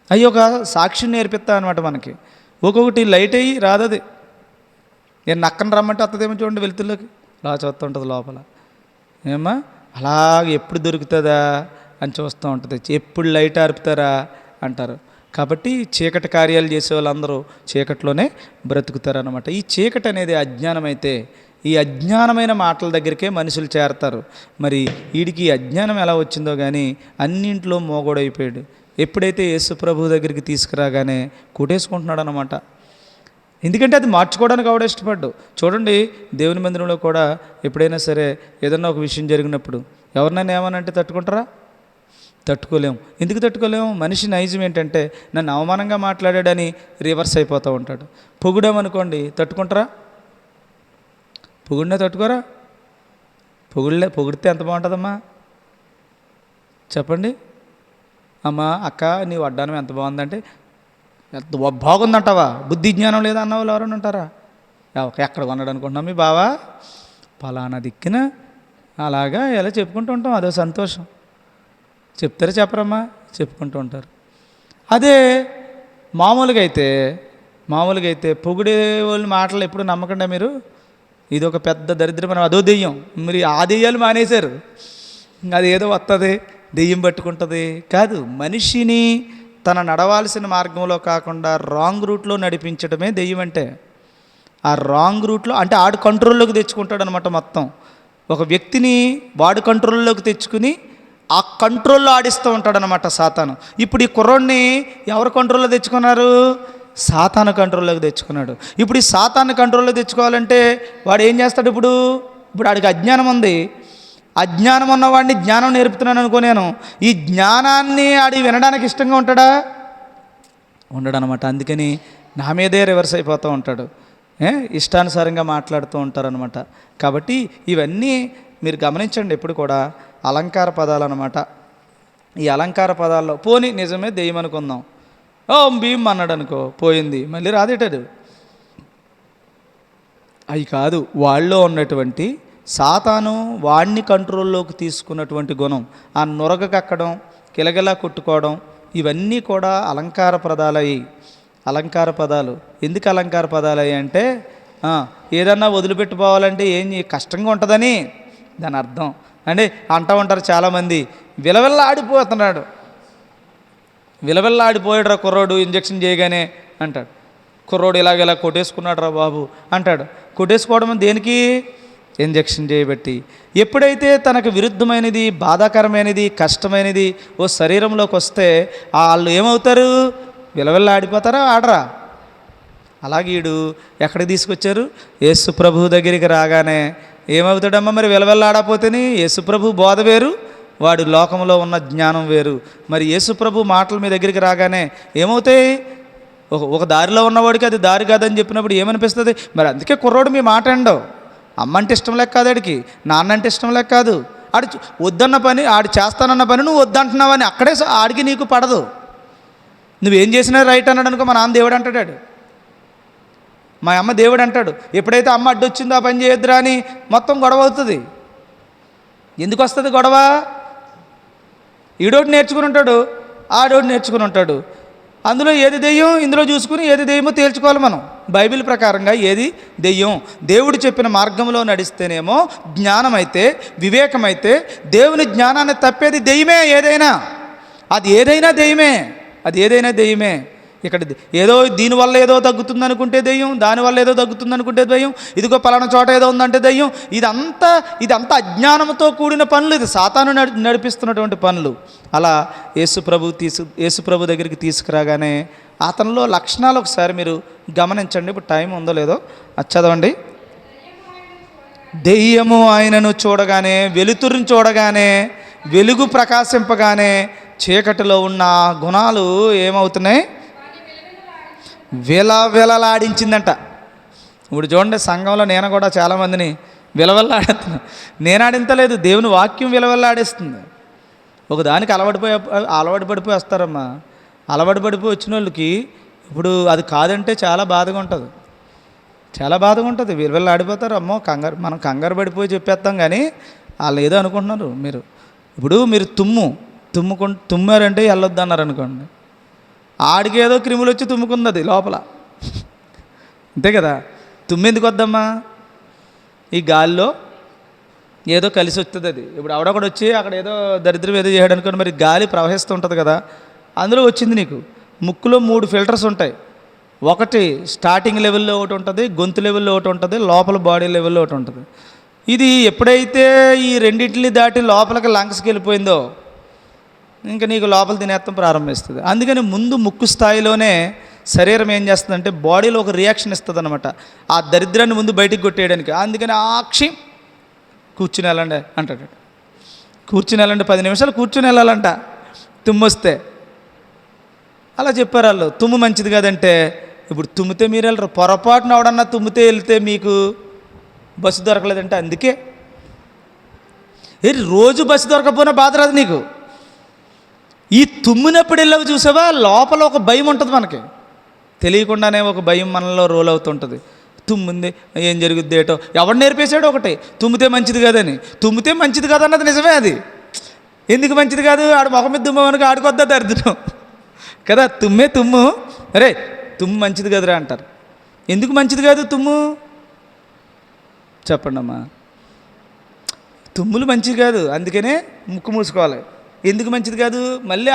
అవి ఒక సాక్షిని నేర్పిస్తా అనమాట మనకి. ఒక్కొక్కటి లైట్ అయ్యి రాదది. నేను నక్కని రమ్మంటే వస్తుందేమో చూడండి, వెలుతురులోకి అలా చూస్తూ ఉంటుంది లోపల. ఏమా అలాగే ఎప్పుడు దొరుకుతుందా అని చూస్తూ ఉంటుంది. ఎప్పుడు లైట్ ఆర్పుతారా అంటారు. కాబట్టి చీకటి కార్యాలు చేసే వాళ్ళందరూ చీకట్లోనే బ్రతుకుతారనమాట. ఈ చీకటి అనేది అజ్ఞానం అయితే, ఈ అజ్ఞానమైన మాటల దగ్గరికే మనుషులు చేరతారు. మరి వీడికి అజ్ఞానం ఎలా వచ్చిందో కానీ అన్నింట్లో మోగోడైపోయాడు. ఎప్పుడైతే యేసు ప్రభు దగ్గరికి తీసుకురాగానే కొట్టేసుకుంటున్నాడు అనమాట. ఎందుకంటే అది మార్చుకోవడానికి ఆవిడ ఇష్టపడ్డు. చూడండి, దేవుని మందిరంలో కూడా ఎప్పుడైనా సరే ఏదన్నా ఒక విషయం జరిగినప్పుడు ఎవరినైనా ఏమనంటే తట్టుకుంటారా? తట్టుకోలేము. ఎందుకు తట్టుకోలేము? మనిషి నైజం ఏంటంటే నన్ను అవమానంగా మాట్లాడాడని రివర్స్ అయిపోతూ ఉంటాడు. పొగిడామనుకోండి, తట్టుకుంటారా? తట్టుకోరా? పొగిడితే ఎంత బాగుంటుందమ్మా చెప్పండి. అమ్మా అక్క నీ వడ్డానం ఎంత బాగుందంటే, ఎంత బాగుందంటావా? బుద్ధి జ్ఞానం లేదా అన్న వాళ్ళు ఎవరైనా ఉంటారా? ఎక్కడ కొన్నాడు అనుకుంటున్నాం మీ బావా పలానా దిక్కున అలాగా ఎలా చెప్పుకుంటూ ఉంటాం. అదో సంతోషం. చెప్తారా చెప్పరమ్మా? చెప్పుకుంటూ ఉంటారు. అదే మామూలుగా అయితే పొగిడే వాళ్ళ మాటలు ఎప్పుడు నమ్మకుండా మీరు. ఇది ఒక పెద్ద దరిద్రం. అదో దెయ్యం. మరి ఆ దెయ్యాలు మానేశారు. అది ఏదో వస్తుంది, దెయ్యం పట్టుకుంటుంది కాదు. మనిషిని తన నడవాల్సిన మార్గంలో కాకుండా రాంగ్ రూట్లో నడిపించడమే దెయ్యం అంటే. ఆ రాంగ్ రూట్లో అంటే ఆడు కంట్రోల్లోకి తెచ్చుకుంటాడు అనమాట. మొత్తం ఒక వ్యక్తిని వాడు కంట్రోల్లోకి తెచ్చుకుని ఆ కంట్రోల్లో ఆడిస్తూ ఉంటాడనమాట సాతాను. ఇప్పుడు ఈ కుర్రోడిని ఎవరు కంట్రోల్లో తెచ్చుకున్నారు? సాతాను కంట్రోల్లోకి తెచ్చుకున్నాడు. ఇప్పుడు ఈ సాతాను కంట్రోల్లో తెచ్చుకోవాలంటే వాడు ఏం చేస్తాడు? ఇప్పుడు ఆడికి అజ్ఞానం ఉంది. అజ్ఞానం ఉన్నవాడిని జ్ఞానం నేర్పుతున్నాను అనుకో నేను. ఈ జ్ఞానాన్ని ఆడి వినడానికి ఇష్టంగా ఉంటాడా? ఉండడనమాట. అందుకని నా మీదే రివర్స్ అయిపోతూ ఉంటాడు. ఇష్టానుసారంగా మాట్లాడుతూ ఉంటారనమాట. కాబట్టి ఇవన్నీ మీరు గమనించండి. ఎప్పుడు కూడా అలంకార పదాలు అనమాట. ఈ అలంకార పదాల్లో పోనీ నిజమే దెయ్యం అనుకుందాం, భీమ్ అన్నాడు అనుకో, పోయింది, మళ్ళీ రాదేటాడు. అవి కాదు, వాళ్ళలో ఉన్నటువంటి సాతాను వాడిని కంట్రోల్లోకి తీసుకున్నటువంటి గుణం, ఆ నొరగ కక్కడం, కిలగిలా కొట్టుకోవడం, ఇవన్నీ కూడా అలంకార పదాలయ్యి. అలంకార పదాలు ఎందుకు అలంకార పదాలయ్యి అంటే ఏదన్నా వదిలిపెట్టుకోవాలంటే ఏం కష్టంగా ఉంటుందని దాని అర్థం. అంటే అంటూ ఉంటారు చాలామంది, విలవిల్లా ఆడిపోతున్నాడు, విలవిల్లా ఆడిపోయాడు రా కుర్రోడు ఇంజక్షన్ చేయగానే అంటాడు. కుర్రోడు ఇలాగ కొట్టేసుకున్నాడు రా బాబు అంటాడు. కొట్టేసుకోవడం దేనికి? ఇంజక్షన్ చేయబట్టి. ఎప్పుడైతే తనకు విరుద్ధమైనది, బాధాకరమైనది, కష్టమైనది ఓ శరీరంలోకి వస్తే వాళ్ళు ఏమవుతారు? విలవిల్లా ఆడిపోతారా? ఆడరా? అలాగే వీడు ఎక్కడికి తీసుకొచ్చారు? యేసు ప్రభు దగ్గరికి రాగానే ఏమవుతాడమ్మా మరి? విలవిల్లాడపోతేనే యేసు ప్రభు బోధ వేరు, వాడు లోకంలో ఉన్న జ్ఞానం వేరు. మరి యేసు ప్రభు మాటలు మీ దగ్గరికి రాగానే ఏమవుతాయి? ఒక దారిలో ఉన్నవాడికి అది దారి కాదని చెప్పినప్పుడు ఏమనిపిస్తుంది? మరి అందుకే కుర్రోడు మీ మాట అండవు. అమ్మ అంటే ఇష్టం లేక కాదు ఆడికి, నాన్న అంటే ఇష్టం లేక కాదు. ఆడు వద్దన్న పని, ఆడు చేస్తానన్న పని నువ్వు వద్దంటున్నావని అక్కడే ఆడికి నీకు పడదు. నువ్వేం చేసినా రైట్ అన్నాడు అనుకో, మా నాన్న దేవుడు అంటాడు, మా అమ్మ దేవుడు అంటాడు. ఎప్పుడైతే అమ్మ అడ్డొచ్చిందో ఆ పని చేయొద్దురా అని మొత్తం గొడవ అవుతుంది. ఎందుకు వస్తుంది గొడవ? ఈడోటి నేర్చుకుని ఉంటాడు, ఆడోటి నేర్చుకుని ఉంటాడు. అందులో ఏది దెయ్యం ఇందులో చూసుకుని ఏది దెయ్యమో తేల్చుకోవాలి మనం. బైబిల్ ప్రకారంగా ఏది దెయ్యం, దేవుడు చెప్పిన మార్గంలో నడిస్తేనేమో జ్ఞానమైతే, వివేకమైతే, దేవుని జ్ఞానాన్ని తప్పేది దెయ్యమే. అది ఏదైనా దెయ్యమే. ఇక్కడ ఏదో దీనివల్ల ఏదో తగ్గుతుంది అనుకుంటే దెయ్యం, దానివల్ల ఏదో తగ్గుతుంది అనుకుంటే దెయ్యం, ఇదిగో పలానా చోట ఏదో ఉందంటే దెయ్యం. ఇదంతా అజ్ఞానంతో కూడిన పనులు. ఇది సాతాను నడిపిస్తున్నటువంటి పనులు. అలా యేసుప్రభు దగ్గరికి తీసుకురాగానే అతనిలో లక్షణాలు ఒకసారి మీరు గమనించండి. ఇప్పుడు టైం ఉందో లేదో అది చదవండి. దెయ్యము ఆయనను చూడగానే, వెలుతురుని చూడగానే, వెలుగు ప్రకాశింపగానే చీకటిలో ఉన్న గుణాలు ఏమవుతున్నాయి? విలవిలలాడించిందంట. ఇప్పుడు చూడండి, సంఘంలో నేను కూడా చాలామందిని విలవల్లాడుతున్నాను. నేను ఆడింతలేదు, దేవుని వాక్యం విలవల్లాడేస్తుంది. ఒక దానికి అలవాటు పడిపోయి వస్తారమ్మా. అలవాటు పడిపోయి వచ్చిన వాళ్ళకి ఇప్పుడు అది కాదంటే చాలా బాధగా ఉంటుంది. విలవల్లాడిపోతారు. అమ్మో మనం కంగారు పడిపోయి చెప్పేస్తాం, కానీ వాళ్ళు ఏదో అనుకుంటున్నారు. మీరు తుమ్మారంటే వెళ్ళొద్దు అన్నారు అనుకోండి, ఆడికి ఏదో క్రిములు వచ్చి తుమ్ముకుంది అది లోపల. అంతే కదా, తుమ్మెందుకు వద్దమ్మా? ఈ గాలిలో ఏదో కలిసి వస్తుంది అది. ఇప్పుడు ఆవిడొకడు వచ్చి అక్కడ ఏదో దరిద్రం ఏదో చేయడం అనుకోండి, మరి గాలి ప్రవహిస్తూ ఉంటుంది కదా, అందులో వచ్చింది నీకు. ముక్కులో 3 ఫిల్టర్స్ ఉంటాయి. ఒకటి స్టార్టింగ్ లెవెల్లో ఒకటి ఉంటుంది, గొంతు లెవెల్లో ఒకటి ఉంటుంది, లోపల బాడీ లెవెల్లో ఒకటి ఉంటుంది. ఇది ఎప్పుడైతే ఈ రెండింటిని దాటి లోపలికి లంగ్స్కి వెళ్ళిపోయిందో ఇంకా నీకు లోపల తినేత్తం ప్రారంభిస్తుంది. అందుకని ముందు ముక్కు స్థాయిలోనే శరీరం ఏం చేస్తుందంటే బాడీలో ఒక రియాక్షన్ ఇస్తుంది అనమాట, ఆ దరిద్రాన్ని ముందు బయటికి కొట్టేయడానికి. అందుకని కూర్చుని వెళ్ళండి అంటాడు. కూర్చుని వెళ్ళండి, 10 నిమిషాలు కూర్చుని వెళ్ళాలంట తుమ్మొస్తే. అలా చెప్పారు వాళ్ళు. తుమ్ము మంచిది కాదంటే, ఇప్పుడు తుమ్మితే మీరు వెళ్ళరు. పొరపాటున ఎవడన్నా తుమ్మితే వెళ్తే మీకు బస్సు దొరకలేదంటే అందుకే. రోజు బస్సు దొరకపోయినా బాధ రాదు నీకు. ఈ తుమ్మినప్పుడు వెళ్ళవి చూసావా, లోపల ఒక భయం ఉంటుంది మనకి, తెలియకుండానే ఒక భయం మనలో రోల్ అవుతుంటుంది. తుమ్ముంది ఏం జరుగుద్ది ఏటో, ఎవడు నేర్పేశాడు ఒకటి, తుమ్మితే మంచిది కాదని. తుమ్మితే మంచిది కాదన్నది నిజమే. అది ఎందుకు మంచిది కాదు? ఆడు మొహం మీద తుమ్మనుక ఆడుకొద్దా దరిద్రం కదా. తుమ్ము అరే తుమ్ము మంచిది కదరా అంటారు. ఎందుకు మంచిది కాదు తుమ్ము? చెప్పండి అమ్మా. తుమ్ములు మంచిది కాదు, అందుకనే ముక్కు మూసుకోవాలి. ఎందుకు మంచిది కాదు? మళ్ళీ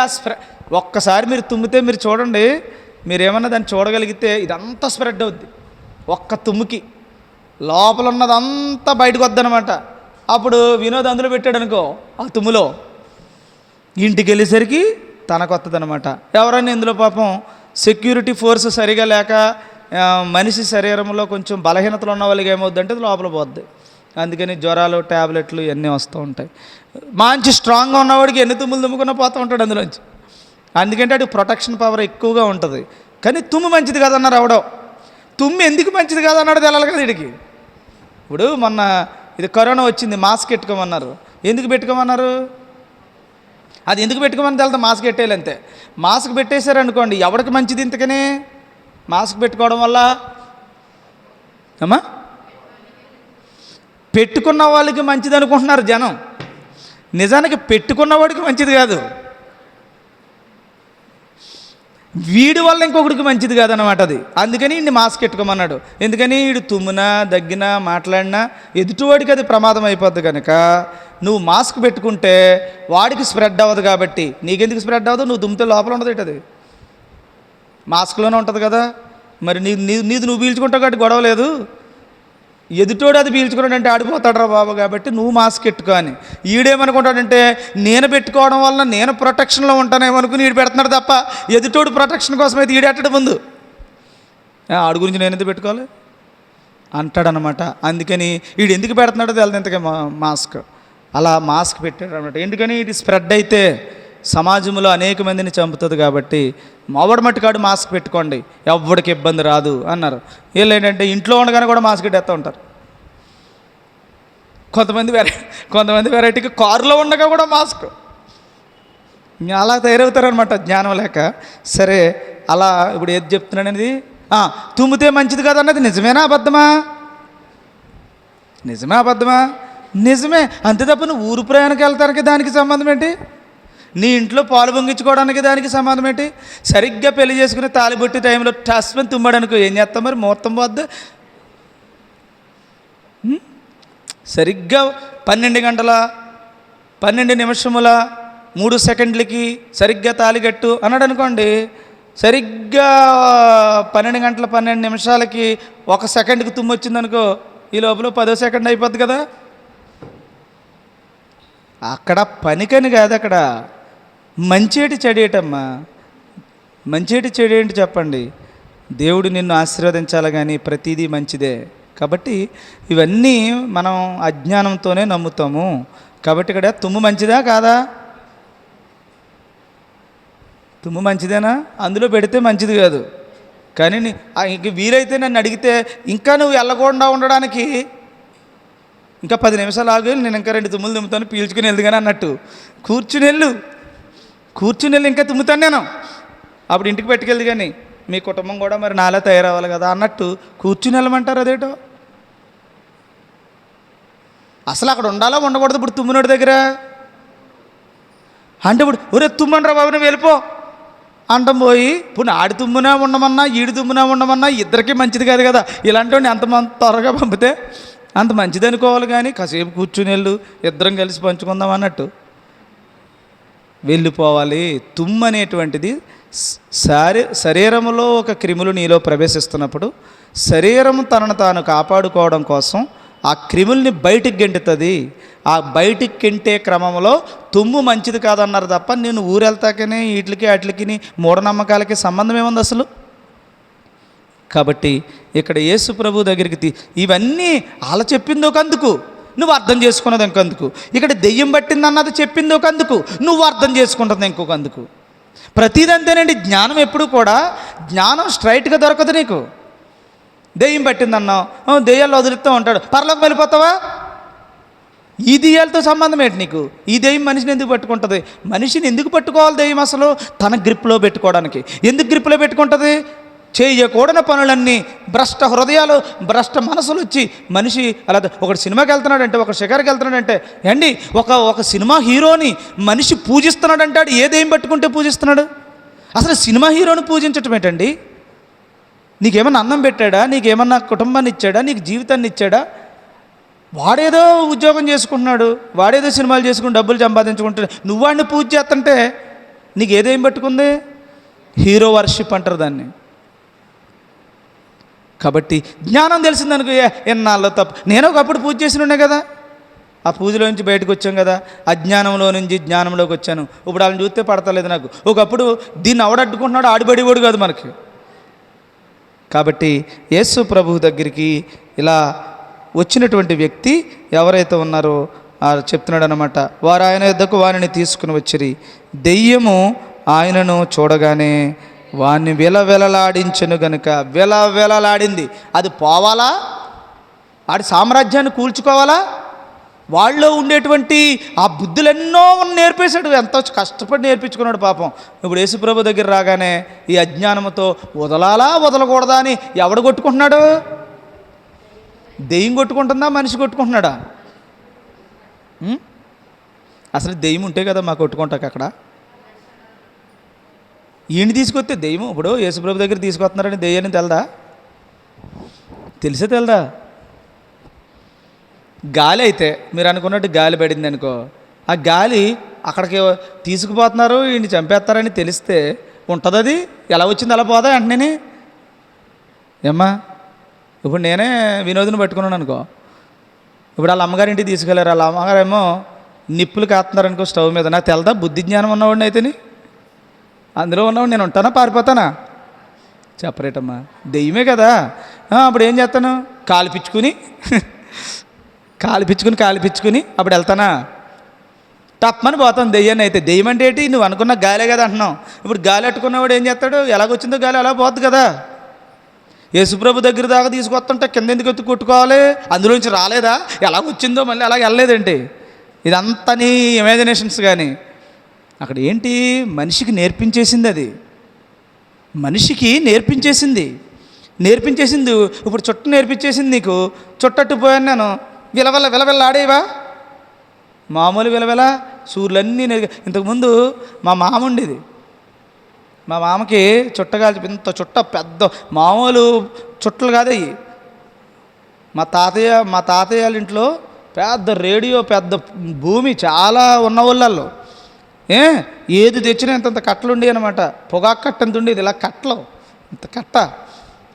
ఒక్కసారి మీరు తుమ్మితే మీరు చూడండి, మీరేమన్నా దాన్ని చూడగలిగితే ఇదంతా స్ప్రెడ్ అవుద్ది. ఒక్క తుమ్ముకి లోపల ఉన్నదంతా బయటకు వద్దనమాట. అప్పుడు వినోద్ అందులో పెట్టాడు అనుకో, ఆ తుమ్ములో ఇంటికి వెళ్ళేసరికి తనకు వస్తుందనమాట. ఎవరైనా ఇందులో పాపం సెక్యూరిటీ ఫోర్స్ సరిగా లేక మనిషి శరీరంలో కొంచెం బలహీనతలు ఉన్న వాళ్ళకి ఏమవుద్దంటే అది లోపల పోద్ది. అందుకని జ్వరాలు, ట్యాబ్లెట్లు ఇవన్నీ వస్తూ ఉంటాయి. మంచి స్ట్రాంగ్గా ఉన్నవాడికి ఎన్ని తుమ్ములు తుమ్ముకున్నా పోతూ ఉంటాడు అందులోంచి. అందుకంటే అటు ప్రొటెక్షన్ పవర్ ఎక్కువగా ఉంటుంది. కానీ తుమ్ము మంచిది కాదన్నారు ఎవడో. తుమ్ము ఎందుకు మంచిది కాదన్నాడు తెలాలి కదా వీడికి. ఇప్పుడు మొన్న ఇది కరోనా వచ్చింది, మాస్క్ పెట్టుకోమన్నారు. ఎందుకు పెట్టుకోమన్నారు? అది ఎందుకు పెట్టుకోమని తెలితే మాస్క్ పెట్టేయాలి అంతే. మాస్క్ పెట్టేశారనుకోండి, ఎవరికి మంచిది ఇంతకనే మాస్క్ పెట్టుకోవడం వల్ల? అమ్మా, పెట్టుకున్న వాళ్ళకి మంచిది అనుకుంటున్నారు జనం. నిజానికి పెట్టుకున్నవాడికి మంచిది కాదు, వీడి వల్ల ఇంకొకడికి మంచిది కాదన్నమాట అది. అందుకని ఇన్ని మాస్క్ పెట్టుకోమన్నాడు. ఎందుకని వీడు తుమ్మునా, దగ్గినా, మాట్లాడినా ఎదుటివాడికి అది ప్రమాదం అయిపోద్ది కనుక నువ్వు మాస్క్ పెట్టుకుంటే వాడికి స్ప్రెడ్ అవ్వదు. కాబట్టి నీకెందుకు స్ప్రెడ్ అవ్వదు? నువ్వు తుమ్మితే లోపల ఉండదు అది, మాస్క్లోనే ఉంటుంది కదా. మరి నీది నువ్వు పీల్చుకుంటావు కాబట్టి గొడవ లేదు. ఎదుటోడు అది పీల్చుకున్నాడు అంటే ఆడిపోతాడరా బాబు, కాబట్టి నువ్వు మాస్క్ పెట్టుకో అని. ఈడేమనుకుంటాడంటే నేను పెట్టుకోవడం వల్ల నేను ప్రొటెక్షన్లో ఉంటానేమనుకుని ఈడు పెడుతున్నాడు తప్ప ఎదుటోడు ప్రొటెక్షన్ కోసం అయితే ఈడెట్టడు ముందు. ఆడి గురించి నేను ఎందుకు పెట్టుకోవాలి అంటాడనమాట. అందుకని వీడు ఎందుకు పెడుతున్నాడో తెలియదు ఇంతగా మాస్క్. అలా మాస్క్ పెట్టాడు అనమాట. ఎందుకని ఇది స్ప్రెడ్ అయితే సమాజంలో అనేక మందిని చంపుతుంది. కాబట్టి మావాడు మట్టుకాడు మాస్క్ పెట్టుకోండి, ఎవరికి ఇబ్బంది రాదు అన్నారు. వీళ్ళు ఏంటంటే ఇంట్లో ఉండగానే కూడా మాస్క్ పెట్టేస్తూ ఉంటారు. కొంతమంది వెరైటీకి కారులో ఉండగా కూడా మాస్క్. అలా తయారవుతారనమాట జ్ఞానం లేక. సరే, అలా ఇప్పుడు ఏది చెప్తున్నాననేది, తుమ్మితే మంచిది కాదన్నది నిజమేనా అబద్ధమా? నిజమే అబద్ధమా? నిజమే. అంతే తప్ప నువ్వు ఊరు ప్రయాణానికి వెళ్తానికి దానికి సంబంధం ఏంటి? నీ ఇంట్లో పాలు పొంగించుకోవడానికి దానికి సంబంధం ఏంటి? సరిగ్గా పెళ్లి చేసుకుని తాలిబొట్టి టైంలో టస్మని తుమ్మాడనుకో ఏం చేస్తాం మరి? ముహూర్తం పోద్ది. సరిగ్గా 12 గంటల 12 నిమిషముల 3 సెకండ్లకి సరిగ్గా తాలిగట్టు అన్నాడు అనుకోండి, సరిగ్గా 12 గంటల 12 నిమిషాలకి 1 సెకండ్కి తుమ్ము వచ్చిందనుకో, ఈ లోపల 10వ సెకండ్ అయిపోద్ది కదా. అక్కడ పనికని కాదు, అక్కడ మంచేటి చెడేటమ్మా. మంచేటి చెడేంటి చెప్పండి? దేవుడు నిన్ను ఆశీర్వదించాలి, కానీ ప్రతిదీ మంచిదే. కాబట్టి ఇవన్నీ మనం అజ్ఞానంతోనే నమ్ముతాము. కాబట్టి ఇక్కడ తుమ్ము మంచిదా కాదా? తుమ్ము మంచిదేనా? అందులో పెడితే మంచిది కాదు. కానీ ఇంక వీలైతే నన్ను అడిగితే ఇంకా నువ్వు వెళ్ళకుండా ఉండడానికి ఇంకా 10 నిమిషాలు ఆగు, నేను ఇంకా 2 తుమ్ములు తుమ్ముతాను, పీల్చుకుని వెళ్దు కానీ అన్నట్టు కూర్చుని వెళ్ళి ఇంకా తుమ్ముతాను నేను, అప్పుడు ఇంటికి పెట్టుకెళ్ళదు. కానీ మీ కుటుంబం కూడా మరి నాలా తయారవ్వాలి కదా అన్నట్టు కూర్చుని వెళ్ళమంటారు. అదేటో అసలు అక్కడ ఉండాలా ఉండకూడదు? ఇప్పుడు తుమ్మునోడి దగ్గర అంటే ఇప్పుడు ఒరే తుమ్మనరా బాబు నువ్వు వెళ్ళిపో అంటాం పోయి, ఇప్పుడు ఆడి తుమ్మునే ఉండమన్నా ఈడి తుమ్మునే ఉండమన్నా ఇద్దరికీ మంచిది కాదు కదా. ఇలాంటి ఎంతమంది త్వరగా పంపితే అంత మంచిది అనుకోవాలి. కానీ కాసేపు కూర్చుని వెళ్ళు, ఇద్దరం కలిసి పంచుకుందాం అన్నట్టు వెళ్ళిపోవాలి. తుమ్ము అనేటువంటిది శరీరంలో ఒక క్రిములు నీలో ప్రవేశిస్తున్నప్పుడు శరీరం తనను తాను కాపాడుకోవడం కోసం ఆ క్రిముల్ని బయటికి గెంటుతుంది. ఆ బయటికి గెంటే క్రమంలో తుమ్ము మంచిది కాదన్నారు తప్ప నేను ఊరెళ్తాకనే వీటికి వాటికి మూఢనమ్మకాలకి సంబంధం ఏముంది అసలు? కాబట్టి ఇక్కడ యేసు ప్రభు దగ్గరికి ఇవన్నీ వాళ్ళ చెప్పింది ఒక అందుకు, నువ్వు అర్థం చేసుకున్నది ఇంకొందుకు. ఇక్కడ దెయ్యం పట్టింది అన్నది చెప్పింది ఒక అందుకు, నువ్వు అర్థం చేసుకుంటుంది ఇంకొక అందుకు. ప్రతిదంతేనండి. జ్ఞానం ఎప్పుడు కూడా జ్ఞానం స్ట్రైట్గా దొరకదు నీకు. దెయ్యం పట్టిందన్నావు, దెయ్యాలు వదులుతూ ఉంటాడు, పరలోకి వెళ్ళిపోతావా? ఈ దెయ్యాలతో సంబంధం ఏంటి నీకు? ఈ దెయ్యం మనిషిని ఎందుకు పట్టుకుంటుంది? మనిషిని ఎందుకు పట్టుకోవాలి దెయ్యం? అసలు తన గ్రిప్లో పెట్టుకోవడానికి. ఎందుకు గ్రిప్లో పెట్టుకుంటుంది? చేయకూడని పనులన్నీ, భ్రష్ట హృదయాలు, భ్రష్ట మనసులు వచ్చి మనిషి అలా ఒకటి సినిమాకి వెళ్తున్నాడంటే, ఒక షికారుకి వెళ్తున్నాడంటే అండి, ఒక సినిమా హీరోని మనిషి పూజిస్తున్నాడంటాడు. ఏ దెయ్యం పట్టుకుంటే పూజిస్తున్నాడు? అసలు సినిమా హీరోని పూజించటం ఏంటండి? నీకేమన్నా అన్నం పెట్టాడా? నీకేమన్నా కుటుంబాన్ని ఇచ్చాడా? నీకు జీవితాన్ని ఇచ్చాడా? వాడేదో ఉద్యోగం చేసుకుంటున్నాడు, వాడేదో సినిమాలు చేసుకుని డబ్బులు సంపాదించుకుంటాడు, నువ్వు వాడిని పూజ చేస్తుంటే నీకు ఏదేం పట్టుకుంది? హీరో వర్షిప్ అంటారు దాన్ని. కాబట్టి జ్ఞానం తెలిసిందనుకో ఎన్నాళ్ళు తప్పు. నేను ఒకప్పుడు పూజ చేసి ఉండే కదా, ఆ పూజలో నుంచి బయటకు వచ్చాం కదా, అజ్ఞానంలో నుంచి జ్ఞానంలోకి వచ్చాను. ఇప్పుడు వాళ్ళని చూస్తే పడతలేదు నాకు. ఒకప్పుడు దీన్ని అవడట్టుకుంటున్నాడు, ఆడిబడివాడు కాదు మనకి. కాబట్టి యేసు ప్రభు దగ్గరికి ఇలా వచ్చినటువంటి వ్యక్తి ఎవరైతే ఉన్నారో చెప్తున్నాడు అన్నమాట. వారు ఆయన యొద్దకు వారిని తీసుకుని వచ్చిరి. దెయ్యము ఆయనను చూడగానే వారిని విలవిలలాడించెను గనుక, విలవిలలాడింది. అది పోవాలా? ఆడి సామ్రాజ్యాన్ని కూల్చుకోవాలా? వాళ్ళలో ఉండేటువంటి ఆ బుద్ధులెన్నో నేర్పేశాడు, ఎంతో కష్టపడి నేర్పించుకున్నాడు పాపం. ఇప్పుడు యేసుప్రభు దగ్గర రాగానే ఈ అజ్ఞానంతో వదలాలా వదలకూడదా అని ఎవడు కొట్టుకుంటున్నాడు? దెయ్యం కొట్టుకుంటుందా, మనిషి కొట్టుకుంటున్నాడా? అసలు దెయ్యం ఉంటే కదా మా కొట్టుకుంటాక అక్కడ. ఈయన్ని తీసుకొస్తే దెయ్యం, ఇప్పుడు యేసుప్రభు దగ్గర తీసుకొస్తున్నారని దెయ్యాన్ని తెలదా? తెలిసే తెలదా? గాలి అయితే మీరు అనుకున్నట్టు గాలి పడింది అనుకో, ఆ గాలి అక్కడికి తీసుకుపోతున్నారు, ఈయన్ని చంపేస్తారని తెలిస్తే ఉంటుంది. అది ఎలా వచ్చింది అలా పోదా వెంటనే. ఏమ్మా, ఇప్పుడు నేనే వినోద్ని పట్టుకున్నాను అనుకో, ఇప్పుడు వాళ్ళ అమ్మగారింటికి తీసుకెళ్ళారు. వాళ్ళ అమ్మగారేమో నిప్పులు కాస్తున్నారు అనుకో స్టవ్ మీద. నాకు తెలదా? బుద్ధి జ్ఞానం ఉన్నవాడిని అయితేని అందులో ఉన్నవాడు నేను ఉంటానా పారిపోతానా? చెప్పరేటమ్మా, దెయ్యమే కదా. అప్పుడు ఏం చేస్తాను? కాలిపించుకుని అప్పుడు వెళ్తానా? తప్పమని పోతాను దెయ్యాన్ని అయితే. దెయ్యం అంటే ఏంటి? నువ్వు అనుకున్న గాలే కదా అంటున్నావు. ఇప్పుడు గాలి అట్టుకున్నవాడు ఏం చేస్తాడు? ఎలాగొచ్చిందో గాలి అలా పోద్ది కదా. యేసుప్రభు దగ్గర దాకా తీసుకొస్తుంటే కింద ఎందుకు ఎత్తి కొట్టుకోవాలి? అందులోంచి రాలేదా? ఎలా వచ్చిందో మళ్ళీ అలాగ వెళ్ళలేదేంటి? ఇదంతా నీ ఇమాజినేషన్స్. కానీ అక్కడ ఏంటి? మనిషికి నేర్పించేసింది. అది మనిషికి నేర్పించేసింది. ఇప్పుడు చుట్ట నేర్పించేసింది నీకు. చుట్టట్టు పోయాను నేను, విలవిల ఆడేవా? మామూలు విలవిల సూర్యులన్నీ ఇంతకుముందు మా మామ ఉండేది. మా మామకి చుట్టగాల్చి ఇంత చుట్ట పెద్ద మామూలు చుట్టలు కాదయ్యి. మా తాతయ్య వాళ్ళ ఇంట్లో పెద్ద రేడియో, పెద్ద భూమి చాలా ఉన్న ఊళ్ళల్లో ఏది తెచ్చినా ఇంతంత కట్టలు ఉండేవి అనమాట. పొగాకు కట్ట ఎంత ఉండేది, ఇలా కట్టలు ఇంత కట్ట.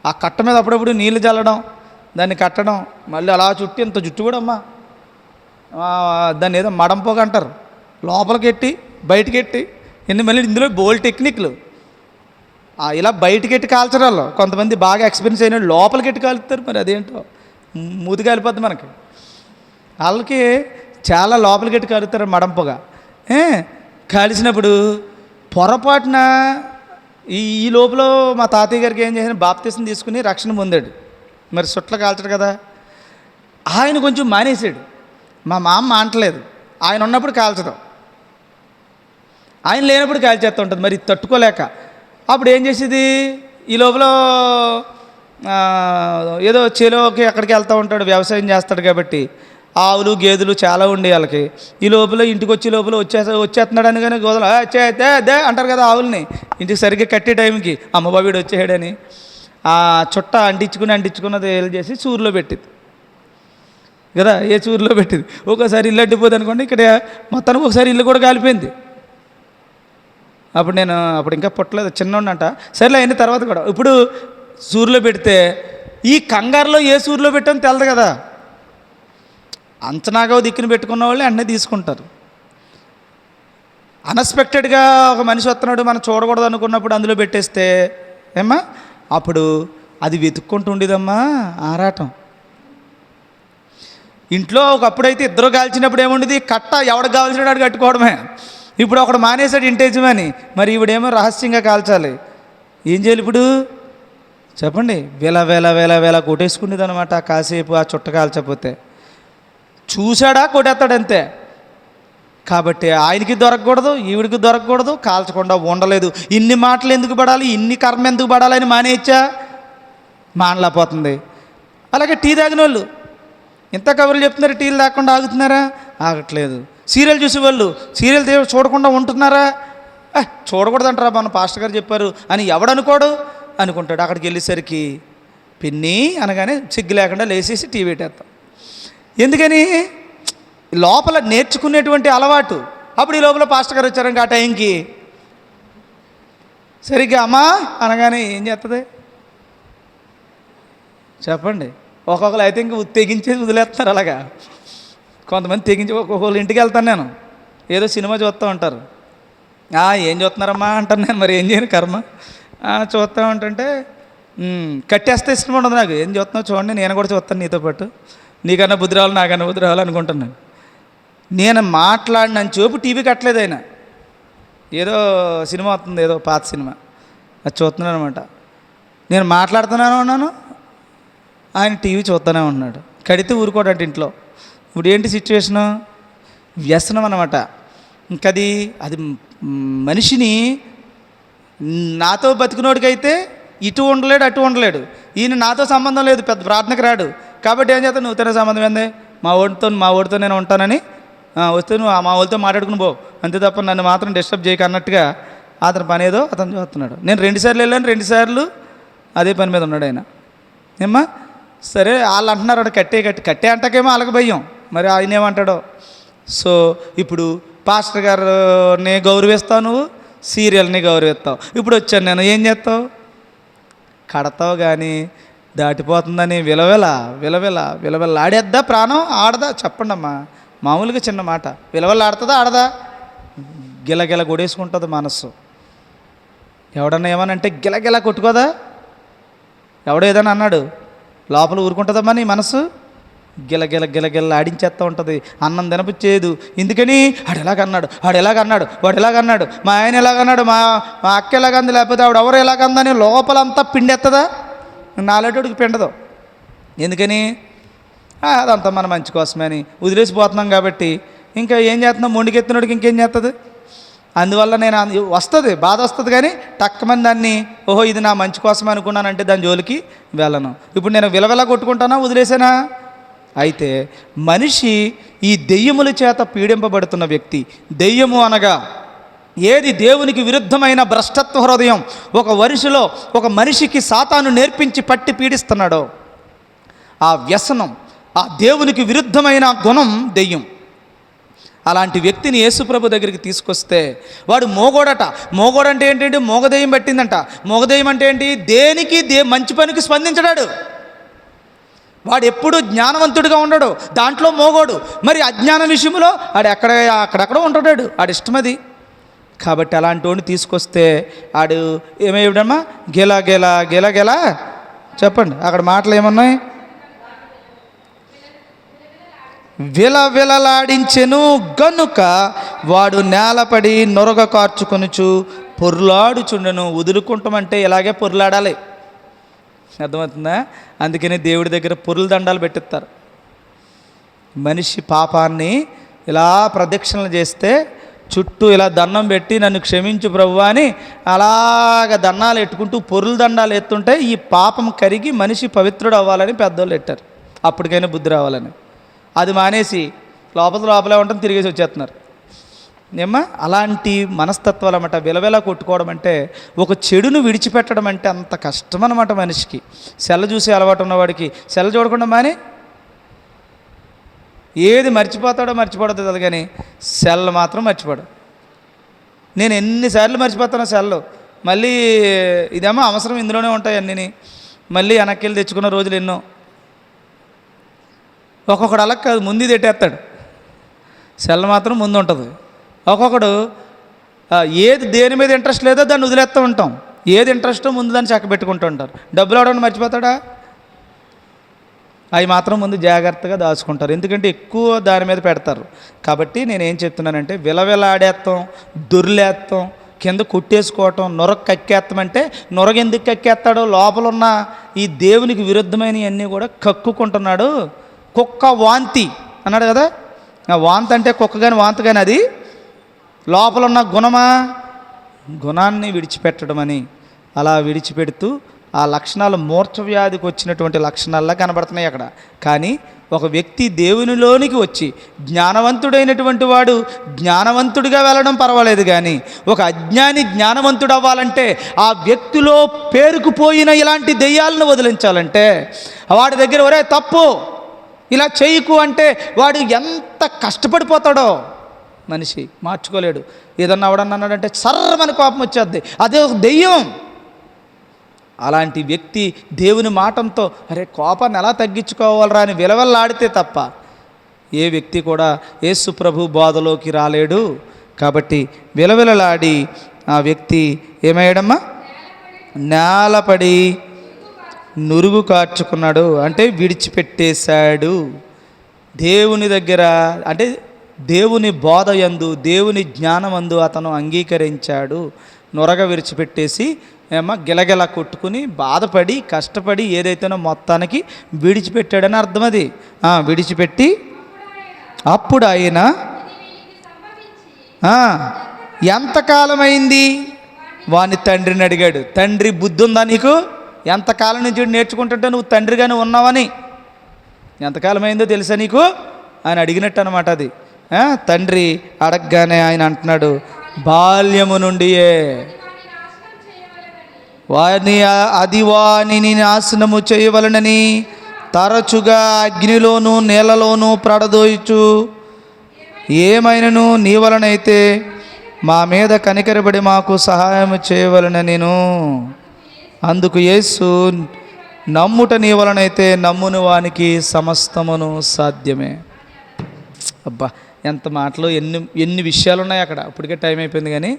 ఆ కట్ట మీద అప్పుడప్పుడు నీళ్ళు చల్లడం, దాన్ని కట్టడం, మళ్ళీ అలా చుట్టి ఇంత జుట్టు కూడా అమ్మా దాన్ని ఏదో మడం పొగ అంటారు, లోపలికెట్టి బయటకెట్టి మళ్ళీ ఇందులో బోల్ టెక్నిక్లు. ఇలా బయటకెట్టి కాల్చడాలు కొంతమంది బాగా ఎక్స్పీరియన్స్ అయిన లోపలికెట్టి కాలుస్తారు. మరి అదేంటో మూతి కాలిపోద్ది మనకి. వాళ్ళకి చాలా లోపలికెట్టి కాలుతారు మడం పొగ. కాల్చినప్పుడు పొరపాటున ఈ లోపల మా తాతయ్య గారికి ఏం చేసిన, బాప్తీసం తీసుకుని రక్షణ పొందాడు. మరి చుట్టలు కాల్చడు కదా, ఆయన కొంచెం మానేశాడు. మా మామ మానట్లేదు, ఆయన ఉన్నప్పుడు కాల్చడం, ఆయన లేనప్పుడు కాల్చేస్తూ ఉంటుంది. మరి తట్టుకోలేక అప్పుడు ఏం చేసేది, ఈ లోపల ఏదో చేలోకి ఎక్కడికి వెళ్తూ ఉంటాడు, వ్యవసాయం చేస్తాడు కాబట్టి ఆవులు గేదెలు చాలా ఉండే వాళ్ళకి. ఈ లోపల ఇంటికి వచ్చే లోపల వచ్చేస్తున్నాడు అని కానీ గోదలు దే అంటారు కదా ఆవుల్ని. ఇంటికి సరిగ్గా కట్టే టైంకి అమ్మబాబీడు వచ్చేసాడని ఆ చుట్ట అంటించుకున్నది ఏళ్ళు చేసి చూరులో పెట్టింది కదా. ఏ చూరులో పెట్టింది, ఒకసారి ఇల్లు అడ్డిపోతుంది అనుకోండి. ఇక్కడ మొత్తానికి ఒకసారి ఇల్లు కూడా కాలిపోయింది. అప్పుడు ఇంకా పుట్టలేదు, చిన్నోడంట. సరేలే అయిన తర్వాత కూడా ఇప్పుడు సూర్యులో పెడితే ఈ కంగారులో ఏ సూర్యులో పెట్టామని తెలదు కదా. అంచనాగా దిక్కుని పెట్టుకున్న వాళ్ళే అన్నీ తీసుకుంటారు. అన్ఎక్స్పెక్టెడ్గా ఒక మనిషి వస్తున్నాడు, మనం చూడకూడదు అనుకున్నప్పుడు అందులో పెట్టేస్తే అప్పుడు అది వెతుక్కుంటూ ఉండేదమ్మా ఆరాటం. ఇంట్లో ఒకప్పుడైతే ఇద్దరు కాల్చినప్పుడు ఏముండేది, కట్ట ఎవడికి కావాల్సిన వాడు కట్టుకోవడమే. ఇప్పుడు ఒకడు మానేశాడు ఇంటేజమని, మరి ఇవిడేమో రహస్యంగా కాల్చాలి. ఏం చేయాలి ఇప్పుడు చెప్పండి? వేల కొట్టేసుకునేది అనమాట. కాసేపు ఆ చుట్ట కాల్చకపోతే చూశాడా కొట్టేస్తాడంతే. కాబట్టి ఆయనకి దొరకకూడదు, ఈవిడికి దొరకకూడదు, కాల్చకుండా ఉండలేదు. ఇన్ని మాటలు ఎందుకు పడాలి, ఇన్ని కర్మ ఎందుకు పడాలని మానేయచ్చా? మానలేకపోతుంది. అలాగే టీ తాగిన వాళ్ళు ఇంత కబుర్లు చెప్తున్నారు, టీలు తాగకుండా ఆగుతున్నారా? ఆగట్లేదు. సీరియల్ చూసేవాళ్ళు సీరియల్ చూడకుండా ఉంటున్నారా? చూడకూడదంటారా, మన పాస్టర్ గారు చెప్పారు అని ఎవడనుకోడు అనుకుంటాడు. అక్కడికి వెళ్ళేసరికి పిన్ని అనగానే సిగ్గు లేకుండా లేచేసి టీవీ పెట్టేస్తాం. ఎందుకని? లోపల నేర్చుకునేటువంటి అలవాటు. అప్పుడు ఈ లోపల పాస్టర్ గారు వచ్చారంక ఆ టైంకి సరిగ్గా అమ్మా అనగానే ఏం చేస్తుంది చెప్పండి? ఒక్కొక్కరు అయితే ఇంక తెగించేసి వదిలేస్తున్నారు. అలాగా కొంతమంది తెగించి ఒక్కొక్కరు ఇంటికి వెళ్తాను నేను, ఏదో సినిమా చూస్తూ ఉంటారు. ఏం చూస్తున్నారమ్మా అంటాను నేను. మరి ఏం చేయను కర్మ. చూస్తూ ఉంటుంటే కట్టేస్తే ఇష్టం ఉండదు నాకు. ఏం చూస్తున్నావు చూడండి, నేను కూడా చూస్తాను నీతో పాటు, నీకన్నా బుద్ధి రావాలి నాకన్నా బుద్ధి రావాలి అనుకుంటున్నాను. నేను మాట్లాడిన చూపు టీవీ కట్టలేదు. ఆయన ఏదో సినిమా వస్తుంది, ఏదో పాత సినిమా, అది చూస్తున్నాను అనమాట. నేను మాట్లాడుతున్నాను ఉన్నాను, ఆయన టీవీ చూస్తూనే ఉన్నాడు. కడితే ఊరుకోడంటే ఇంట్లో. ఇప్పుడు ఏంటి సిచ్యువేషను? వ్యసనం అన్నమాట. ఇంకది మనిషిని, నాతో బతికినోడికైతే ఇటు ఉండలేడు అటు ఉండలేడు. ఈయన నాతో సంబంధం లేదు, పెద్ద ప్రార్థనకు రాడు. కాబట్టి ఏం చేస్తాను, నువ్వుతోనే సంబంధం ఏంది, మా ఓడితో నేను ఉంటానని వస్తే నువ్వు మా వాళ్ళతో మాట్లాడుకుని పో, అంతే తప్ప నన్ను మాత్రం డిస్టర్బ్ చేయక అన్నట్టుగా అతని పని ఏదో అతను చూస్తున్నాడు. నేను 2 సార్లు వెళ్ళాను, 2 సార్లు అదే పని మీద ఉన్నాడు ఆయన. ఏమ్మా సరే వాళ్ళు అంటున్నారు అక్కడ కట్టే అంటాకేమో వాళ్ళకి భయం, మరి ఆయన ఏమంటాడో. సో ఇప్పుడు పాస్టర్ గారిని గౌరవిస్తావు, నువ్వు సీరియల్ని గౌరవిస్తావు. ఇప్పుడు వచ్చాను నేను, ఏం చేస్తావు? కడతావు కానీ దాటిపోతుందని విలవిల ఆడేద్దా ప్రాణం, ఆడదా? చెప్పండి అమ్మా, మామూలుగా చిన్న మాట. విలవిల ఆడుతుందా ఆడదా? గిలగిల కొడేసుకుంటుంది మనస్సు. ఎవడన్నా ఏమనంటే గిలగిల కొట్టుకోదా? ఎవడో ఏదైనా అన్నాడు లోపల ఊరుకుంటుందమ్మా నీ మనసు? గిలగిల ఆడించేస్తూ ఉంటుంది. అన్నం తినపుచ్చేదు. ఎందుకని? వాడు ఎలాగన్నాడు, మా ఆయన ఎలాగన్నాడు, మా అక్క ఎలాగంది, లేకపోతే ఆవిడ ఎవరు ఎలాగందని లోపలంతా పిండెత్తదా? నాలేటోడికి పిండదు. ఎందుకని? అదంతా మన మంచి కోసమే అని వదిలేసిపోతున్నాం. కాబట్టి ఇంకా ఏం చేస్తున్నాం, మొండికెత్తినోడికి ఇంకేం చేస్తుంది? అందువల్ల నేను వస్తుంది, బాధ వస్తుంది, కానీ టక్కమని దాన్ని ఓహో ఇది నా మంచి కోసమే అనుకున్నానంటే దాని జోలికి వెళ్ళను. ఇప్పుడు నేను విలవిలా కొట్టుకుంటానా, వదిలేసానా? అయితే మనిషి ఈ దెయ్యముల చేత పీడింపబడుతున్న వ్యక్తి, దెయ్యము అనగా ఏది దేవునికి విరుద్ధమైన భ్రష్టత్వ హృదయం ఒక వరుసలో ఒక మనిషికి సాతాను నేర్పించి పట్టి పీడిస్తున్నాడో ఆ వ్యసనం, ఆ దేవునికి విరుద్ధమైన గుణం దెయ్యం. అలాంటి వ్యక్తిని యేసుప్రభు దగ్గరికి తీసుకొస్తే వాడు మోగోడట. మోగోడంటే ఏంటంటే మోగదెయ్యం పట్టిందంట. మోగదెయ్యం అంటే ఏంటి? దేనికి మంచి పనికి స్పందించడాడు. వాడు ఎప్పుడు జ్ఞానవంతుడిగా ఉండడు, దాంట్లో మోగోడు. మరి అజ్ఞాన విషయంలో ఆడు అక్కడెక్కడో ఉంటాడు, ఆడి ఇష్టమది. కాబట్టి అలాంటి వాడిని తీసుకొస్తే ఆడు ఏమయ్యాడమ్మా? గెలా గెలా గెలా గెలా చెప్పండి, అక్కడ మాటలు ఏమన్నాయి? విలవిలలాడించెను గనుక వాడు నేలపడి నొరగ కార్చుకొనుచు పొర్లాడుచుండెను. వదులుకుంటామంటే ఇలాగే పొర్లాడాలి, అర్థమవుతుందా? అందుకని దేవుడి దగ్గర పొరుల దండాలు పెట్టిస్తారు. మనిషి పాపాన్ని ఇలా ప్రదక్షిణలు చేస్తే చుట్టూ ఇలా దండం పెట్టి నన్ను క్షమించు ప్రభువా అని అలాగ దండాలు ఎట్టుకుంటూ పొరుల దండాలు ఎత్తుంటే ఈ పాపం కరిగి మనిషి పవిత్రుడు అవ్వాలని పెద్దోళ్ళు పెట్టారు, అప్పటికైనా బుద్ధి రావాలని. అది మానేసి లోపలే ఉంటాం, తిరిగేసి వచ్చేస్తున్నారు. ఏమ్మా అలాంటి మనస్తత్వాలు అన్నమాట. విలవిల కొట్టుకోవడం అంటే ఒక చెడును విడిచిపెట్టడం అంటే అంత కష్టం అన్నమాట మనిషికి. సెల్ల చూసి అలవాటు ఉన్నవాడికి సెల్ల చూడకుండా మాని ఏది మర్చిపోతాడో మర్చిపోతుంది కానీ సెల్ మాత్రం మర్చిపోడు. నేను ఎన్నిసార్లు మర్చిపోతాను సెల్లు, మళ్ళీ ఇదేమో అవసరం ఇందులోనే ఉంటాయి అన్నీ, మళ్ళీ వెనక్కి వెళ్ళి తెచ్చుకున్న రోజులు ఎన్నో. ఒక్కొక్కడు అలా కాదు, ముందు తెట్టేస్తాడు, సెల్ మాత్రం ముందు ఉంటుంది. ఒక్కొక్కడు ఏది దేని మీద ఇంట్రెస్ట్ లేదో దాన్ని వదిలేస్తూ ఉంటాం, ఏది ఇంట్రెస్టో ముందు దాన్ని చక్క పెట్టుకుంటూ ఉంటారు. డబ్బులు అవడం మర్చిపోతాడా? అవి మాత్రం ముందు జాగ్రత్తగా దాచుకుంటారు, ఎందుకంటే ఎక్కువ దాని మీద పెడతారు. కాబట్టి నేనేం చెప్తున్నానంటే విలవిలాడేస్తాం, దొర్లేస్తాం, కింద కొట్టేసుకోవటం, నొరగ కక్కేస్తామంటే నొరగ ఎందుకు కక్కేస్తాడో లోపల ఉన్న ఈ దేవునికి విరుద్ధమైనవన్నీ కూడా కక్కుకుంటున్నాడు. కుక్క వాంతి అన్నాడు కదా, వాంతి అంటే కుక్క కానీ వాంతి కానీ అది లోపల ఉన్న గుణాన్ని విడిచిపెట్టడం అని. అలా విడిచిపెడుతూ ఆ లక్షణాలు మూర్ఛ వ్యాధికి వచ్చినటువంటి లక్షణాల్లో కనబడుతున్నాయి అక్కడ. కానీ ఒక వ్యక్తి దేవునిలోనికి వచ్చి జ్ఞానవంతుడైనటువంటి వాడు జ్ఞానవంతుడిగా వెళ్ళడం పర్వాలేదు, కానీ ఒక అజ్ఞాని జ్ఞానవంతుడు అవ్వాలంటే ఆ వ్యక్తిలో పేరుకుపోయిన ఇలాంటి దెయ్యాలను వదిలించాలంటే వాడి దగ్గర ఒరే తప్పు ఇలా చేయకు అంటే వాడు ఎంత కష్టపడిపోతాడో మనిషి మార్చుకోలేడు. ఏదన్నా అవడన్నా అన్నాడంటే సర్రమని కోపం వచ్చేద్ది, అదే ఒక దెయ్యం. అలాంటి వ్యక్తి దేవుని మాటంతో అరే కోపాన్ని ఎలా తగ్గించుకోవాలరా అని విలవల్లాడితే తప్ప ఏ వ్యక్తి కూడా యేసు ప్రభు బోధలోకి రాలేడు. కాబట్టి విలవిలలాడి ఆ వ్యక్తి ఏమయ్యాడమ్మా? నేలపడి నురుగు కార్చుకున్నాడు, అంటే విడిచిపెట్టేశాడు. దేవుని దగ్గర అంటే దేవుని బోధ యందు దేవుని జ్ఞానమందు అతను అంగీకరించాడు. నొరగ విడిచిపెట్టేసి గిలగిల కొట్టుకుని బాధపడి కష్టపడి ఏదైతేనో మొత్తానికి విడిచిపెట్టాడని అర్థం. అది విడిచిపెట్టి అప్పుడు ఆయన ఎంతకాలమైంది వాని తండ్రిని అడిగాడు. తండ్రి బుద్ధి ఉందా నీకు? ఎంతకాలం నుంచి నేర్చుకుంటుంటే నువ్వు తండ్రిగానే ఉన్నావని ఎంతకాలమైందో తెలుసా నీకు అని అడిగినట్టు అనమాట. అది తండ్రి అడగగానే ఆయన అంటున్నాడు బాల్యము నుండియే వానిని నాశనము చేయవలనని తరచుగా అగ్నిలోనూ నీళ్ళలోనూ ప్రడదోయిచు ఏమైనను నీ వలనైతే మా మీద కనికరబడి మాకు సహాయం చేయవలన నేను. అందుకు యేసు నమ్ముట నీ వలనైతే నమ్ముని వానికి సమస్తమును సాధ్యమే. అబ్బా ఎంత మాటలు, ఎన్ని విషయాలు ఉన్నాయి అక్కడ. అప్పటికే టైం అయిపోయింది, కానీ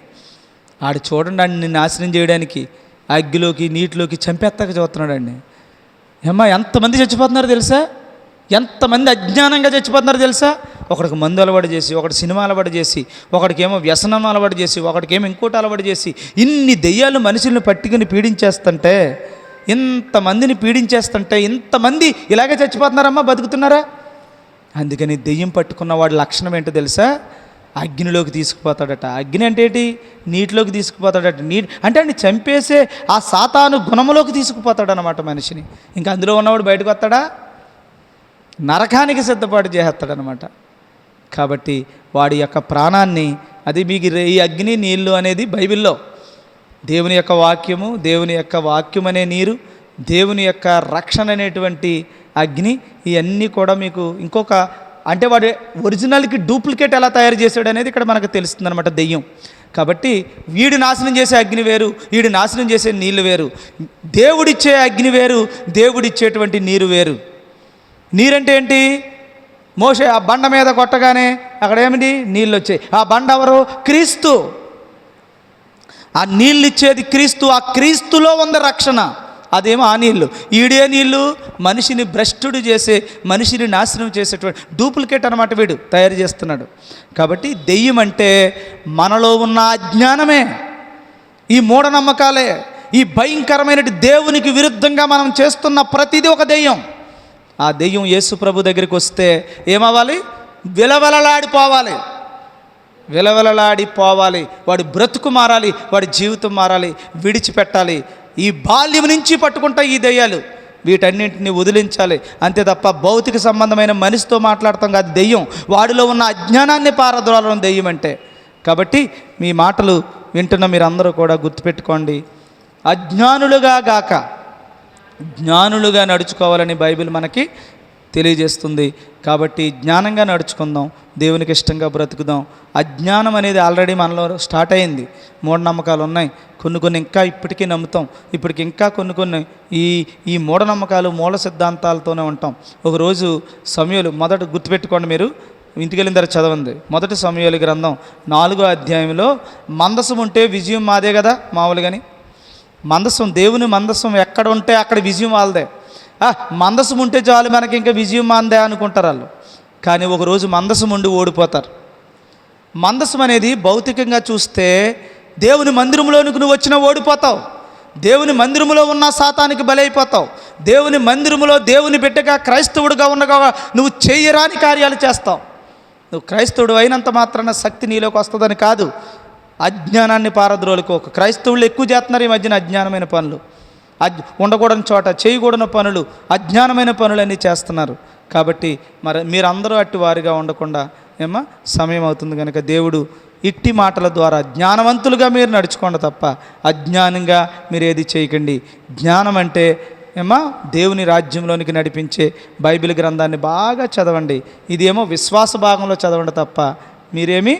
ఆడు చూడండి అండి నాశనం చేయడానికి అగ్గిలోకి నీటిలోకి చంపేస్తాక చూస్తున్నాడు అండి. ఏమ్మా ఎంతమంది చచ్చిపోతున్నారు తెలుసా? ఎంతమంది అజ్ఞానంగా చచ్చిపోతున్నారు తెలుసా? ఒకడికి మందు అలవాటు చేసి, ఒకటి సినిమా అలవాటు చేసి, ఒకడికేమో వ్యసనం అలవాటు చేసి, ఒకడికేమో ఇంకోటి అలవాటు చేసి, ఇన్ని దెయ్యాలు మనుషుల్ని పట్టుకుని పీడించేస్తుంటే, ఇంతమందిని పీడించేస్తుంటే ఇంతమంది ఇలాగే చచ్చిపోతున్నారమ్మా, బతుకుతున్నారా? అందుకని దెయ్యం పట్టుకున్న వాడి లక్షణం ఏంటో తెలుసా? అగ్నిలోకి తీసుకుపోతాడట. అగ్ని అంటే ఏంటి? నీటిలోకి తీసుకుపోతాడట. అంటే అన్ని చంపేసే ఆ సాతాను గుణములోకి తీసుకుపోతాడు అన్నమాట మనిషిని. ఇంకా అందులో ఉన్నవాడు బయటకు వస్తాడా? నరకానికి సిద్ధపాటు చేస్తాడనమాట. కాబట్టి వాడి యొక్క ప్రాణాన్ని, అది మీకు ఈ అగ్ని నీళ్ళు అనేది బైబిల్లో దేవుని యొక్క వాక్యము, దేవుని యొక్క వాక్యం అనే నీరు, దేవుని యొక్క రక్షణ అనేటువంటి అగ్ని, ఇవన్నీ కూడా మీకు ఇంకొక అంటే వాడు ఒరిజినల్కి డూప్లికేట్ ఎలా తయారు చేశాడు అనేది ఇక్కడ మనకు తెలుస్తుంది అనమాట దెయ్యం. కాబట్టి వీడు నాశనం చేసే అగ్ని వేరు, వీడు నాశనం చేసే నీళ్ళు వేరు. దేవుడిచ్చే అగ్ని వేరు, దేవుడిచ్చేటువంటి నీరు వేరు. నీరంటే ఏంటి? మోషే ఆ బండ మీద కొట్టగానే అక్కడ ఏమిటి? నీళ్ళు వచ్చాయి. ఆ బండ ఎవరు? క్రీస్తు. ఆ నీళ్ళు ఇచ్చేది క్రీస్తు. ఆ క్రీస్తులో ఉంది రక్షణ. అదేమో ఆ నీళ్ళు. ఈడే నీళ్ళు మనిషిని భ్రష్టుడు చేసే, మనిషిని నాశనం చేసేటువంటి డూప్లికేట్ అనమాట వీడు తయారు చేస్తున్నాడు. కాబట్టి దెయ్యం అంటే మనలో ఉన్న అజ్ఞానమే, ఈ మూఢనమ్మకాలే, ఈ భయంకరమైన దేవునికి విరుద్ధంగా మనం చేస్తున్న ప్రతిదీ ఒక దెయ్యం. ఆ దెయ్యం యేసు ప్రభు దగ్గరికి వస్తే ఏమవ్వాలి? విలవిలలాడిపోవాలి, విలవిలలాడిపోవాలి. వాడి బ్రతుకు మారాలి, వాడి జీవితం మారాలి, విడిచిపెట్టాలి. ఈ బాల్యం నుంచి పట్టుకుంటా ఈ దెయ్యాలు, వీటన్నింటిని వదిలించాలి. అంతే తప్ప భౌతిక సంబంధమైన మనిషితో మాట్లాడతాం కాదు దెయ్యం. వాడిలో ఉన్న అజ్ఞానాన్ని పారద్రోలడం దెయ్యం అంటే. కాబట్టి మీ మాటలు వింటున్న మీరందరూ కూడా గుర్తుపెట్టుకోండి, అజ్ఞానులుగా గాక జ్ఞానులుగా నడుచుకోవాలని బైబిల్ మనకి తెలియజేస్తుంది. కాబట్టి జ్ఞానంగా నడుచుకుందాం, దేవునికి ఇష్టంగా బ్రతుకుదాం. అజ్ఞానం అనేది ఆల్రెడీ మనలో స్టార్ట్ అయింది. మూఢనమ్మకాలు ఉన్నాయి, కొన్ని ఇంకా ఇప్పటికీ నమ్ముతాం. ఇప్పటికి ఇంకా కొన్ని ఈ మూఢనమ్మకాలు, మూల సిద్ధాంతాలతోనే ఉంటాం. ఒకరోజు సమూయేలు, మొదట గుర్తుపెట్టుకోండి, మీరు ఇంటికి వెళ్ళిన తర్వాత చదవండి. మొదటి సమూయేలు గ్రంథం 4వ అధ్యాయంలో మందసం ఉంటే విజయం మాదే కదా మామూలుగాని. మందసం, దేవుని మందసం ఎక్కడ ఉంటే అక్కడ విజయం వాళ్ళదే. మందసం ఉంటే చాలు మనకి ఇంకా విజయం మాందే అనుకుంటారు వాళ్ళు. కానీ ఒకరోజు మందసం ఉండి ఓడిపోతారు. మందసం అనేది భౌతికంగా చూస్తే దేవుని మందిరంలోనికి నువ్వు వచ్చినా ఓడిపోతావు, దేవుని మందిరంలో ఉన్న సాతానికి బలైపోతావు. దేవుని మందిరంలో దేవుని బిడ్డగా క్రైస్తవుడిగా ఉండగా నువ్వు చేయరాని కార్యాలు చేస్తావు. నువ్వు క్రైస్తవుడు అయినంత మాత్రాన శక్తి నీలోకి వస్తుందని కాదు. అజ్ఞానాన్ని పారద్రోలుకో. ఒక క్రైస్తవులు ఎక్కువ చేస్తున్నారు ఈ మధ్యన అజ్ఞానమైన పనులు, ఉండకూడని చోట చేయకూడని పనులు, అజ్ఞానమైన పనులన్నీ చేస్తున్నారు. కాబట్టి మరి మీరందరూ అట్టి వారిగా ఉండకుండా సమయం అవుతుంది కనుక దేవుడు ఇట్టి మాటల ద్వారా జ్ఞానవంతులుగా మీరు నడుచుకోండి తప్ప అజ్ఞానంగా మీరు ఏది చేయకండి. జ్ఞానం అంటే దేవుని రాజ్యంలోనికి నడిపించే బైబిల్ గ్రంథాన్ని బాగా చదవండి. ఇదేమో విశ్వాస భాగంలో చదవండి తప్ప మీరేమి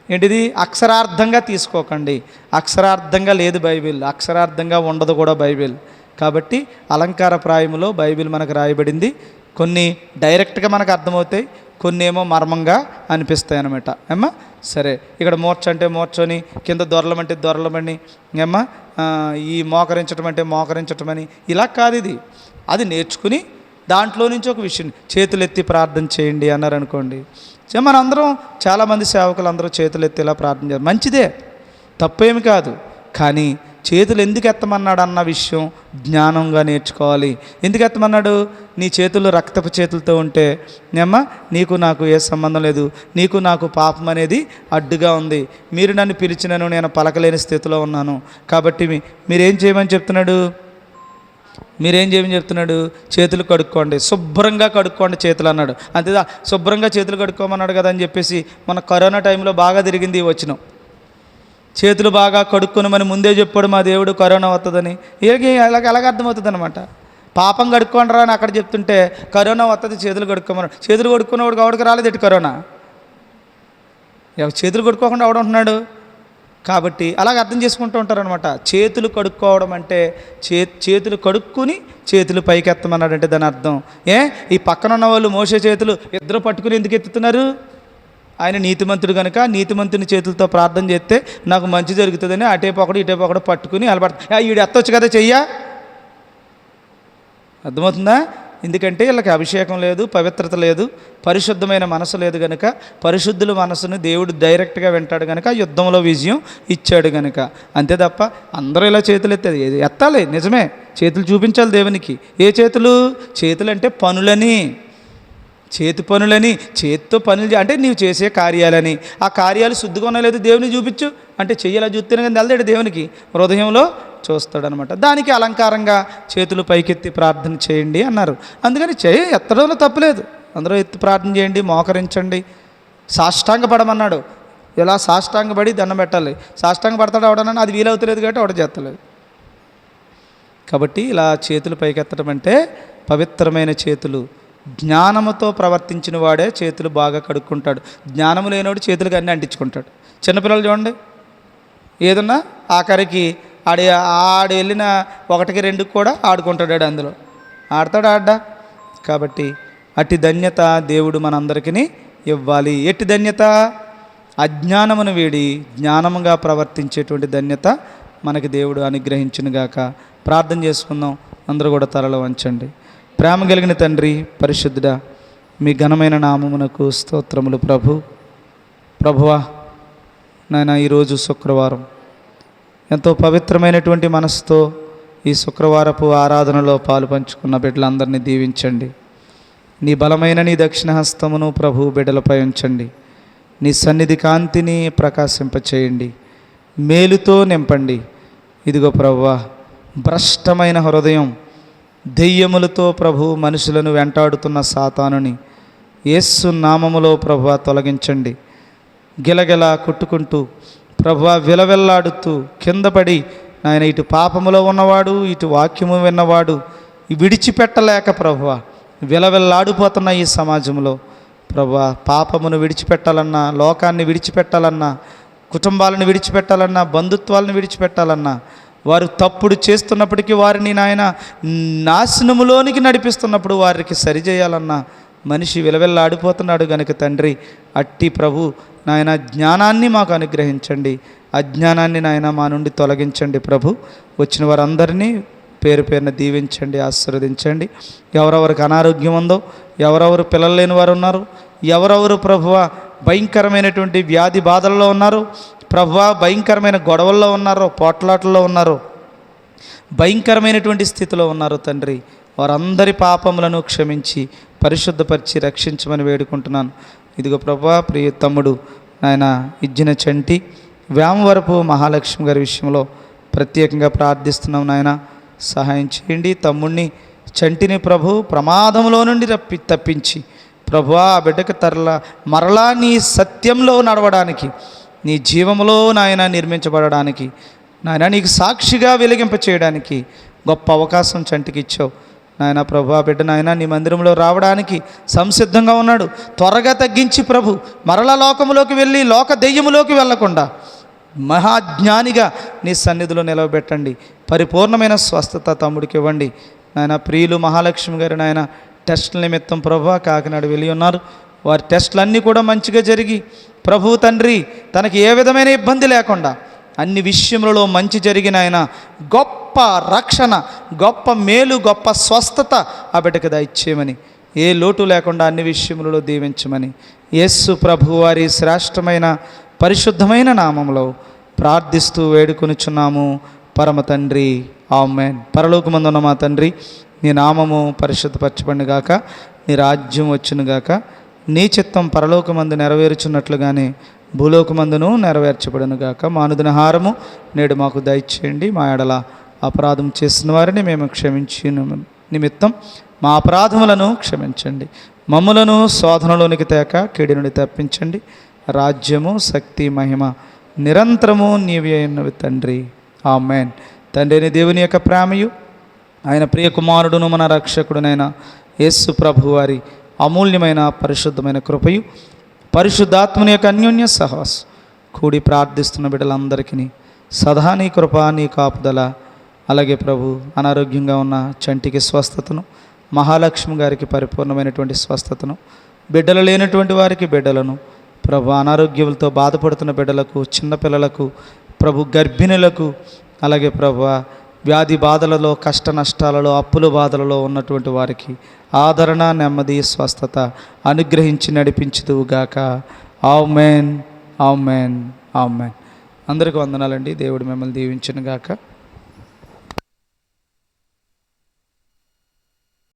ఏంటిది అక్షరార్థంగా తీసుకోకండి. అక్షరార్థంగా లేదు బైబిల్, అక్షరార్థంగా ఉండదు కూడా బైబిల్. కాబట్టి అలంకార ప్రాయములో బైబిల్ మనకు రాయబడింది. కొన్ని డైరెక్ట్గా మనకు అర్థమవుతాయి, కొన్ని ఏమో మర్మంగా అనిపిస్తాయి అన్నమాట. సరే, ఇక్కడ మూర్ఛ అంటే మూర్చొని, కింద దొరలమంటే దొరలమని, ఈ మోకరించటం అంటే మోకరించటం అని, ఇలా కాదు ఇది. అది నేర్చుకుని దాంట్లో నుంచి ఒక విషయం, చేతులెత్తి ప్రార్థన చేయండి అన్నారు అనుకోండి. మనందరం చాలామంది సేవకులు అందరూ చేతులు ఎత్తి ఇలా ప్రార్థన చేయాలి, మంచిదే, తప్పేమి కాదు. కానీ చేతులు ఎందుకు ఎత్తమన్నాడు అన్న విషయం జ్ఞానంగా నేర్చుకోవాలి. ఎందుకు ఎత్తమన్నాడు? నీ చేతులు రక్తపు చేతులతో ఉంటే నీకు నాకు ఏ సంబంధం లేదు, నీకు నాకు పాపం అనేది అడ్డుగా ఉంది. మీరు నన్ను పిలిచినను నేను పలకలేని స్థితిలో ఉన్నాను. కాబట్టి మీరేం చేయమని చెప్తున్నాడు? చేతులు కడుక్కోండి, శుభ్రంగా కడుక్కోండి చేతులు అన్నాడు. అంతేదా? శుభ్రంగా చేతులు కడుక్కోమన్నాడు కదా అని చెప్పేసి మన కరోనా టైంలో బాగా తిరిగింది ఈ వచనం. చేతులు బాగా కడుక్కోనమని ముందే చెప్పాడు మా దేవుడు కరోనా వస్తుందని. ఎలాగ అర్థమవుతుంది అనమాట. పాపం కడుక్కోండిరా అని అక్కడ చెప్తుంటే కరోనా వస్తుంది చేతులు కడుక్కోమన్నాడు. చేతులు కడుక్కున్నవాడు ఎవడికి రాలేదు ఎటు కరోనా? చేతులు కడుక్కోకుండా ఎవడుంటున్నాడు? కాబట్టి అలాగ అర్థం చేసుకుంటూ ఉంటారనమాట. చేతులు కడుక్కోవడం అంటే చేతులు కడుక్కుని చేతులు పైకి ఎత్తమన్నాడంటే దాని అర్థం ఈ పక్కన ఉన్న వాళ్ళు మోసే చేతులు ఇద్దరు పట్టుకుని ఎందుకు ఎత్తుతున్నారు? ఆయన నీతిమంతుడు కనుక నీతిమంతుని చేతులతో ప్రార్థన చేస్తే నాకు మంచి జరుగుతుందని అటేపోకడు ఇటేపోకడు పట్టుకుని అలబడతా. ఈడు ఎత్తొచ్చు కదా చెయ్యా, అర్థమవుతుందా? ఎందుకంటే వీళ్ళకి అభిషేకం లేదు, పవిత్రత లేదు, పరిశుద్ధమైన మనసు లేదు కనుక, పరిశుద్ధుల మనసును దేవుడు డైరెక్ట్గా వింటాడు కనుక యుద్ధంలో విజయం ఇచ్చాడు కనుక. అంతే తప్ప అందరూ ఇలా చేతులు ఎత్తాలి, నిజమే, చేతులు చూపించాలి దేవునికి. ఏ చేతులు? చేతులు అంటే పనులని, చేతి పనులని, చేతితో పనులు అంటే నీవు చేసే కార్యాలని. ఆ కార్యాలు శుద్ధిగా ఉన్నాయో దేవుని చూపించు అంటే చెయ్యాలా చూస్తేనే కానీ వెళ్తాడు దేవునికి, హృదయంలో చూస్తాడనమాట. దానికి అలంకారంగా చేతులు పైకెత్తి ప్రార్థన చేయండి అన్నారు. అందుకని ఎత్తడంలో తప్పులేదు, అందరూ ఎత్తి ప్రార్థన చేయండి, మోకరించండి, సాష్టాంగపడమన్నాడు. ఇలా సాష్టాంగపడి దండం పెట్టాలి. సాష్టాంగ పడతాడు అవడనని అది వీలవుతలేదు కాబట్టి అవడ చేస్తలేదు. కాబట్టి ఇలా చేతులు పైకెత్తడం అంటే పవిత్రమైన చేతులు. జ్ఞానముతో ప్రవర్తించిన వాడే చేతులు బాగా కడుక్కుంటాడు. జ్ఞానము లేనివాడు చేతులకు అన్నీ అంటించుకుంటాడు. చిన్నపిల్లలు చూడండి, ఏదన్నా ఆఖరికి ఆడు వెళ్ళిన 1కి 2కి కూడా ఆడుకుంటాడు. అందులో ఆడతా. కాబట్టి అట్టి ధన్యత దేవుడు మనందరికీ ఇవ్వాలి. ఎట్టి ధన్యత? అజ్ఞానమును వీడి జ్ఞానముగా ప్రవర్తించేటువంటి ధన్యత మనకి దేవుడు అనుగ్రహించునుగాక. ప్రార్థన చేసుకుందాం. అందరూ కూడా తలలో వంచండి. ప్రేమ కలిగిన తండ్రి, పరిశుద్ధుడా, మీ ఘనమైన నామమునకు స్తోత్రములు. ప్రభువా నాయన, ఈరోజు శుక్రవారం ఎంతో పవిత్రమైనటువంటి మనసుతో ఈ శుక్రవారపు ఆరాధనలో పాలు పంచుకున్న బిడ్డలందరినీ దీవించండి. నీ బలమైన నీ దక్షిణ హస్తమును ప్రభు బిడ్డలపై ఉంచండి. నీ సన్నిధి కాంతిని ప్రకాశింపచేయండి. మేలుతో నింపండి. ఇదిగో ప్రభువా, భ్రష్టమైన హృదయం, దెయ్యములతో ప్రభు మనుషులను వెంటాడుతున్న సాతానుని యేసు నామములో ప్రభువా తొలగించండి. గిలగిలా కొట్టుకుంటూ ప్రభువా విలవెల్లాడుతూ కిందపడి నాయన, ఇటు పాపములో ఉన్నవాడు, ఇటు వాక్యము విన్నవాడు విడిచిపెట్టలేక ప్రభువా విలవెల్లాడిపోతున్న ఈ సమాజంలో ప్రభువా, పాపమును విడిచిపెట్టాలన్నా, లోకాన్ని విడిచిపెట్టాలన్నా, కుటుంబాలను విడిచిపెట్టాలన్నా, బంధుత్వాలను విడిచిపెట్టాలన్నా, వారు తప్పుడు చేస్తున్నప్పటికీ వారిని నాయన నాశనములోనికి నడిపిస్తున్నప్పుడు వారికి సరిచేయాలన్నా మనిషి విలవెల్లాడిపోతున్నాడు గనుక తండ్రి, అట్టి ప్రభు నాయన జ్ఞానాన్ని మాకు అనుగ్రహించండి. అజ్ఞానాన్ని నాయన మా నుండి తొలగించండి. ప్రభు వచ్చిన వారందరినీ పేరు పేరున దీవించండి, ఆశీర్వదించండి. ఎవరెవరికి అనారోగ్యం ఉందో, ఎవరెవరు పిల్లలు లేని వారు ఉన్నారు, ఎవరెవరు ప్రభువా భయంకరమైనటువంటి వ్యాధి బాధల్లో ఉన్నారు, ప్రభువా భయంకరమైన గొడవల్లో ఉన్నారో, పోట్లాటల్లో ఉన్నారో, భయంకరమైనటువంటి స్థితిలో ఉన్నారు తండ్రి, వారందరి పాపములను క్షమించి పరిశుద్ధపరిచి రక్షించమని వేడుకుంటున్నాను. ఇదిగో ప్రభువా, ప్రియ తమ్ముడు నాయన ఇజ్జిన చంటి వేమవరపు మహాలక్ష్మి గారి విషయంలో ప్రత్యేకంగా ప్రార్థిస్తున్నాం. నాయన సహాయం చేయండి. తమ్ముడిని చంటిని ప్రభు ప్రమాదంలో నుండి తప్పించి ప్రభువా ఆ బిడ్డకు మరలా నీ సత్యంలో నడవడానికి, నీ జీవములో నాయన నిర్మించబడడానికి, నాయన నీకు సాక్షిగా వెలిగింప చేయడానికి గొప్ప అవకాశం చంటికి ఇచ్చావు నాయన. ప్రభు ఆ బిడ్డ నాయన నీ మందిరంలో రావడానికి సంసిద్ధంగా ఉన్నాడు. త్వరగా తగ్గించి ప్రభు మరలా లోకములోకి వెళ్ళి లోక దెయ్యములోకి వెళ్లకుండా మహాజ్ఞానిగా నీ సన్నిధిలో నిలవబెట్టండి. పరిపూర్ణమైన స్వస్థత తమ్ముడికి ఇవ్వండి నాయన. ప్రియులు మహాలక్ష్మి గారు నాయన టెస్టుల నిమిత్తం ప్రభు కాకినాడ వెళ్ళి ఉన్నారు. వారి టెస్టులన్నీ కూడా మంచిగా జరిగి ప్రభు తండ్రి తనకి ఏ విధమైన ఇబ్బంది లేకుండా అన్ని విషయములలో మంచి జరిగిన ఆయన గొప్ప రక్షణ, గొప్ప మేలు, గొప్ప స్వస్థత ఆ బిడ్డకి దయచేయమని, ఏ లోటు లేకుండా అన్ని విషయములలో దీవించమని యేసు ప్రభు వారి శ్రేష్టమైన పరిశుద్ధమైన నామములో ప్రార్థిస్తూ వేడుకొనుచున్నాము పరమ తండ్రి, ఆమేన్. పరలోకమందున్న మా తండ్రి, నీ నామము పరిశుద్ధపరచబడును గాక, నీ రాజ్యం వచ్చును గాక, నీ చిత్తం పరలోకమందు నెరవేరుచున్నట్లుగానే భూలోకమందును నెరవేర్చబడును గాక. మా అనుదిన ఆహారము నేడు మాకు దయచేయండి. మా ఎడల అపరాధం చేసిన వారిని మేము క్షమించిన నిమిత్తం మా అపరాధములను క్షమించండి. మమ్ములను శోధనలోనికి తేక కీడి నుండి తప్పించండి. రాజ్యము, శక్తి, మహిమ నిరంతరము నీవే అయినవి తండ్రి, ఆమేన్. తండ్రిని దేవుని యొక్క ప్రేమయు, ఆయన ప్రియ కుమారుడును మన రక్షకుడునైన యేసు ప్రభు వారి అమూల్యమైన పరిశుద్ధమైన కృపయు, పరిశుద్ధాత్మని యొక్క అన్యోన్య సహవాసం కూడి ప్రార్థిస్తున్న బిడ్డలందరికీ సదా నీ కృప, నీ కాపుదల, అలాగే ప్రభు అనారోగ్యంగా ఉన్న చంటికి స్వస్థతను, మహాలక్ష్మి గారికి పరిపూర్ణమైనటువంటి స్వస్థతను, బిడ్డలు లేనటువంటి వారికి బిడ్డలను, ప్రభు అనారోగ్యాలతో బాధపడుతున్న బిడ్డలకు, చిన్నపిల్లలకు, ప్రభు గర్భిణులకు, అలాగే ప్రభు వ్యాధి బాధలలో, కష్ట నష్టాలలో, అప్పుల బాధలలో ఉన్నటువంటి వారికి ఆదరణ, నెమ్మది, స్వస్థత అనుగ్రహించి నడిపించుదువుగాక. ఆమేన్, ఆమేన్, ఆమేన్. అందరికీ వందనాలండి. దేవుడు మిమ్మల్ని దీవించును గాక.